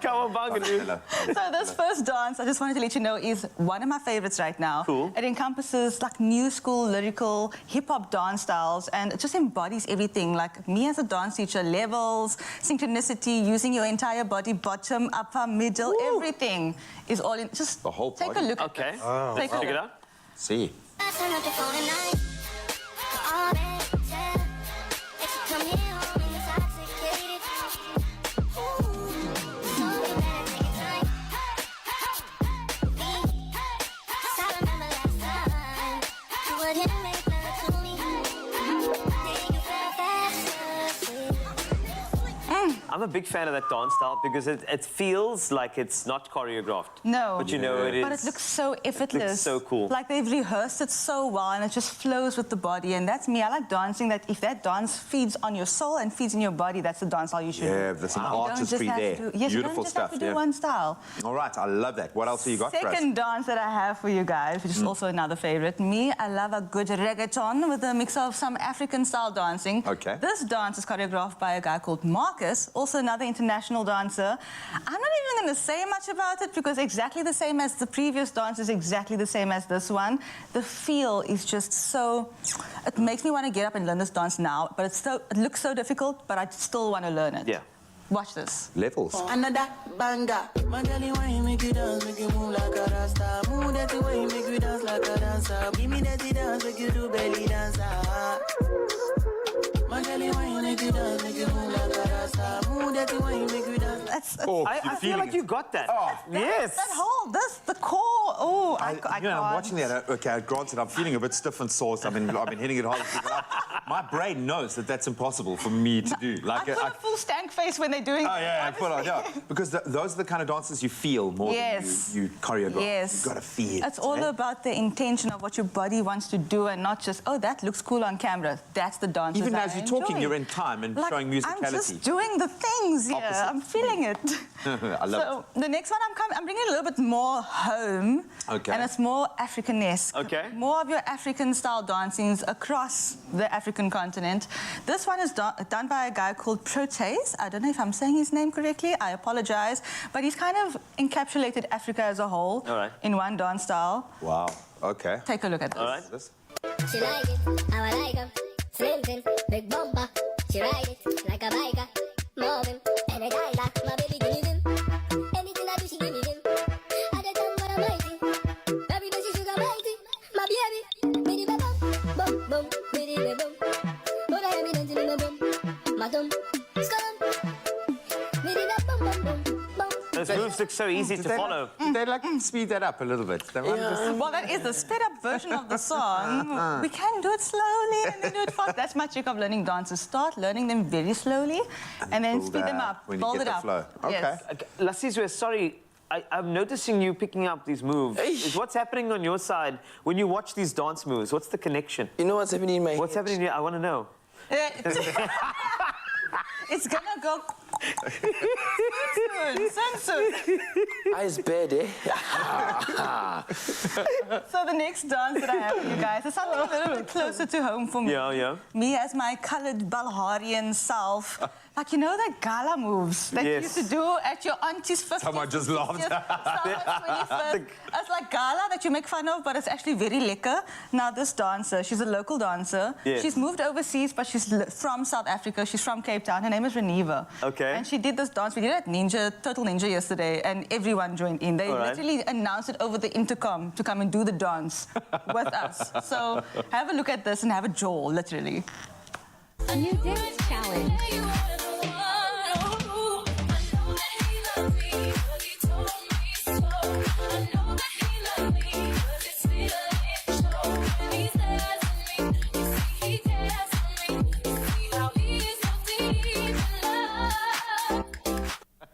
S7: So this first dance, I just wanted to let you know, is one of my favorites right now.
S1: Cool.
S7: It encompasses like new school, lyrical, hip-hop dance styles, and it just embodies everything. Like me as a dance teacher, levels, synchronicity, using your entire body, bottom, upper, middle, everything is all in. Just
S3: the whole
S7: take a look at
S1: Okay.
S7: this.
S1: Let's check it out.
S3: See.
S1: I'm a big fan of that dance style because it feels like it's not choreographed.
S7: No.
S1: But you know it is.
S7: But it looks so effortless.
S1: It looks so cool.
S7: Like they've rehearsed it so well and it just flows with the body. And that's me. I like dancing that if that dance feeds on your soul and feeds in your body, that's the dance style you should do.
S3: Yeah, there's some artistry there.
S7: Yes,
S3: Beautiful
S7: you don't just
S3: stuff.
S7: have to do one style.
S3: All right, I love that. What else have you got for us?
S7: Second dance that I have for you guys, which is also another favorite. Me, I love a good reggaeton with a mix of some African style dancing.
S3: Okay.
S7: This dance is choreographed by a guy called Marcus, also another international dancer. I'm not even going to say much about it because exactly the same as the previous dance is exactly the same as this one. The feel is just so... It makes me want to get up and learn this dance now, but it looks so difficult, but I still want to learn it.
S1: Yeah.
S7: Watch this.
S3: Levels.
S5: Another banger. My girl, why you make you dance, make you move like a rasta. Move that way, you make you dance like a dancer. Give me that dance, make you do belly dancer. My girl, why you make you dance, make you move like a rasta. Move that way, you make you dance.
S1: I feel like you got that.
S3: Oh,
S1: yes.
S7: That whole, the core. Oh, I can't.
S3: I'm watching that. Okay, granted, I'm feeling a bit stiff and sore. So I've been hitting it hard. My brain knows that that's impossible for me to do. Like
S7: I put a full stank face when they're doing.
S3: Oh yeah, full on, yeah. Because those are the kind of dances you feel more than you choreograph.
S7: Yes.
S3: You've got to feel.
S7: It's all about the intention of what your body wants to do, and not just that looks cool on camera. That's the dance.
S3: Even as you're talking, you're in time and showing musicality.
S7: I'm just doing the things. Yeah,
S3: Opposite.
S7: I'm feeling it.
S3: I love
S7: it. The next one I'm bringing a little bit more home.
S3: Okay.
S7: And it's more Africanesque.
S1: Okay.
S7: More of your African style dancings across the African continent. This one is done by a guy called Protease. I don't know if I'm saying his name correctly. I apologize. But he's kind of encapsulated Africa as a whole in one dance style.
S3: Wow. Okay.
S7: Take a look at this.
S1: All right.
S13: She like it, how I like 'em. Slim thin, big bumper. She ride it like a biker. Moving, and I die like my baby give me them. Anything I do, she give me them. I done what I'm writing. Every day she sugar mighty. My baby, biddy ba bum, bum bum, biddy ba bum. What I have me dancing in my bum, my dum, scum. Biddy ba bum bum bum bum.
S1: Those moves look so easy to follow.
S3: Did they like speed that up a little bit?
S7: Well, that is the sped up version of the song. We can do it slowly and then do it fast. That's my trick of learning dances. Start learning them very slowly and then speed them up.
S3: When you
S7: Build
S3: get
S7: it
S3: the
S7: up.
S3: flow. Okay.
S7: Yes.
S1: Lasizwe, sorry, I'm noticing you picking up these moves. Is what's happening on your side when you watch these dance moves? What's the connection?
S21: You know what's happening in my
S1: What's happening here? I want to know.
S7: It's gonna go soon.
S21: Eyes bad, eh?
S7: So the next dance that I have for you guys is something a little bit closer to home for me.
S1: Yeah.
S7: Me as my coloured Balharian self. Like, you know that gala moves that you used to do at your auntie's 50th?
S3: Someone just laughed.
S7: It's like gala that you make fun of, but it's actually very lekker. Now, this dancer, she's a local dancer.
S1: Yes.
S7: She's moved overseas, but she's from South Africa. She's from Cape Town. Her name is Reneva.
S1: Okay.
S7: And she did this dance. We did it at Total Ninja yesterday, and everyone joined in. They literally announced it over the intercom to come and do the dance with us. So have a look at this and have a jaw, literally.
S13: New dance challenge.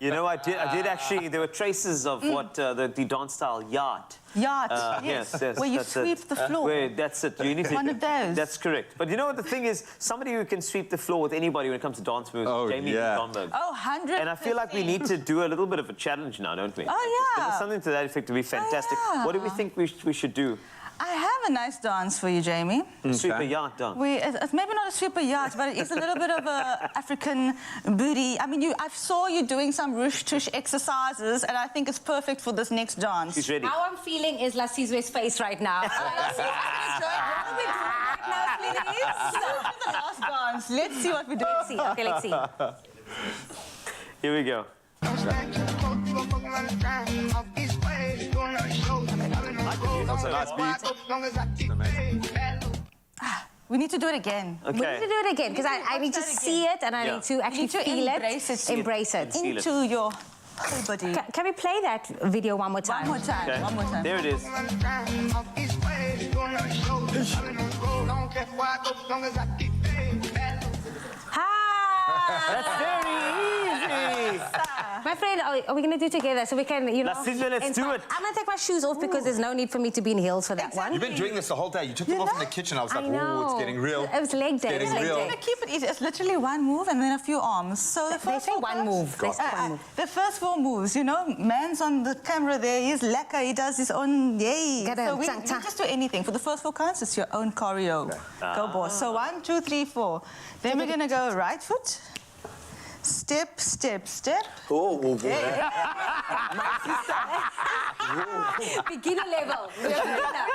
S1: You know, I did actually, there were traces of what the dance style yacht.
S7: Yacht, yes. Where you sweep the floor.
S1: That's it. You need to,
S7: one of those.
S1: That's correct. But you know what the thing is? Somebody who can sweep the floor with anybody when it comes to dance moves, Jamie Domberg.
S7: Oh, 100%.
S1: And I feel like we need to do a little bit of a challenge now, don't we?
S7: Oh, yeah.
S1: There's something to that effect to be fantastic.
S7: yeah.
S1: What do we think we should do?
S7: I have a nice dance for you, Jamie.
S1: Sweep a yacht dance.
S7: It's maybe not a super yacht, but it is a little bit of a African booty. I mean, I saw you doing some rush tush exercises, and I think it's perfect for this next dance.
S1: She's ready.
S2: How I'm feeling is Lasizwe's face right now.
S7: What are we doing right now, please? The last dance. Let's see what we do.
S2: Let's see. Okay, let's see.
S1: Here we go.
S3: That's a nice beat.
S7: We need to do it again.
S1: Okay.
S2: We need to do it again because I need to see it and I need to actually feel it. Embrace it.
S7: Into your whole body.
S2: Can we play that video one more time?
S7: One more time.
S1: Okay.
S7: One more time.
S1: There it is. That's very easy.
S2: My friend, are we going to do it together so we can, you know...
S1: Lasizwe, let's do it.
S2: I'm going to take my shoes off because there's no need for me to be in heels for that one.
S3: You've been doing this the whole day. You took them off in the kitchen. I was like,
S2: know.
S3: oh, it's getting real.
S2: It was leg day.
S3: Getting real.
S7: We're going to keep it easy. It's literally one move and then a few arms. So the first
S2: They say one move. They say one move.
S7: The first 4 moves, you know, man's on the camera there. He's lekker. He does his own, yay. So we just do anything. For the first 4 counts, it's your own choreo. Go, boss. So 1, 2, 3, 4. Then we're going to go right foot. Step, step, step.
S21: Oh,
S2: Beginner level. We're beginner.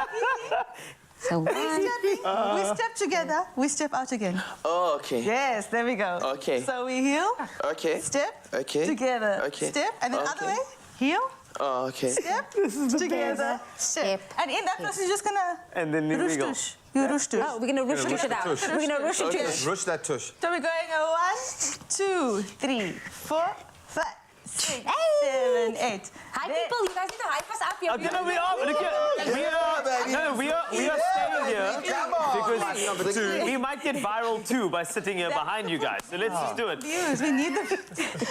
S2: So
S7: we step together, we step out again.
S21: Oh, okay.
S7: Yes, there we go.
S21: Okay.
S7: So we heel,
S21: Okay.
S7: step,
S21: Okay.
S7: together,
S21: Okay.
S7: step, and then other
S21: Okay.
S7: way, heel,
S21: Oh, okay.
S7: step, together, step. And in that process, you're just gonna
S1: And then
S7: rush
S1: wiggle.
S7: tush. You rush tush.
S2: Oh, we're going to rush it out.
S3: tush.
S2: We're going to rush it tush.
S3: Rush that tush.
S7: So we're going 1, 2, 3, 4, 5, 6, 7, 8.
S2: Hi, people. You guys need to hype us up here.
S1: Okay, no, we are. Look here. We are staying here
S3: Come on.
S1: because
S3: Number 2.
S1: we might get viral too by sitting here behind you guys. So let's just do it.
S7: Views, we need the...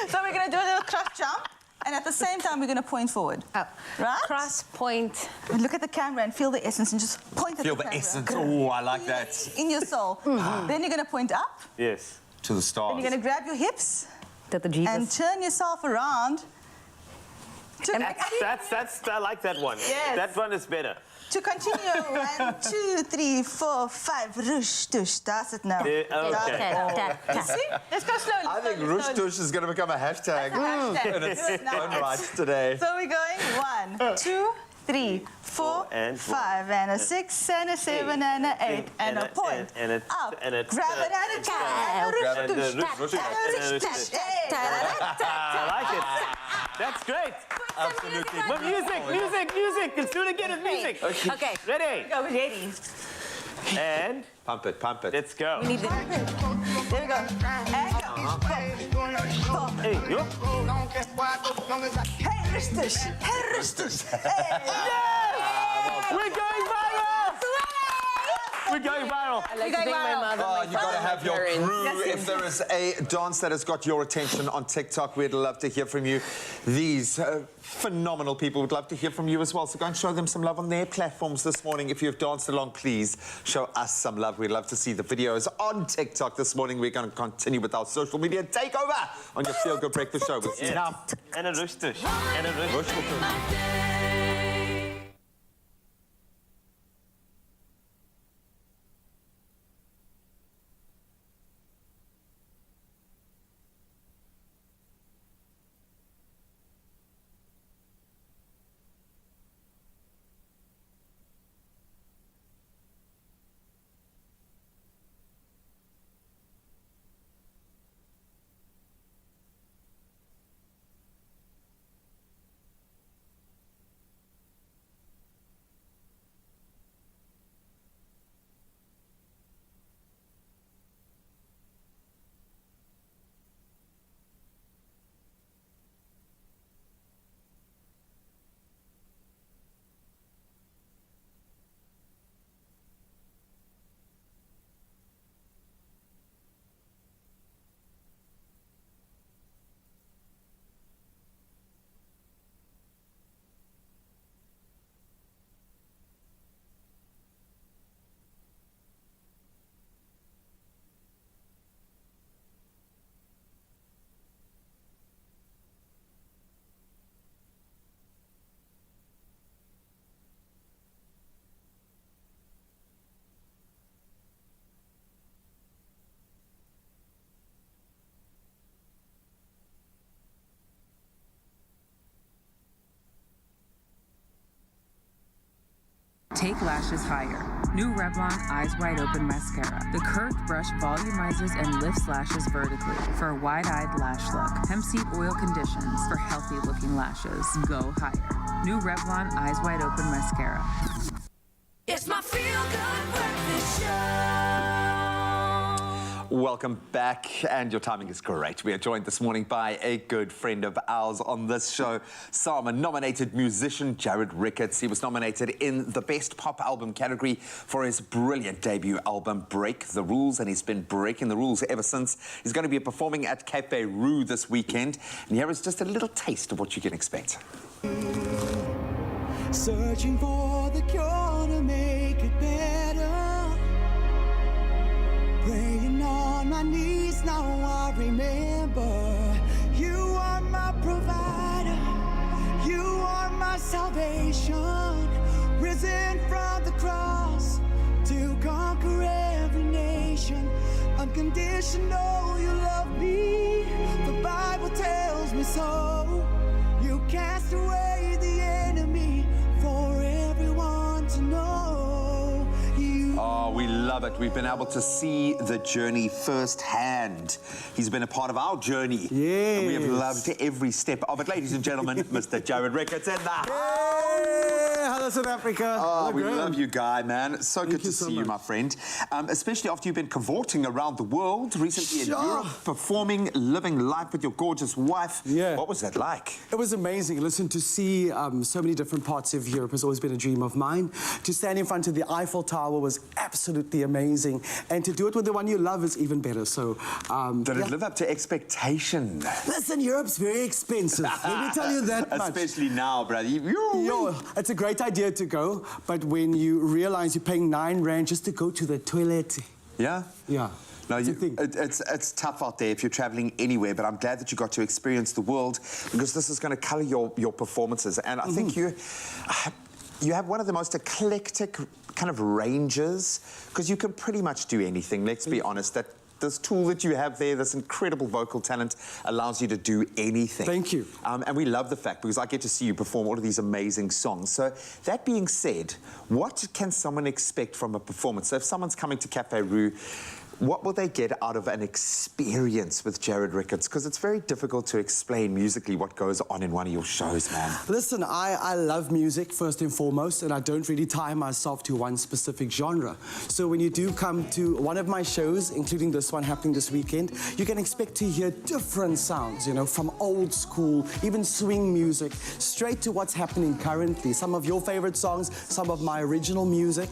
S7: So we're gonna do a little cross jump. And at the same time, we're going to point forward.
S2: Oh.
S7: Right?
S2: Cross, point.
S7: Look at the camera and feel the essence and just point at
S3: Feel
S7: the
S3: the
S7: camera.
S3: essence. Oh, I like that.
S7: In your soul. Then you're going to point up.
S1: Yes.
S3: To the
S7: Then
S3: stars.
S7: you're going to grab your hips
S2: To the Jesus.
S7: and turn yourself around.
S1: That's I like that one.
S7: Yes.
S1: That one is better.
S7: To continue, 1, 2, 3, 4, 5, rush, tush. That's it now.
S1: Okay.
S7: See? Let's go slowly.
S3: I think rush tush is going to become a hashtag. In its own right today.
S7: So we're going 1, 2, 3, 4,
S1: and
S7: 5, and a 6, and a 7, and a 8, and a point. Up. Grab it and a tap.
S1: Grab it. I like it. That's great.
S3: Absolutely.
S1: But music. Let's do it again with music.
S2: Okay.
S1: Ready?
S7: Go, we're ready.
S1: And
S3: Pump it.
S1: let's go.
S7: We need the... There we go. And go.
S1: Hey, yo.
S7: Hey.
S1: We're going viral! We're going viral.
S21: I like to thank my mother.
S3: Oh, you got to have your crew. If there is a dance that has got your attention on TikTok, we'd love to hear from you. These phenomenal people would love to hear from you as well. So go and show them some love on their platforms this morning. If you've danced along, please show us some love. We'd love to see the videos on TikTok this morning. We're going to continue with our social media takeover on your Feel Good Breakfast Show. We'll see you now.
S1: En een rustig. En een rustig.
S17: Take lashes higher. New Revlon Eyes Wide Open Mascara. The curved brush volumizes and lifts lashes vertically for a wide-eyed lash look. Hemp seed oil conditions for healthy-looking lashes. Go higher. New Revlon Eyes Wide Open Mascara.
S5: It's my Feel Good Breakfast Show.
S3: Welcome back, and your timing is great. We are joined this morning by a good friend of ours on this show, Sama-nominated musician Jarrad Ricketts. He was nominated in the Best Pop Album category for his brilliant debut album, Break the Rules, and he's been breaking the rules ever since. He's going to be performing at Cafe Roo this weekend, and here is just a little taste of what you can expect.
S5: Searching for the cure to make it better. Praying on my knees, now I remember. You are my provider. You are my salvation. Risen from the cross to conquer every nation. Unconditional, you love me. The Bible tells me so. You cast away the enemy for everyone to know.
S3: Oh, we love it. We've been able to see the journey firsthand. He's been a part of our journey. Yes. And we have loved every step of it. Ladies and gentlemen, Mr. Jarrad Ricketts in the house.
S18: Hello, South Africa.
S3: Oh, we love you, Guy, man. So good to see you, my friend. Especially after you've been cavorting around the world, recently in Europe, performing, living life with your gorgeous wife. Yeah. What was that like?
S18: It was amazing. Listen, to see so many different parts of Europe has always been a dream of mine. To stand in front of the Eiffel Tower was absolutely amazing. And to do it with the one you love is even better. So,
S3: did it live up to expectation?
S18: Listen, Europe's very expensive. Let me tell you that much.
S3: Especially now, brother.
S18: It's a great idea to go, but when you realize you're paying R9 just to go to the toilet.
S3: Yeah?
S18: Yeah.
S3: No, it's tough out there if you're traveling anywhere, but I'm glad that you got to experience the world, because this is going to colour your performances. And I think you have one of the most eclectic kind of ranges, because you can pretty much do anything, let's be honest. That this tool that you have there, this incredible vocal talent, allows you to do anything.
S18: Thank you.
S3: And we love the fact, because I get to see you perform all of these amazing songs. So that being said, what can someone expect from a performance? So if someone's coming to Cafe Roo, What will they get out of an experience with Jared Ricketts? Because it's very difficult to explain musically what goes on in one of your shows, man.
S18: Listen, I love music first and foremost, and I don't really tie myself to one specific genre. So when you do come to one of my shows, including this one happening this weekend, you can expect to hear different sounds, you know, from old school, even swing music, straight to what's happening currently. Some of your favorite songs, some of my original music.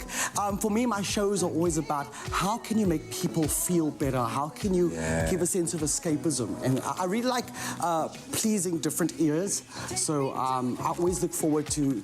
S18: For me, my shows are always about how can you make people feel better? How can you give a sense of escapism? And I really like pleasing different ears. So I always look forward to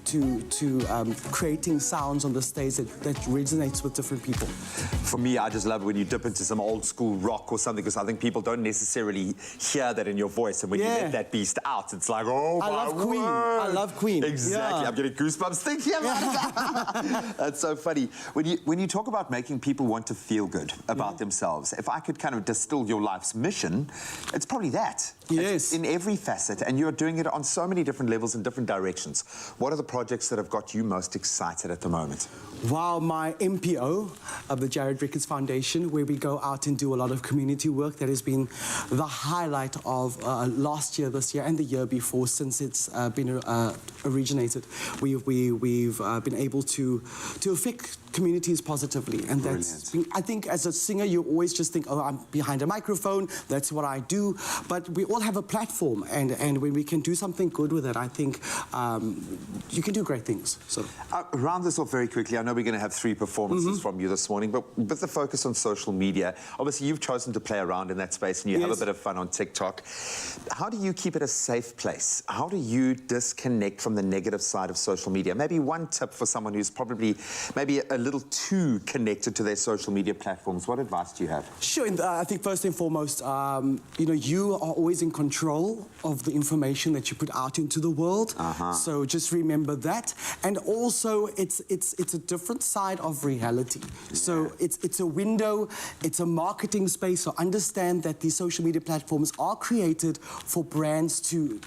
S18: creating sounds on the stage that resonates with different people.
S3: For me, I just love when you dip into some old school rock or something, because I think people don't necessarily hear that in your voice. And when you let that beast out, it's like, oh my
S18: love Queen.
S3: word.
S18: I love Queen.
S3: Exactly.
S18: Yeah.
S3: I'm getting goosebumps thinking about it. That's so funny. When you talk about making people want to feel good about themselves, if I could kind of distill your life's mission, it's probably that.
S18: Yes.
S3: It's in every facet, and you're doing it on so many different levels and different directions. What are the projects that have got you most excited at the moment?
S18: Wow, my MPO of the Jared Ricketts Foundation, where we go out and do a lot of community work. That has been the highlight of last year, this year, and the year before, since it's been originated. We've been able to affect communities positively, and that's been, I think as a singer you always just think, oh, I'm behind a microphone, that's what I do, but we all have a platform, and when we can do something good with it, I think you can do great things. So
S3: round this off very quickly. I know we're going to have 3 performances from you this morning, but with the focus on social media, obviously you've chosen to play around in that space and you have a bit of fun on TikTok. How do you keep it a safe place? How do you disconnect from the negative side of social media? Maybe one tip for someone who's probably maybe a little too connected to their social media platforms. What advice do you have?
S18: Sure, and I think first and foremost, you know, you are always in control of the information that you put out into the world. So just remember that. And also, it's a different side of reality. So it's a window, it's a marketing space. So understand that these social media platforms are created for brands to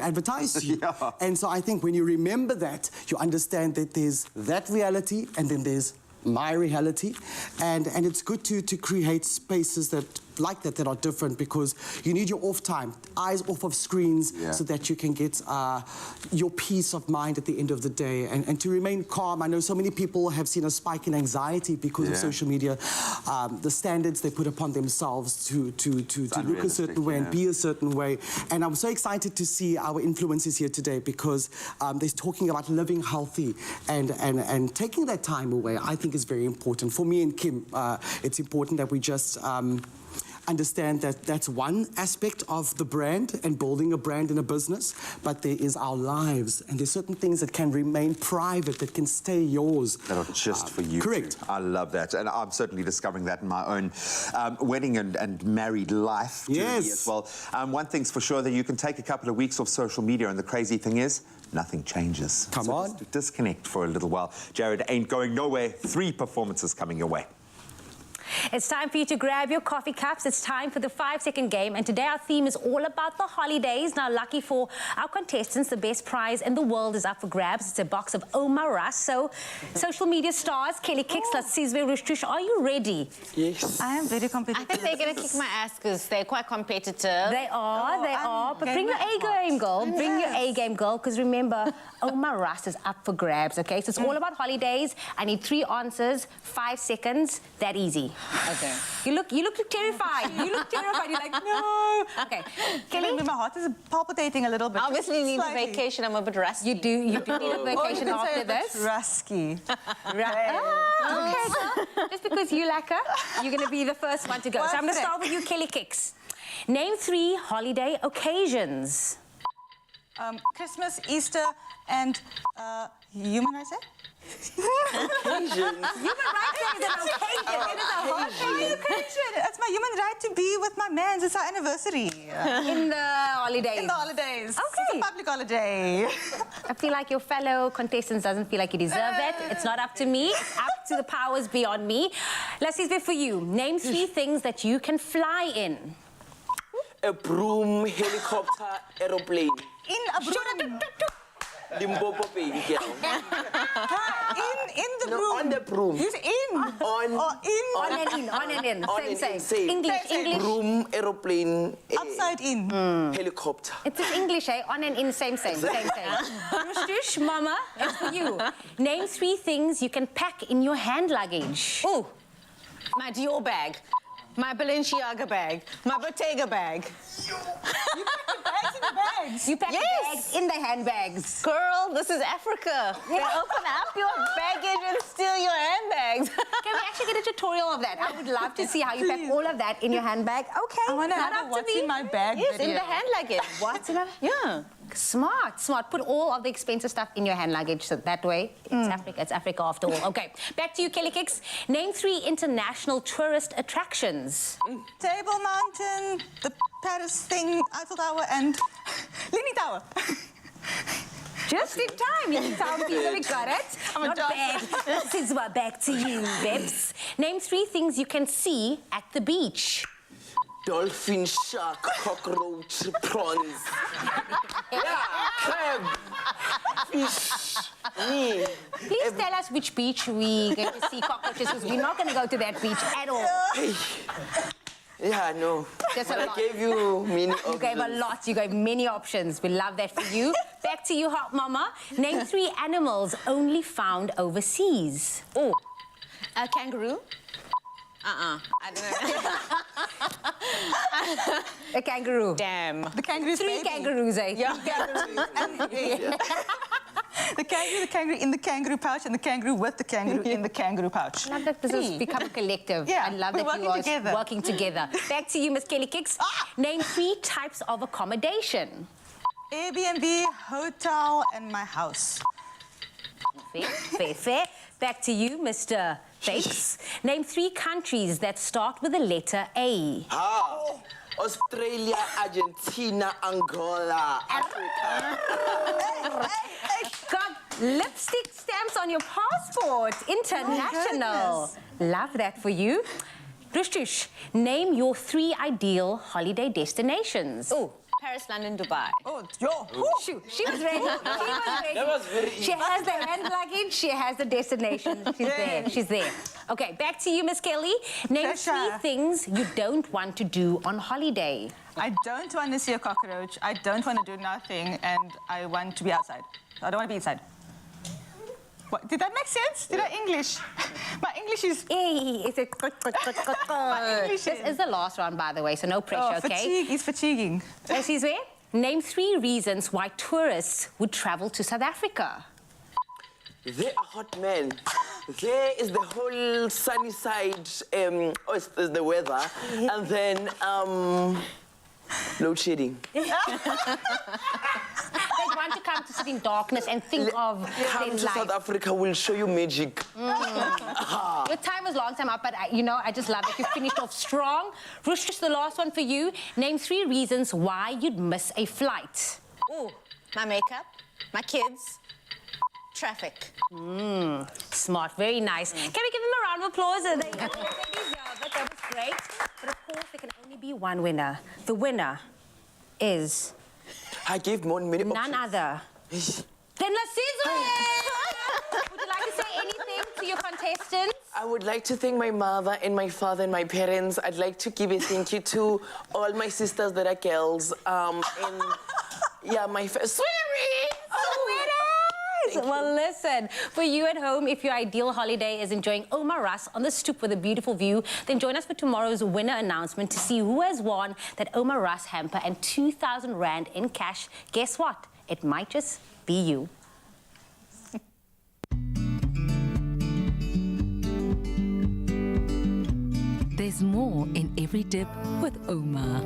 S18: advertise to you. And so I think when you remember that, you understand that there's that reality and then there's my reality, and it's good to create spaces that are different, because you need your off time, eyes off of screens, so that you can get your peace of mind at the end of the day, and to remain calm. I know so many people have seen a spike in anxiety because of social media, the standards they put upon themselves to look a certain way and be a certain way. And I'm so excited to see our influencers here today, because they're talking about living healthy and taking that time away. I think is very important. For me and Kim, it's important that we just understand that that's one aspect of the brand and building a brand in a business, but there is our lives, and there's certain things that can remain private, that can stay yours.
S3: That are just for you.
S18: Correct.
S3: I love that, and I'm certainly discovering that in my own wedding and married life journey as well. One thing's for sure, that you can take a couple of weeks off social media, and the crazy thing is, nothing changes.
S18: Come on.
S3: Just disconnect for a little while. Jared ain't going nowhere. 3 performances coming your way.
S2: It's time for you to grab your coffee cups. It's time for the 5-second game. And today our theme is all about the holidays. Now, lucky for our contestants, the best prize in the world is up for grabs. It's a box of Omar Ras. So, social media stars, Kelly Kicks, Sizwe Rushtush, are you ready?
S21: Yes.
S7: I am very competitive.
S10: I think they're going to kick my ass because they're quite competitive.
S2: They are. But bring your A-game, girl. Bring your A-game, girl. Because remember, Omar Ras is up for grabs, okay? So it's all about holidays. I need 3 answers, 5 seconds. That easy.
S10: Okay.
S2: You look terrified. You look terrified. You're like, no. Okay.
S7: Kelly, my heart is palpitating a little bit.
S10: Obviously, you need a vacation. I'm a bit rusty.
S2: You do need a vacation after this.
S7: Rusky.
S2: Okay, girl. Just because you like her, you're going to be the first one to go. So I'm going to start with you, Kelly Kicks. Name 3 holiday occasions.
S7: Christmas, Easter, and Human Rights Day?
S2: Human Rights Day is an occasion. It is a holiday
S7: occasion. It's my human right to be with my man. It's our anniversary.
S2: In the holidays.
S7: In the holidays.
S2: Okay.
S7: It's a public holiday.
S2: I feel like your fellow contestants doesn't feel like you deserve that. It's not up to me. It's up to the powers beyond me. Let's see this for you. Name 3 things that you can fly in.
S21: A broom, helicopter, aeroplane.
S7: In a broom.
S21: Limpopo baby girl.
S7: In the
S21: No,
S7: room.
S21: on the broom.
S7: Use in.
S21: On.
S2: On and in, on and in.
S21: On and
S2: Same.
S21: in, same.
S2: English.
S21: Broom, aeroplane.
S7: Upside in.
S21: Helicopter.
S2: It's just English, eh? On and in, same. Rushtush, Mama, it's for you. Name 3 things you can pack in your hand luggage.
S7: Oh, my Dior bag, my Balenciaga bag, my Bottega bag. You pack your bags in the bags.
S2: You pack your bags in the handbags.
S7: Girl, this is Africa. They open up your baggage and steal your handbags.
S2: Can we actually get a tutorial of that? I would love to see how you pack all of that in your handbag. Okay,
S7: I want to
S2: not
S7: have
S2: up
S7: a
S2: to
S7: what's
S2: me.
S7: in my bag
S2: Yes,
S7: video.
S2: in the hand luggage. What's in a...
S7: Yeah.
S2: Smart. Put all of the expensive stuff in your hand luggage, so that way it's Africa after all. Okay, back to you, Kelly Kicks. Name 3 international tourist attractions.
S7: Table Mountain, the Paris thing, Eiffel Tower, and Leaning Tower.
S2: Just in time. You sound we got it.
S7: I'm a
S2: Not
S7: dog.
S2: bad. This is what back to you, Bibbs. Name 3 things you can see at the beach.
S21: Dolphin, shark, cockroach, prawns. Crab, fish, me.
S2: Please tell us which beach we going to see cockroaches, because we're not going to go to that beach at all.
S21: Yeah, no.
S2: Just
S21: But
S2: a
S21: I
S2: lot.
S21: gave you many options.
S2: You gave a lot. You gave many options. We love that for you. Back to you, Hot Mama. Name 3 animals only found overseas.
S7: Oh, a kangaroo. I don't know.
S2: A kangaroo.
S7: Damn. The kangaroo's
S2: 3
S7: baby.
S2: kangaroos, eh?
S7: Yeah. The kangaroo in the kangaroo pouch, and the kangaroo with the kangaroo in the kangaroo pouch.
S2: I love that this has become a collective.
S7: Yeah,
S2: I love
S7: we're
S2: that you
S7: working
S2: are
S7: together.
S2: working together. Back to you, Miss Kelly Kicks. Name 3 types of accommodation.
S7: Airbnb, hotel, and my house.
S2: Fair. Back to you, Mr. Fakes. Name 3 countries that start with the letter A.
S21: Australia, Argentina, Angola, Africa.
S2: Got lipstick stamps on your passport. International. Love that for you. Rushtush, name your 3 ideal holiday destinations.
S7: Oh, Paris, London, Dubai. Oh, yo.
S2: Shoot, she was ready.
S21: That was very
S2: She has the hand luggage, she has the destination. She's there. Okay, back to you, Miss Kelly. Name 3 things you don't want to do on holiday.
S7: I don't want to see a cockroach. I don't want to do nothing, and I want to be outside. I don't want to be inside. What, did that make sense? Did I English? My English is...
S2: This is the last round, by the way, so no pressure, okay?
S7: Fatigue is fatiguing.
S2: She's there. Name 3 reasons why tourists would travel to South Africa.
S21: They are hot men. There is the whole sunny side, it's the weather, and then load shedding.
S2: They want to come to sit in darkness and think of
S21: Come
S2: their
S21: to
S2: life.
S21: South Africa, we'll show you magic.
S2: Your time was long time up, but I just love that you finished off strong. Rush, just the last one for you. Name 3 reasons why you'd miss a flight.
S7: Oh, my makeup, my kids, traffic.
S2: Smart, very nice. Can we give them a round of applause? They deserve it. That was great. But of course, there can only be one winner. The winner is...
S21: I gave many
S2: none other than Lasizwe! Would you like to say anything to your contestants?
S21: I would like to thank my mother and my father and my parents. I'd like to give a thank you to all my sisters that are girls. And yeah, my swearing!
S2: Well, listen, for you at home, if your ideal holiday is enjoying Omar Ras on the stoop with a beautiful view, then join us for tomorrow's winner announcement to see who has won that Omar Ras hamper and 2,000 Rand in cash. Guess what? It might just be you.
S14: There's more in every dip with Omar.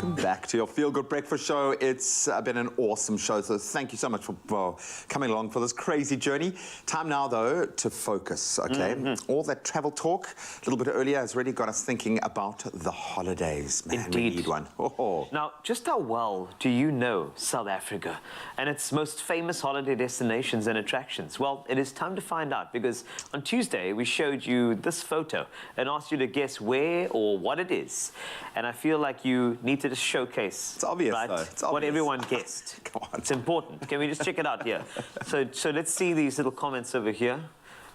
S3: Welcome back to your Feel Good Breakfast Show. It's been an awesome show, so thank you so much for coming along for this crazy journey. Time now, though, to focus, okay? All that travel talk a little bit earlier has really got us thinking about the holidays. Man,
S1: Indeed.
S3: we need one. Oh.
S1: Now, just how well do you know South Africa and its most famous holiday destinations and attractions? Well, it is time to find out, because on Tuesday we showed you this photo and asked you to guess where or what it is. And I feel like you need to just showcase,
S3: it's obvious,
S1: right,
S3: though. It's
S1: what
S3: obvious.
S1: everyone guessed.
S3: Come on.
S1: It's important. Can we just check it out here? So let's see these little comments over here.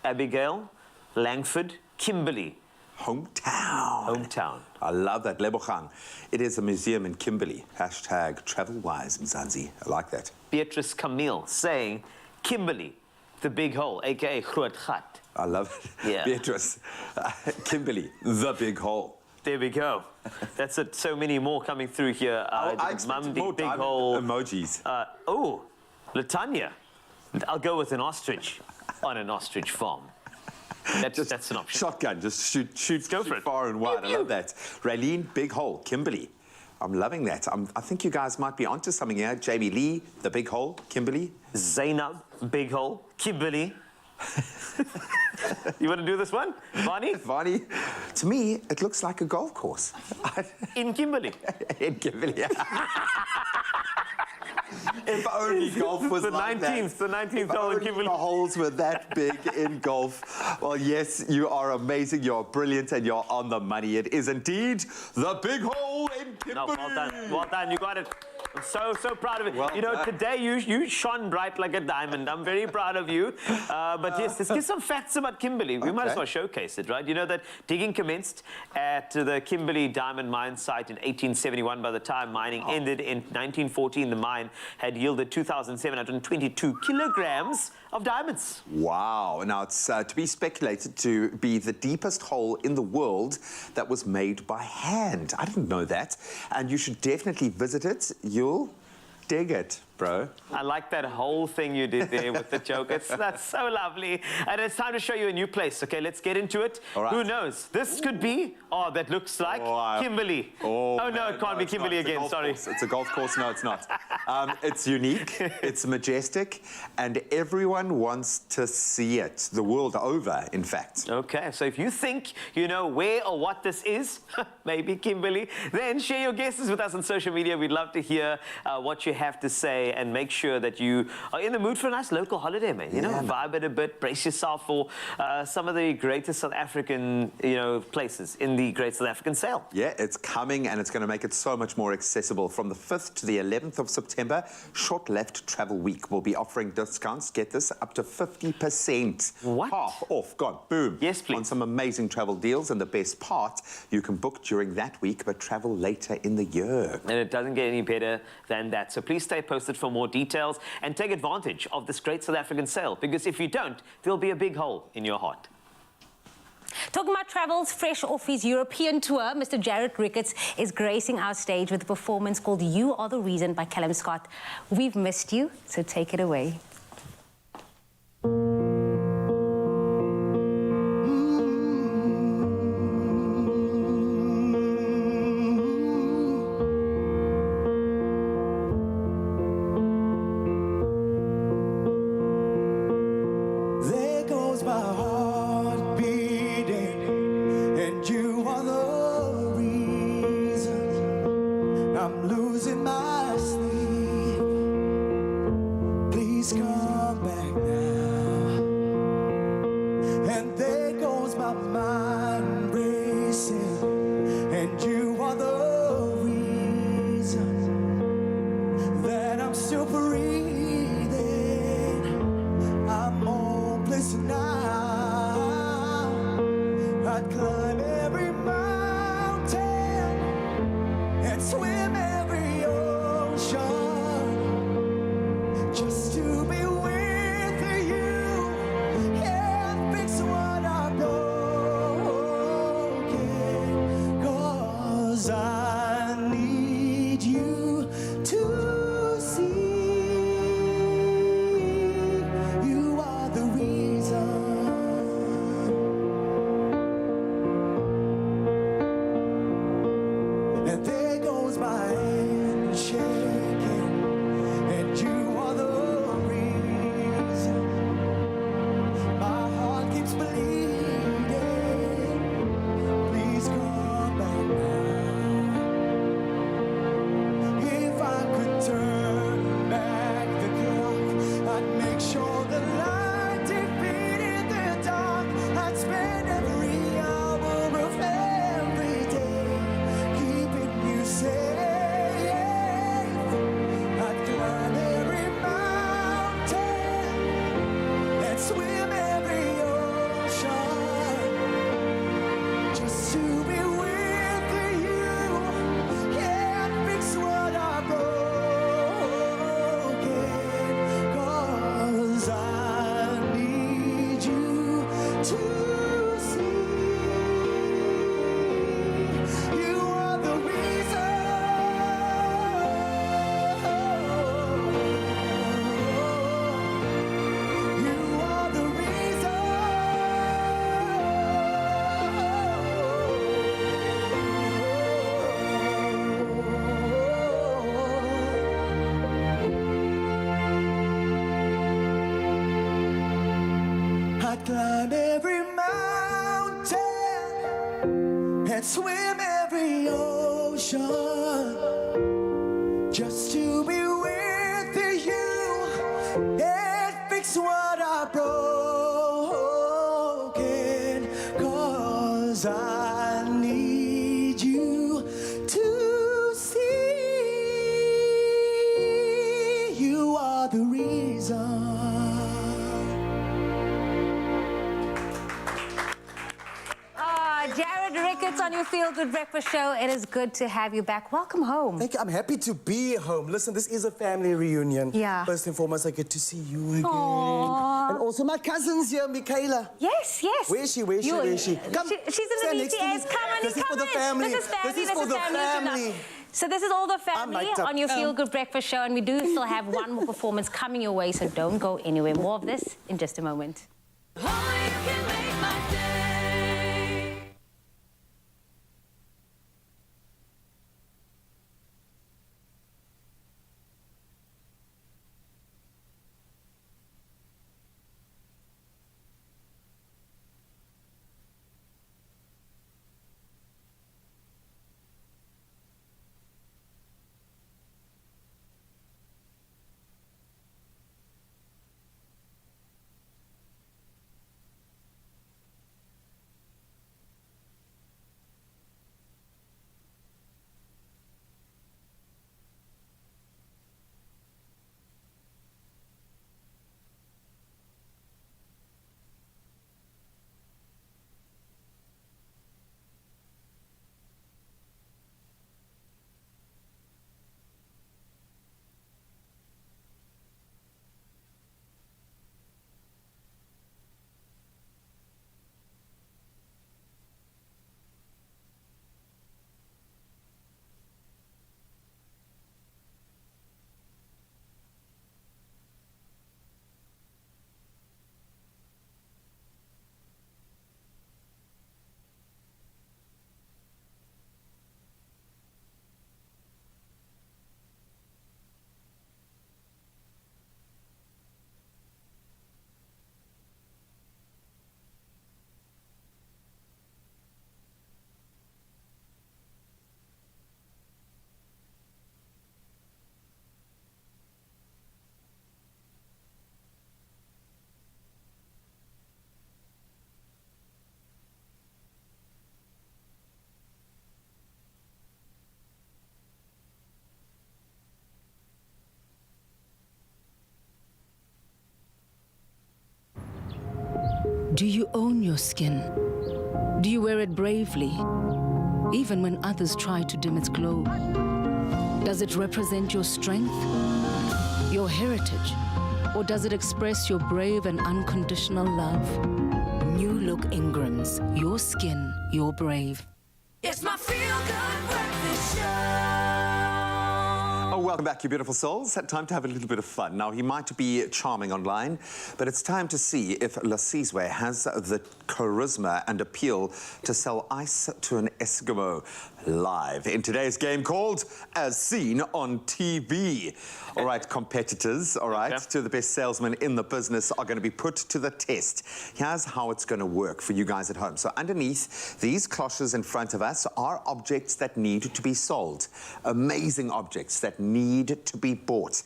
S1: Abigail, Langford, Kimberley.
S3: Hometown. I love that. Lebogang. It is a museum in Kimberley. Hashtag travel-wise, Mzansi. I like that.
S1: Beatrice Camille saying Kimberley, the big hole, a.k.a. Groot Gat.
S3: I love it.
S1: Yeah.
S3: Beatrice. Kimberley, the big hole.
S1: There we go. That's it. So many more coming through here.
S3: I expected more
S1: big
S3: diamond
S1: hole
S3: emojis.
S1: Oh, Latanya. I'll go with an ostrich on an ostrich farm. That's an option.
S3: Shotgun, just shoot far and wide. I love that. Raylene, big hole. Kimberley. I'm loving that. I think you guys might be onto something here. Jamie Lee, the big hole. Kimberley.
S1: Zainab, big hole. Kimberley. You want to do this one? Vani?
S3: Vani. To me, it looks like a golf course.
S1: In Kimberley.
S3: In Kimberley. If only golf was like that.
S1: The 19th hole in Kimberley.
S3: The holes were that big in golf. Well, yes, you are amazing, you're brilliant, and you're on the money. It is indeed the big hole in Kimberley.
S1: No, well done. Well done. You got it. I'm so proud of it.
S3: Well done.
S1: Today you shone bright like a diamond. I'm very proud of you. But yes, let's get some facts about Kimberley. We might as well showcase it, right? You know that digging commenced at the Kimberley Diamond Mine site in 1871. By the time mining ended in 1914, the mine had yielded 2,722 kilograms of diamonds.
S3: Wow. Now, it's to be speculated to be the deepest hole in the world that was made by hand. I didn't know that. And you should definitely visit it. You'll dig it, bro.
S1: I like that whole thing you did there with the joke. That's so lovely. And it's time to show you a new place. Okay, let's get into it.
S3: All right.
S1: Who knows? This could be, that looks like Kimberley.
S3: Oh,
S1: no, it can't be Kimberley again. Sorry.
S3: It's a golf course. No, it's not. It's unique. It's majestic. And everyone wants to see it. The world over, in fact.
S1: Okay, so if you think you know where or what this is, maybe Kimberley, then share your guesses with us on social media. We'd love to hear what you have to say, and make sure that you are in the mood for a nice local holiday, man. You know, vibe it a bit, brace yourself for some of the greatest South African, places in the Great South African Sale.
S3: Yeah, it's coming, and it's going to make it so much more accessible. From the 5th to the 11th of September, Short Left Travel Week will be offering discounts. Get this, up to 50%.
S1: What?
S3: Half off. Gone. Boom.
S1: Yes, please.
S3: On some amazing travel deals, and the best part, you can book during that week, but travel later in the year.
S1: And it doesn't get any better than that. So please stay posted for more details and take advantage of this Great South African Sale, because if you don't, there'll be a big hole in your heart.
S2: Talking about travels, fresh off his European tour, Mr. Jared Ricketts is gracing our stage with a performance called You Are the Reason by Callum Scott. We've missed you, so take it away.
S5: There goes my heart beating, and you are the reason I'm losing my sleep. Please come back now. And there goes my mind racing, and you are the reason that I'm still breathing. I'm hopeless now. I'd climb every mountain and swim every ocean just to be with you and fix what I'm broken. 'Cause I need you to see. You are the reason. every mountain and swim every ocean just to be with you and fix what I broken, 'cause I need you to see you are the reason.
S2: Jared Ricketts on your Feel Good Breakfast Show. It is good to have you back. Welcome home.
S18: Thank you. I'm happy to be home. Listen, this is a family reunion.
S2: Yeah.
S18: First and foremost, I get to see you again.
S2: Aww.
S18: And also my cousins here, Michaela.
S2: Yes, yes.
S18: Where is she? Where is she? Where is she? Come.
S2: She's in
S18: stand
S2: the
S18: next to me.
S2: BTS. Come on,
S18: This is
S2: come
S18: for the
S2: in.
S18: family.
S2: This is family.
S18: This is for the family.
S2: So this is all the family
S18: mic'd up.
S2: on your Feel Good Breakfast Show, and we do still have one more performance coming your way, so don't go anywhere. More of this in just a moment.
S14: Do you own your skin? Do you wear it bravely, even when others try to dim its glow? Does it represent your strength, your heritage, or does it express your brave and unconditional love? New Look Ingrams, your skin, your brave.
S5: It's my Feel Good Breakfast Show.
S3: Oh, welcome back, you beautiful souls. Time to have a little bit of fun. Now, he might be charming online, but it's time to see if Lasizwe has the charisma and appeal to sell ice to an Eskimo live in today's game called As Seen on TV. All right, competitors, all right, two of the best salesmen in the business are going to be put to the test. Here's how it's going to work for you guys at home. So underneath these cloches in front of us are objects that need to be sold. Amazing objects that need to be bought.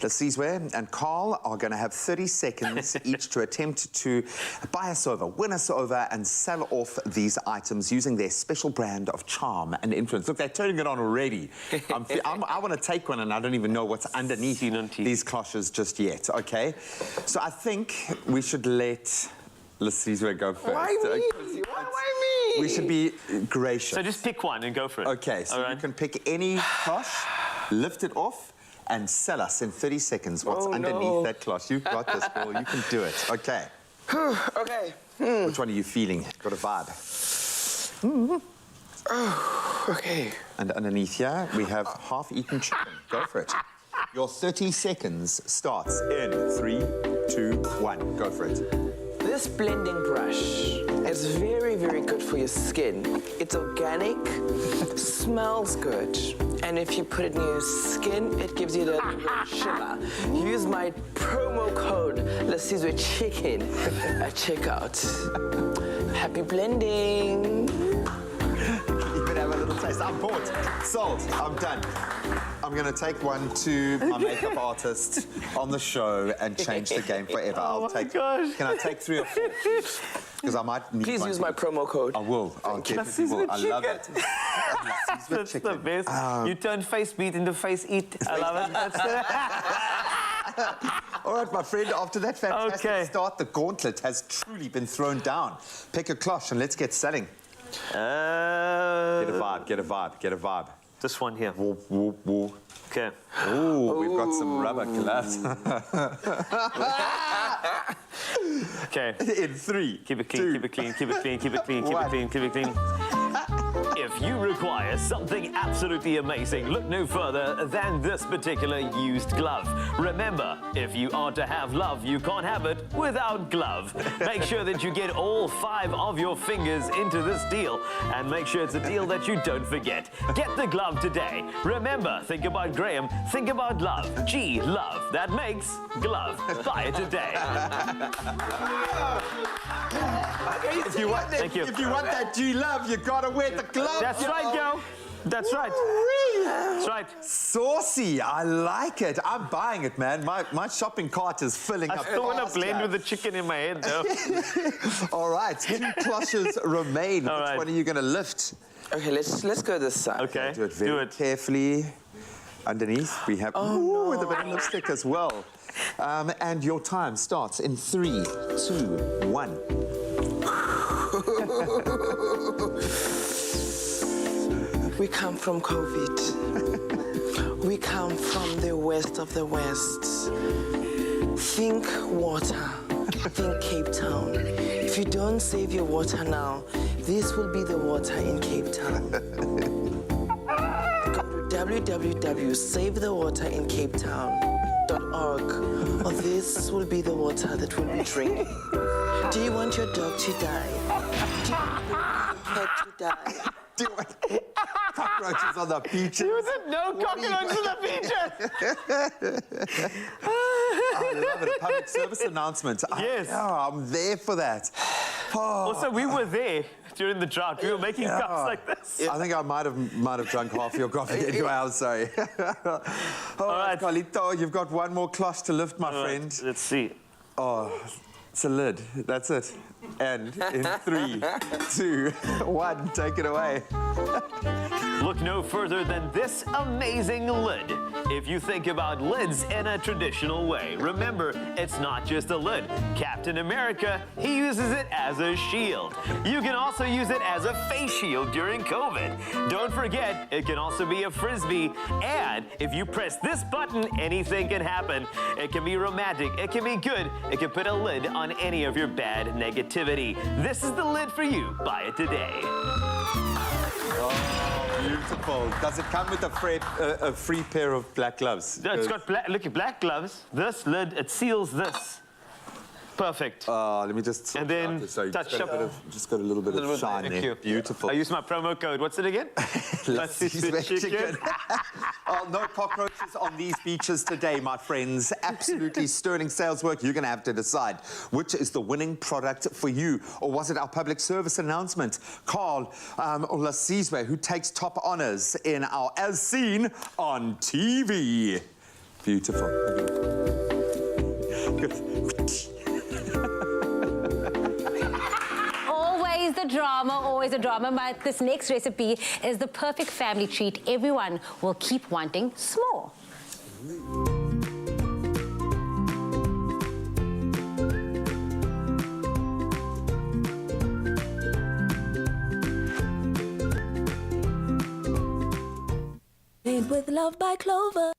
S3: Lasizwe and Carl are going to have 30 seconds each to attempt to buy us over, win us over, and sell off these items using their special brand of charm and influence. Look, they're turning it on already. I want to take one, and I don't even know what's underneath these cloches just yet, okay? So I think we should let Lasizwe go first.
S21: Why me? Why me?
S3: We should be gracious.
S1: So just pick one and go for it.
S3: Okay, so you can pick any cloche, lift it off, and sell us in 30 seconds what's underneath that cloche. You've got this, Paul. You can do it. Okay.
S21: Okay.
S3: Which one are you feeling? Got a vibe?
S21: Oh, okay.
S3: And underneath here, we have half-eaten chicken. Go for it. Your 30 seconds starts in 3, 2, 1. Go for it.
S21: This blending brush is very, very good for your skin. It's organic, smells good, and if you put it in your skin, it gives you the shimmer. Use my promo code Lesizwe Chicken at checkout. Happy blending.
S3: You can have a little taste. I'm bought. Sold. I'm done. I'm going to take one to my makeup artist on the show and change the game forever.
S1: Gosh.
S3: Can I take 3 or 4? Because I might need
S21: Please
S3: one
S21: use my promo code.
S3: I will. I'll definitely will. I love it.
S1: That's the best. You turn face beat into face eat. I love it.
S3: All right, my friend, after that fantastic start, the gauntlet has truly been thrown down. Pick a cloche and let's get selling. Get a vibe, get a vibe, get a vibe.
S1: This one here.
S3: Woo, woo, woo.
S1: Okay.
S3: Ooh, we've got some rubber gloves.
S1: Okay.
S3: In 3.
S1: Keep it clean, keep it clean, keep it clean, keep it clean, keep it clean, keep it clean. If you require something absolutely amazing, look no further than this particular used glove. Remember, if you are to have love, you can't have it without glove. Make sure that you get all 5 of your fingers into this deal, and make sure it's a deal that you don't forget. Get the glove today. Remember, think about Graham, think about love. G, love. That makes glove. Buy it today.
S3: If you want that,
S1: Thank you.
S3: If you want that G love, you gotta wear the glove.
S1: That's right, girl. That's right. That's right.
S3: Saucy. I like it. I'm buying it, man. My shopping cart is filling up.
S1: I still want to blend with the chicken in my head, though.
S3: All right. 2 cloches remain.
S1: All
S3: Which
S1: right.
S3: one are you going to lift?
S21: Okay, let's go this side.
S1: Okay.
S3: Do it very carefully. Underneath, we have with a bit of lipstick as well. And your time starts in 3, 2, 1.
S21: We come from COVID. We come from the west of the west. Think water. Think Cape Town. If you don't save your water now, this will be the water in Cape Town. Go to www.savethewaterinCapetown.org, or this will be the water that we'll be drinking. Do you want your dog to die? Do you want your pet to die?
S3: Do you want cockroaches on the beaches?
S1: You said no cockroaches on the beaches.
S3: I love it. A public service announcement.
S1: Yes.
S3: I'm there for that.
S1: Also, we were there during the drought. We were making cups like this.
S3: I think I might have drunk half your coffee anyway. I'm sorry. All right, Carlito, you've got one more cloche to lift, my friend.
S1: Let's see.
S3: Oh, it's a lid. That's it. And in 3, 2, 1, take it away.
S1: Look no further than this amazing lid. If you think about lids in a traditional way, remember, it's not just a lid. Captain America, he uses it as a shield. You can also use it as a face shield during COVID. Don't forget, it can also be a frisbee. And if you press this button, anything can happen. It can be romantic, it can be good, it can put a lid on any of your bad negativity. This is the lid for you. Buy it today.
S3: Oh, beautiful. Does it come with a free pair of black gloves?
S1: It's got black gloves. This lid, it seals this. Perfect.
S3: Let me just...
S1: And then
S3: touch up. Just got a little bit of shine there.
S1: Thank you.
S3: Beautiful.
S1: I use my promo code. What's it again?
S3: Lesizwe Chicken. Oh, no cockroaches on these beaches today, my friends. Absolutely sterling sales work. You're going to have to decide which is the winning product for you. Or was it our public service announcement? Carl or Lesizwe, who takes top honors in our As Seen on TV. Beautiful. Good.
S2: Always the drama, but this next recipe is the perfect family treat. Everyone will keep wanting s'more.
S11: Made with love by Clover.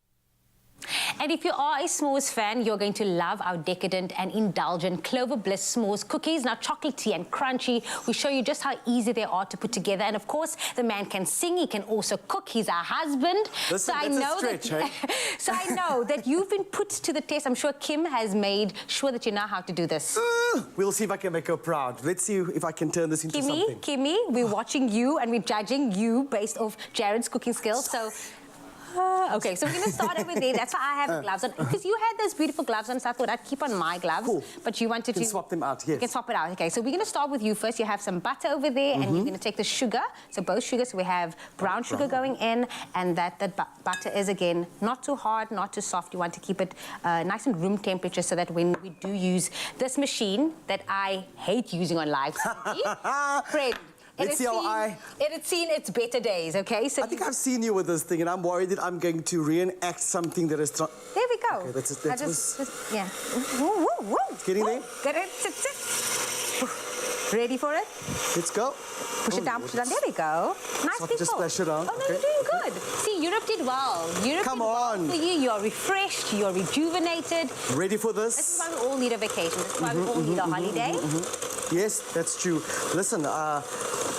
S2: And if you are a s'mores fan, you're going to love our decadent and indulgent Clover Bliss s'mores cookies. Now, chocolatey and crunchy. We show you just how easy they are to put together. And of course, the man can sing. He can also cook. He's our husband.
S18: Listen,
S2: so I
S18: that's
S2: know
S18: a stretch,
S2: that. So I know that you've been put to the test. I'm sure Kim has made sure that you know how to do this.
S18: We'll see if I can make her proud. Let's see if I can turn this into something.
S2: Kimmy, we're watching you and we're judging you based off Jared's cooking skills. So. Okay, so we're going to start over there. That's why I have the gloves on. Because you had those beautiful gloves on, so I thought I'd keep on my gloves.
S18: Cool.
S2: But you wanted to...
S18: You can swap them out, yes.
S2: You can swap it out. Okay, so we're going to start with you first. You have some butter over there, and you're going to take the sugar. So both sugars. So we have brown sugar going in, and that butter is, again, not too hard, not too soft. You want to keep it nice and room temperature so that when we do use this machine that I hate using on live TV, Fred,
S18: Let's see how
S2: it had seen its better days, okay? So
S18: I think I've seen you with this thing, and I'm worried that I'm going to reenact something that is...
S2: There we go.
S18: Okay, that's
S2: yeah. Woo, woo, woo.
S18: It's getting there.
S2: Get it. Sit, sit. Ready for it?
S18: Let's go.
S2: Push it down, push it down. There we go. Nice
S18: So I
S2: people.
S18: just splash it on.
S2: Oh, no, you're doing good. See, Europe did well. Europe
S18: Come
S2: did
S18: on.
S2: well for you. You're refreshed. You're rejuvenated.
S18: Ready for this?
S2: This is why we all need a vacation. This is why we all need a holiday.
S18: Yes, that's true. Listen,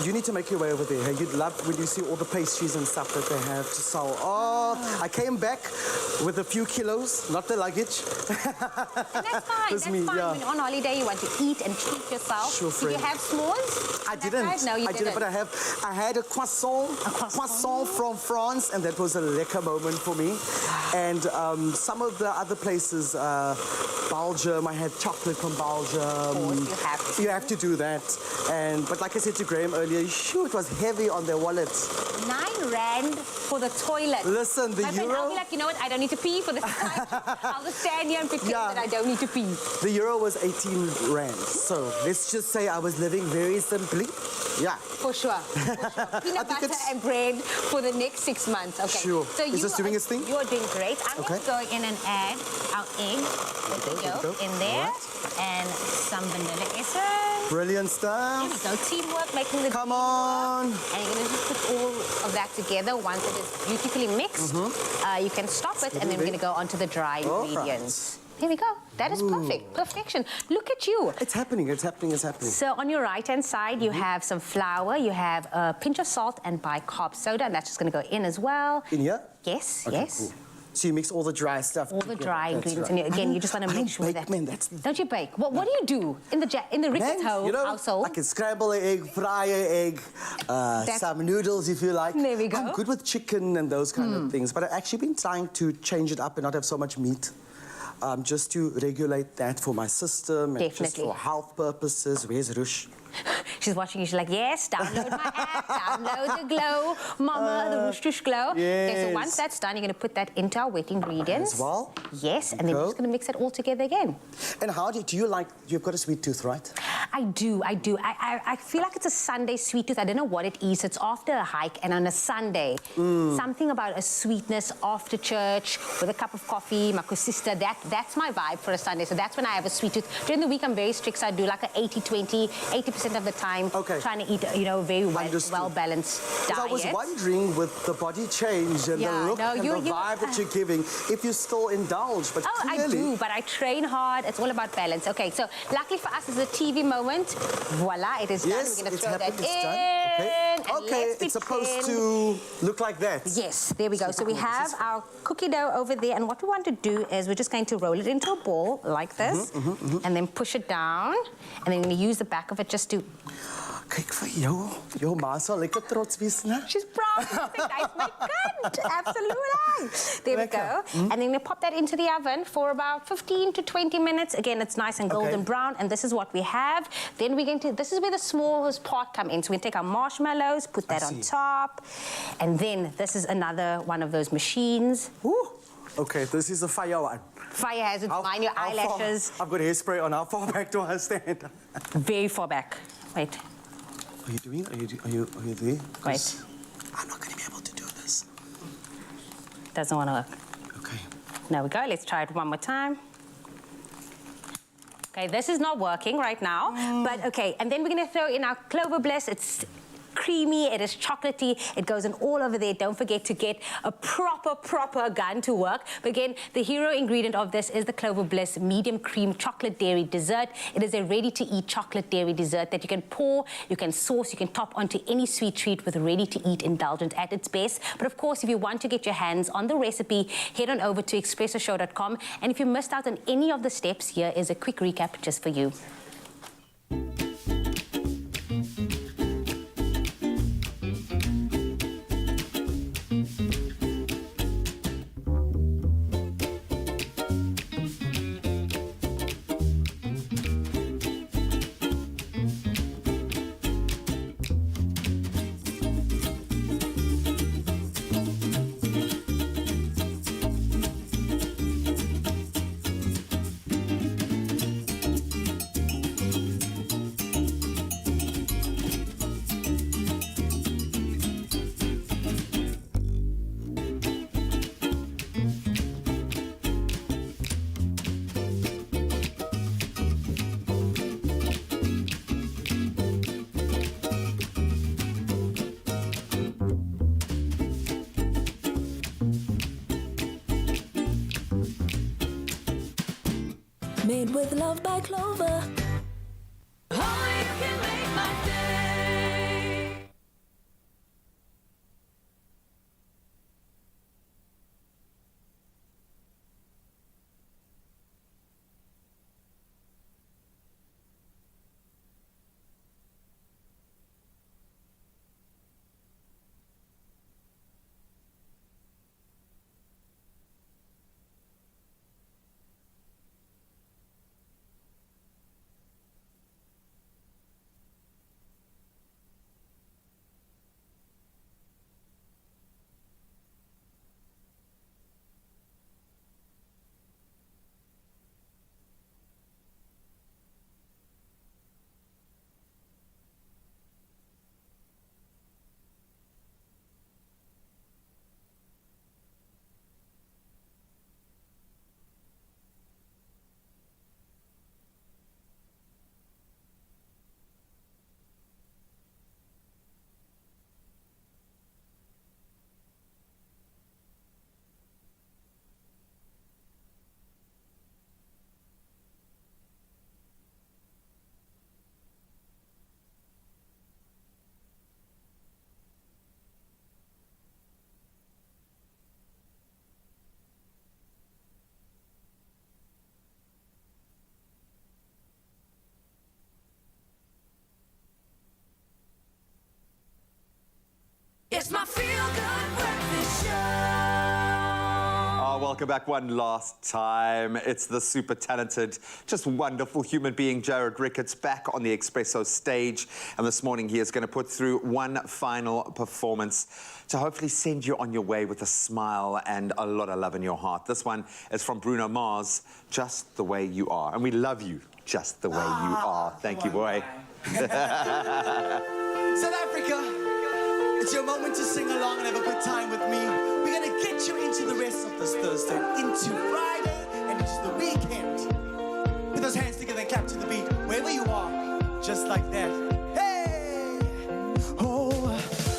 S18: you need to make your way over there. You'd love when you see all the pastries and stuff that they have to sell. Oh, I came back with a few kilos, not the luggage.
S2: And that's fine. That's
S18: me,
S2: fine.
S18: yeah.
S2: When you're on holiday, you want to eat and treat yourself.
S18: Sure,
S2: Did you
S18: friend.
S2: have s'mores?
S18: I didn't.
S2: No, you didn't.
S18: But I had a croissant. Croissant from France, and that was a lekker moment for me. And some of the other places, Belgium, I had chocolate from Belgium.
S2: Of course,
S18: you have to do that. But like I said to Graham earlier, shoot, it was heavy on their wallets.
S2: 9 rand for the toilet.
S18: Listen, the
S2: My friend,
S18: euro...
S2: I'll be like, you know what, I don't need to pee for this. I'll just stand here and pretend that I don't need to pee.
S18: The euro was 18 rand. So let's just say I was living very simply. Yeah.
S2: For sure. For sure. Peanut butter and bread for the next 6 months. Okay.
S18: Sure.
S2: So
S18: Is this doing its thing?
S2: You're doing great. I'm going to go in and add our egg with the yolk in there. And some vanilla essence.
S18: Brilliant stuff.
S2: There we go. Teamwork, making the
S18: Come on.
S2: And you're going to just put all of that together once it is beautifully mixed. You can stop it, and then we're going to go on to the dry ingredients. Here we go. That is perfect. Perfection. Look at you.
S18: It's happening. It's happening. It's happening.
S2: So on your right-hand side, you have some flour. You have a pinch of salt and bicarb soda, and that's just going to go in as well.
S18: In here?
S2: Yes,
S18: Okay,
S2: yes.
S18: cool. So you mix all the dry stuff.
S2: All the
S18: together.
S2: dry
S18: That's
S2: ingredients.
S18: right.
S2: And again, you just want to make sure that...
S18: Man, that's...
S2: Don't you bake? What do you do in the Ricketts household?
S18: I can scramble an egg, fry an egg, some noodles if you like.
S2: There we go.
S18: I'm good with chicken and those kind of things, but I've actually been trying to change it up and not have so much meat. Just to regulate that for my system and just for health purposes. Where's Rush?
S2: She's watching you. She's like, yes, download my app, download the Glow, Mama, the Roosh Glow.
S18: Yes.
S2: Okay, so once that's done, you're going to put that into our wet ingredients.
S18: As well?
S2: Yes, and then you're just going to mix it all together again.
S18: And how do you like, you've got a sweet tooth, right?
S2: I do. I feel like it's a Sunday sweet tooth. I don't know what it is. It's after a hike and on a Sunday. Something about a sweetness after church with a cup of coffee, my sister. That's my vibe for a Sunday. So that's when I have a sweet tooth. During the week, I'm very strict. So I do like a 80-20, 80% of the time trying to eat, very well-balanced diet.
S18: I was wondering with the body change and the look and the vibe that you're giving, if you still indulge, but clearly...
S2: I do, but I train hard. It's all about balance. Okay, so luckily for us, it's a TV moment. Voila, it is done. We're going to throw that in.
S18: Okay, it's supposed to look like that.
S2: Yes, there we go. So we have our cookie dough over there, and what we want to do is we're just going to roll it into a ball like this, and then push it down, and then we're going to use the back of it just to...
S18: Kyk vir jou. Jou ma sal lekker trots wees, né?
S2: She's proud. That's my cunt. Absolutely. There we go. And then we're going to pop that into the oven for about 15 to 20 minutes. Again, it's nice and golden brown, and this is what we have. Then we're going to, this is where the smallest part come in. So we're going to take our marshmallows, put that on top, and then this is another one of those machines.
S18: Ooh. Okay, this is a fire one.
S2: Fire hazard, mind your eyelashes.
S18: I've got hairspray on. How far back do I stand?
S2: Very far back. Wait.
S18: Are you doing? Are you there?
S2: Wait.
S18: I'm not going to be able to do this.
S2: Doesn't want to work.
S18: Okay.
S2: There we go. Let's try it one more time. Okay, this is not working right now, but okay. And then we're going to throw in our Clover Bliss. It's creamy, it is chocolatey, it goes in all over there. Don't forget to get a proper gun to work. But again, the hero ingredient of this is the Clover Bliss medium cream chocolate dairy dessert. It is a ready-to-eat chocolate dairy dessert that you can pour, you can sauce, you can top onto any sweet treat with ready-to-eat indulgence at its best. But of course, if you want to get your hands on the recipe, head on over to expressoshow.com. And if you missed out on any of the steps, here is a quick recap just for you.
S11: Made with love by Clover.
S5: It's my feel-good breakfast show.
S3: Welcome back one last time. It's the super talented, just wonderful human being, Jared Ricketts, back on the Expresso stage. And this morning he is going to put through one final performance to hopefully send you on your way with a smile and a lot of love in your heart. This one is from Bruno Mars, Just the Way You Are. And we love you just the way you are. Thank you, boy.
S5: South Africa. It's your moment to sing along and have a good time with me. We're gonna get you into the rest of this Thursday, into Friday, and into the weekend. Put those hands together and clap to the beat, wherever you are, just like that. Hey! Oh,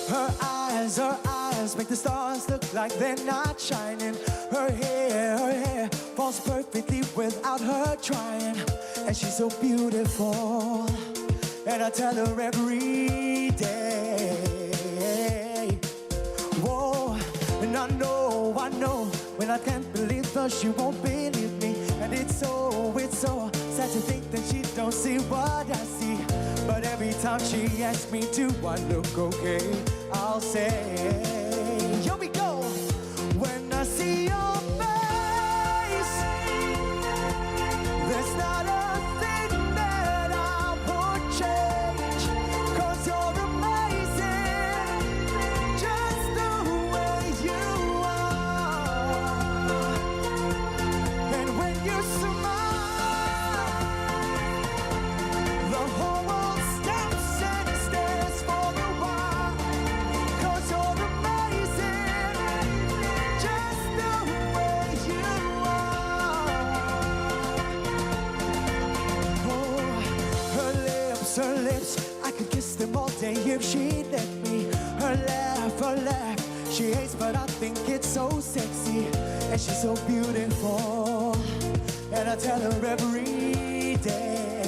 S5: her eyes make the stars look like they're not shining. Her hair falls perfectly without her trying. And she's so beautiful, and I tell her every day. Whoa, and I know, when I can't believe her, she won't believe me. And it's so sad to think that she don't see what I see. But every time she asks me, do I look okay? I'll say, here we go. When I see your face, there's not a thing that I would change. 'Cause you're amazing, just the way you are. And when you smile, the whole world stops and stares for a while. 'Cause you're amazing, just the way you are. Oh, her lips, I could kiss them all day if she'd let her laugh. She hates, but I think it's so sexy. And she's so beautiful. And I tell her every day.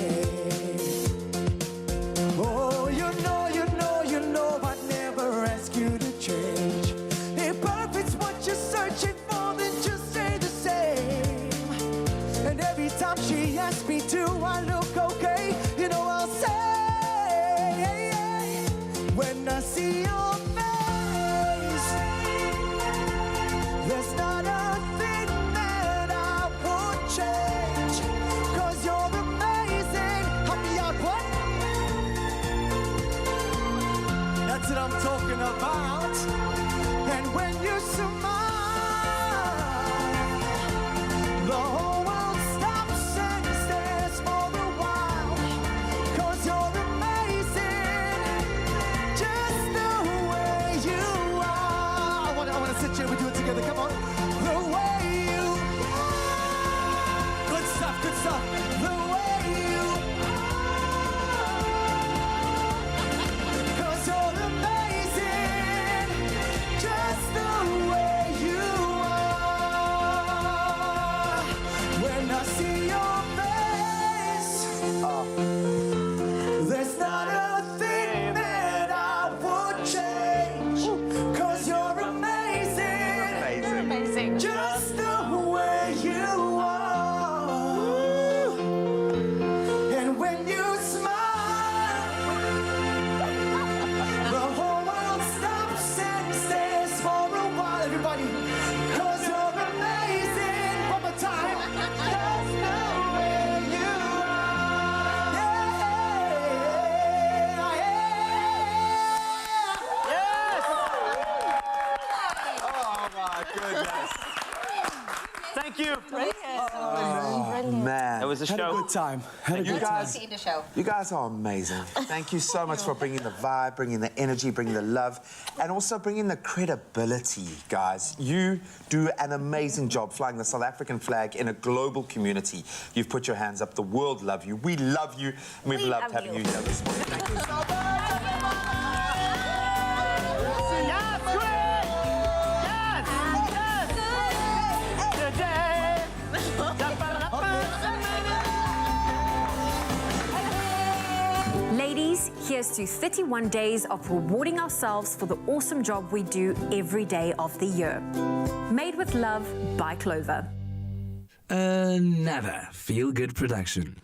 S5: Oh, you know, I never ask you to change. If perfect's what you're searching for, then just stay the same. And every time she asks me to, I look okay. You know I'll say, when I see your face, there's not a thing that I would change. 'Cause you're amazing. Help me out, what? That's what I'm talking about. And when you smile, the whole world stops and stares for a while. 'Cause you're amazing, just the way you are. I wanna sit here, we do it together, come on. The way you are. Good stuff, good stuff. The way you are. 'Cause you're amazing, just the way you are. When I see your face, there's not a thing that I would change. 'Cause you're amazing,
S3: Amazing.
S5: just the way you are. And when you smile, the whole world stops and stares for a while. Everybody, 'cause you're amazing. One more time. Just the way you are.
S3: Oh my goodness.
S1: Thank you.
S3: Oh, man.
S1: It was a
S18: Had
S1: show.
S18: a good time. Had a
S3: You
S18: good
S3: guys,
S18: time.
S3: you guys are amazing. Thank you so much for bringing the vibe, bringing the energy, bringing the love, and also bringing the credibility, guys. You do an amazing job flying the South African flag in a global community. You've put your hands up. The world love you. We love you. And we've loved having you here this morning. Thank you so much.
S16: Ladies, here's to 31 days of rewarding ourselves for the awesome job we do every day of the year. Made with love by Clover.
S19: Another feel-good production.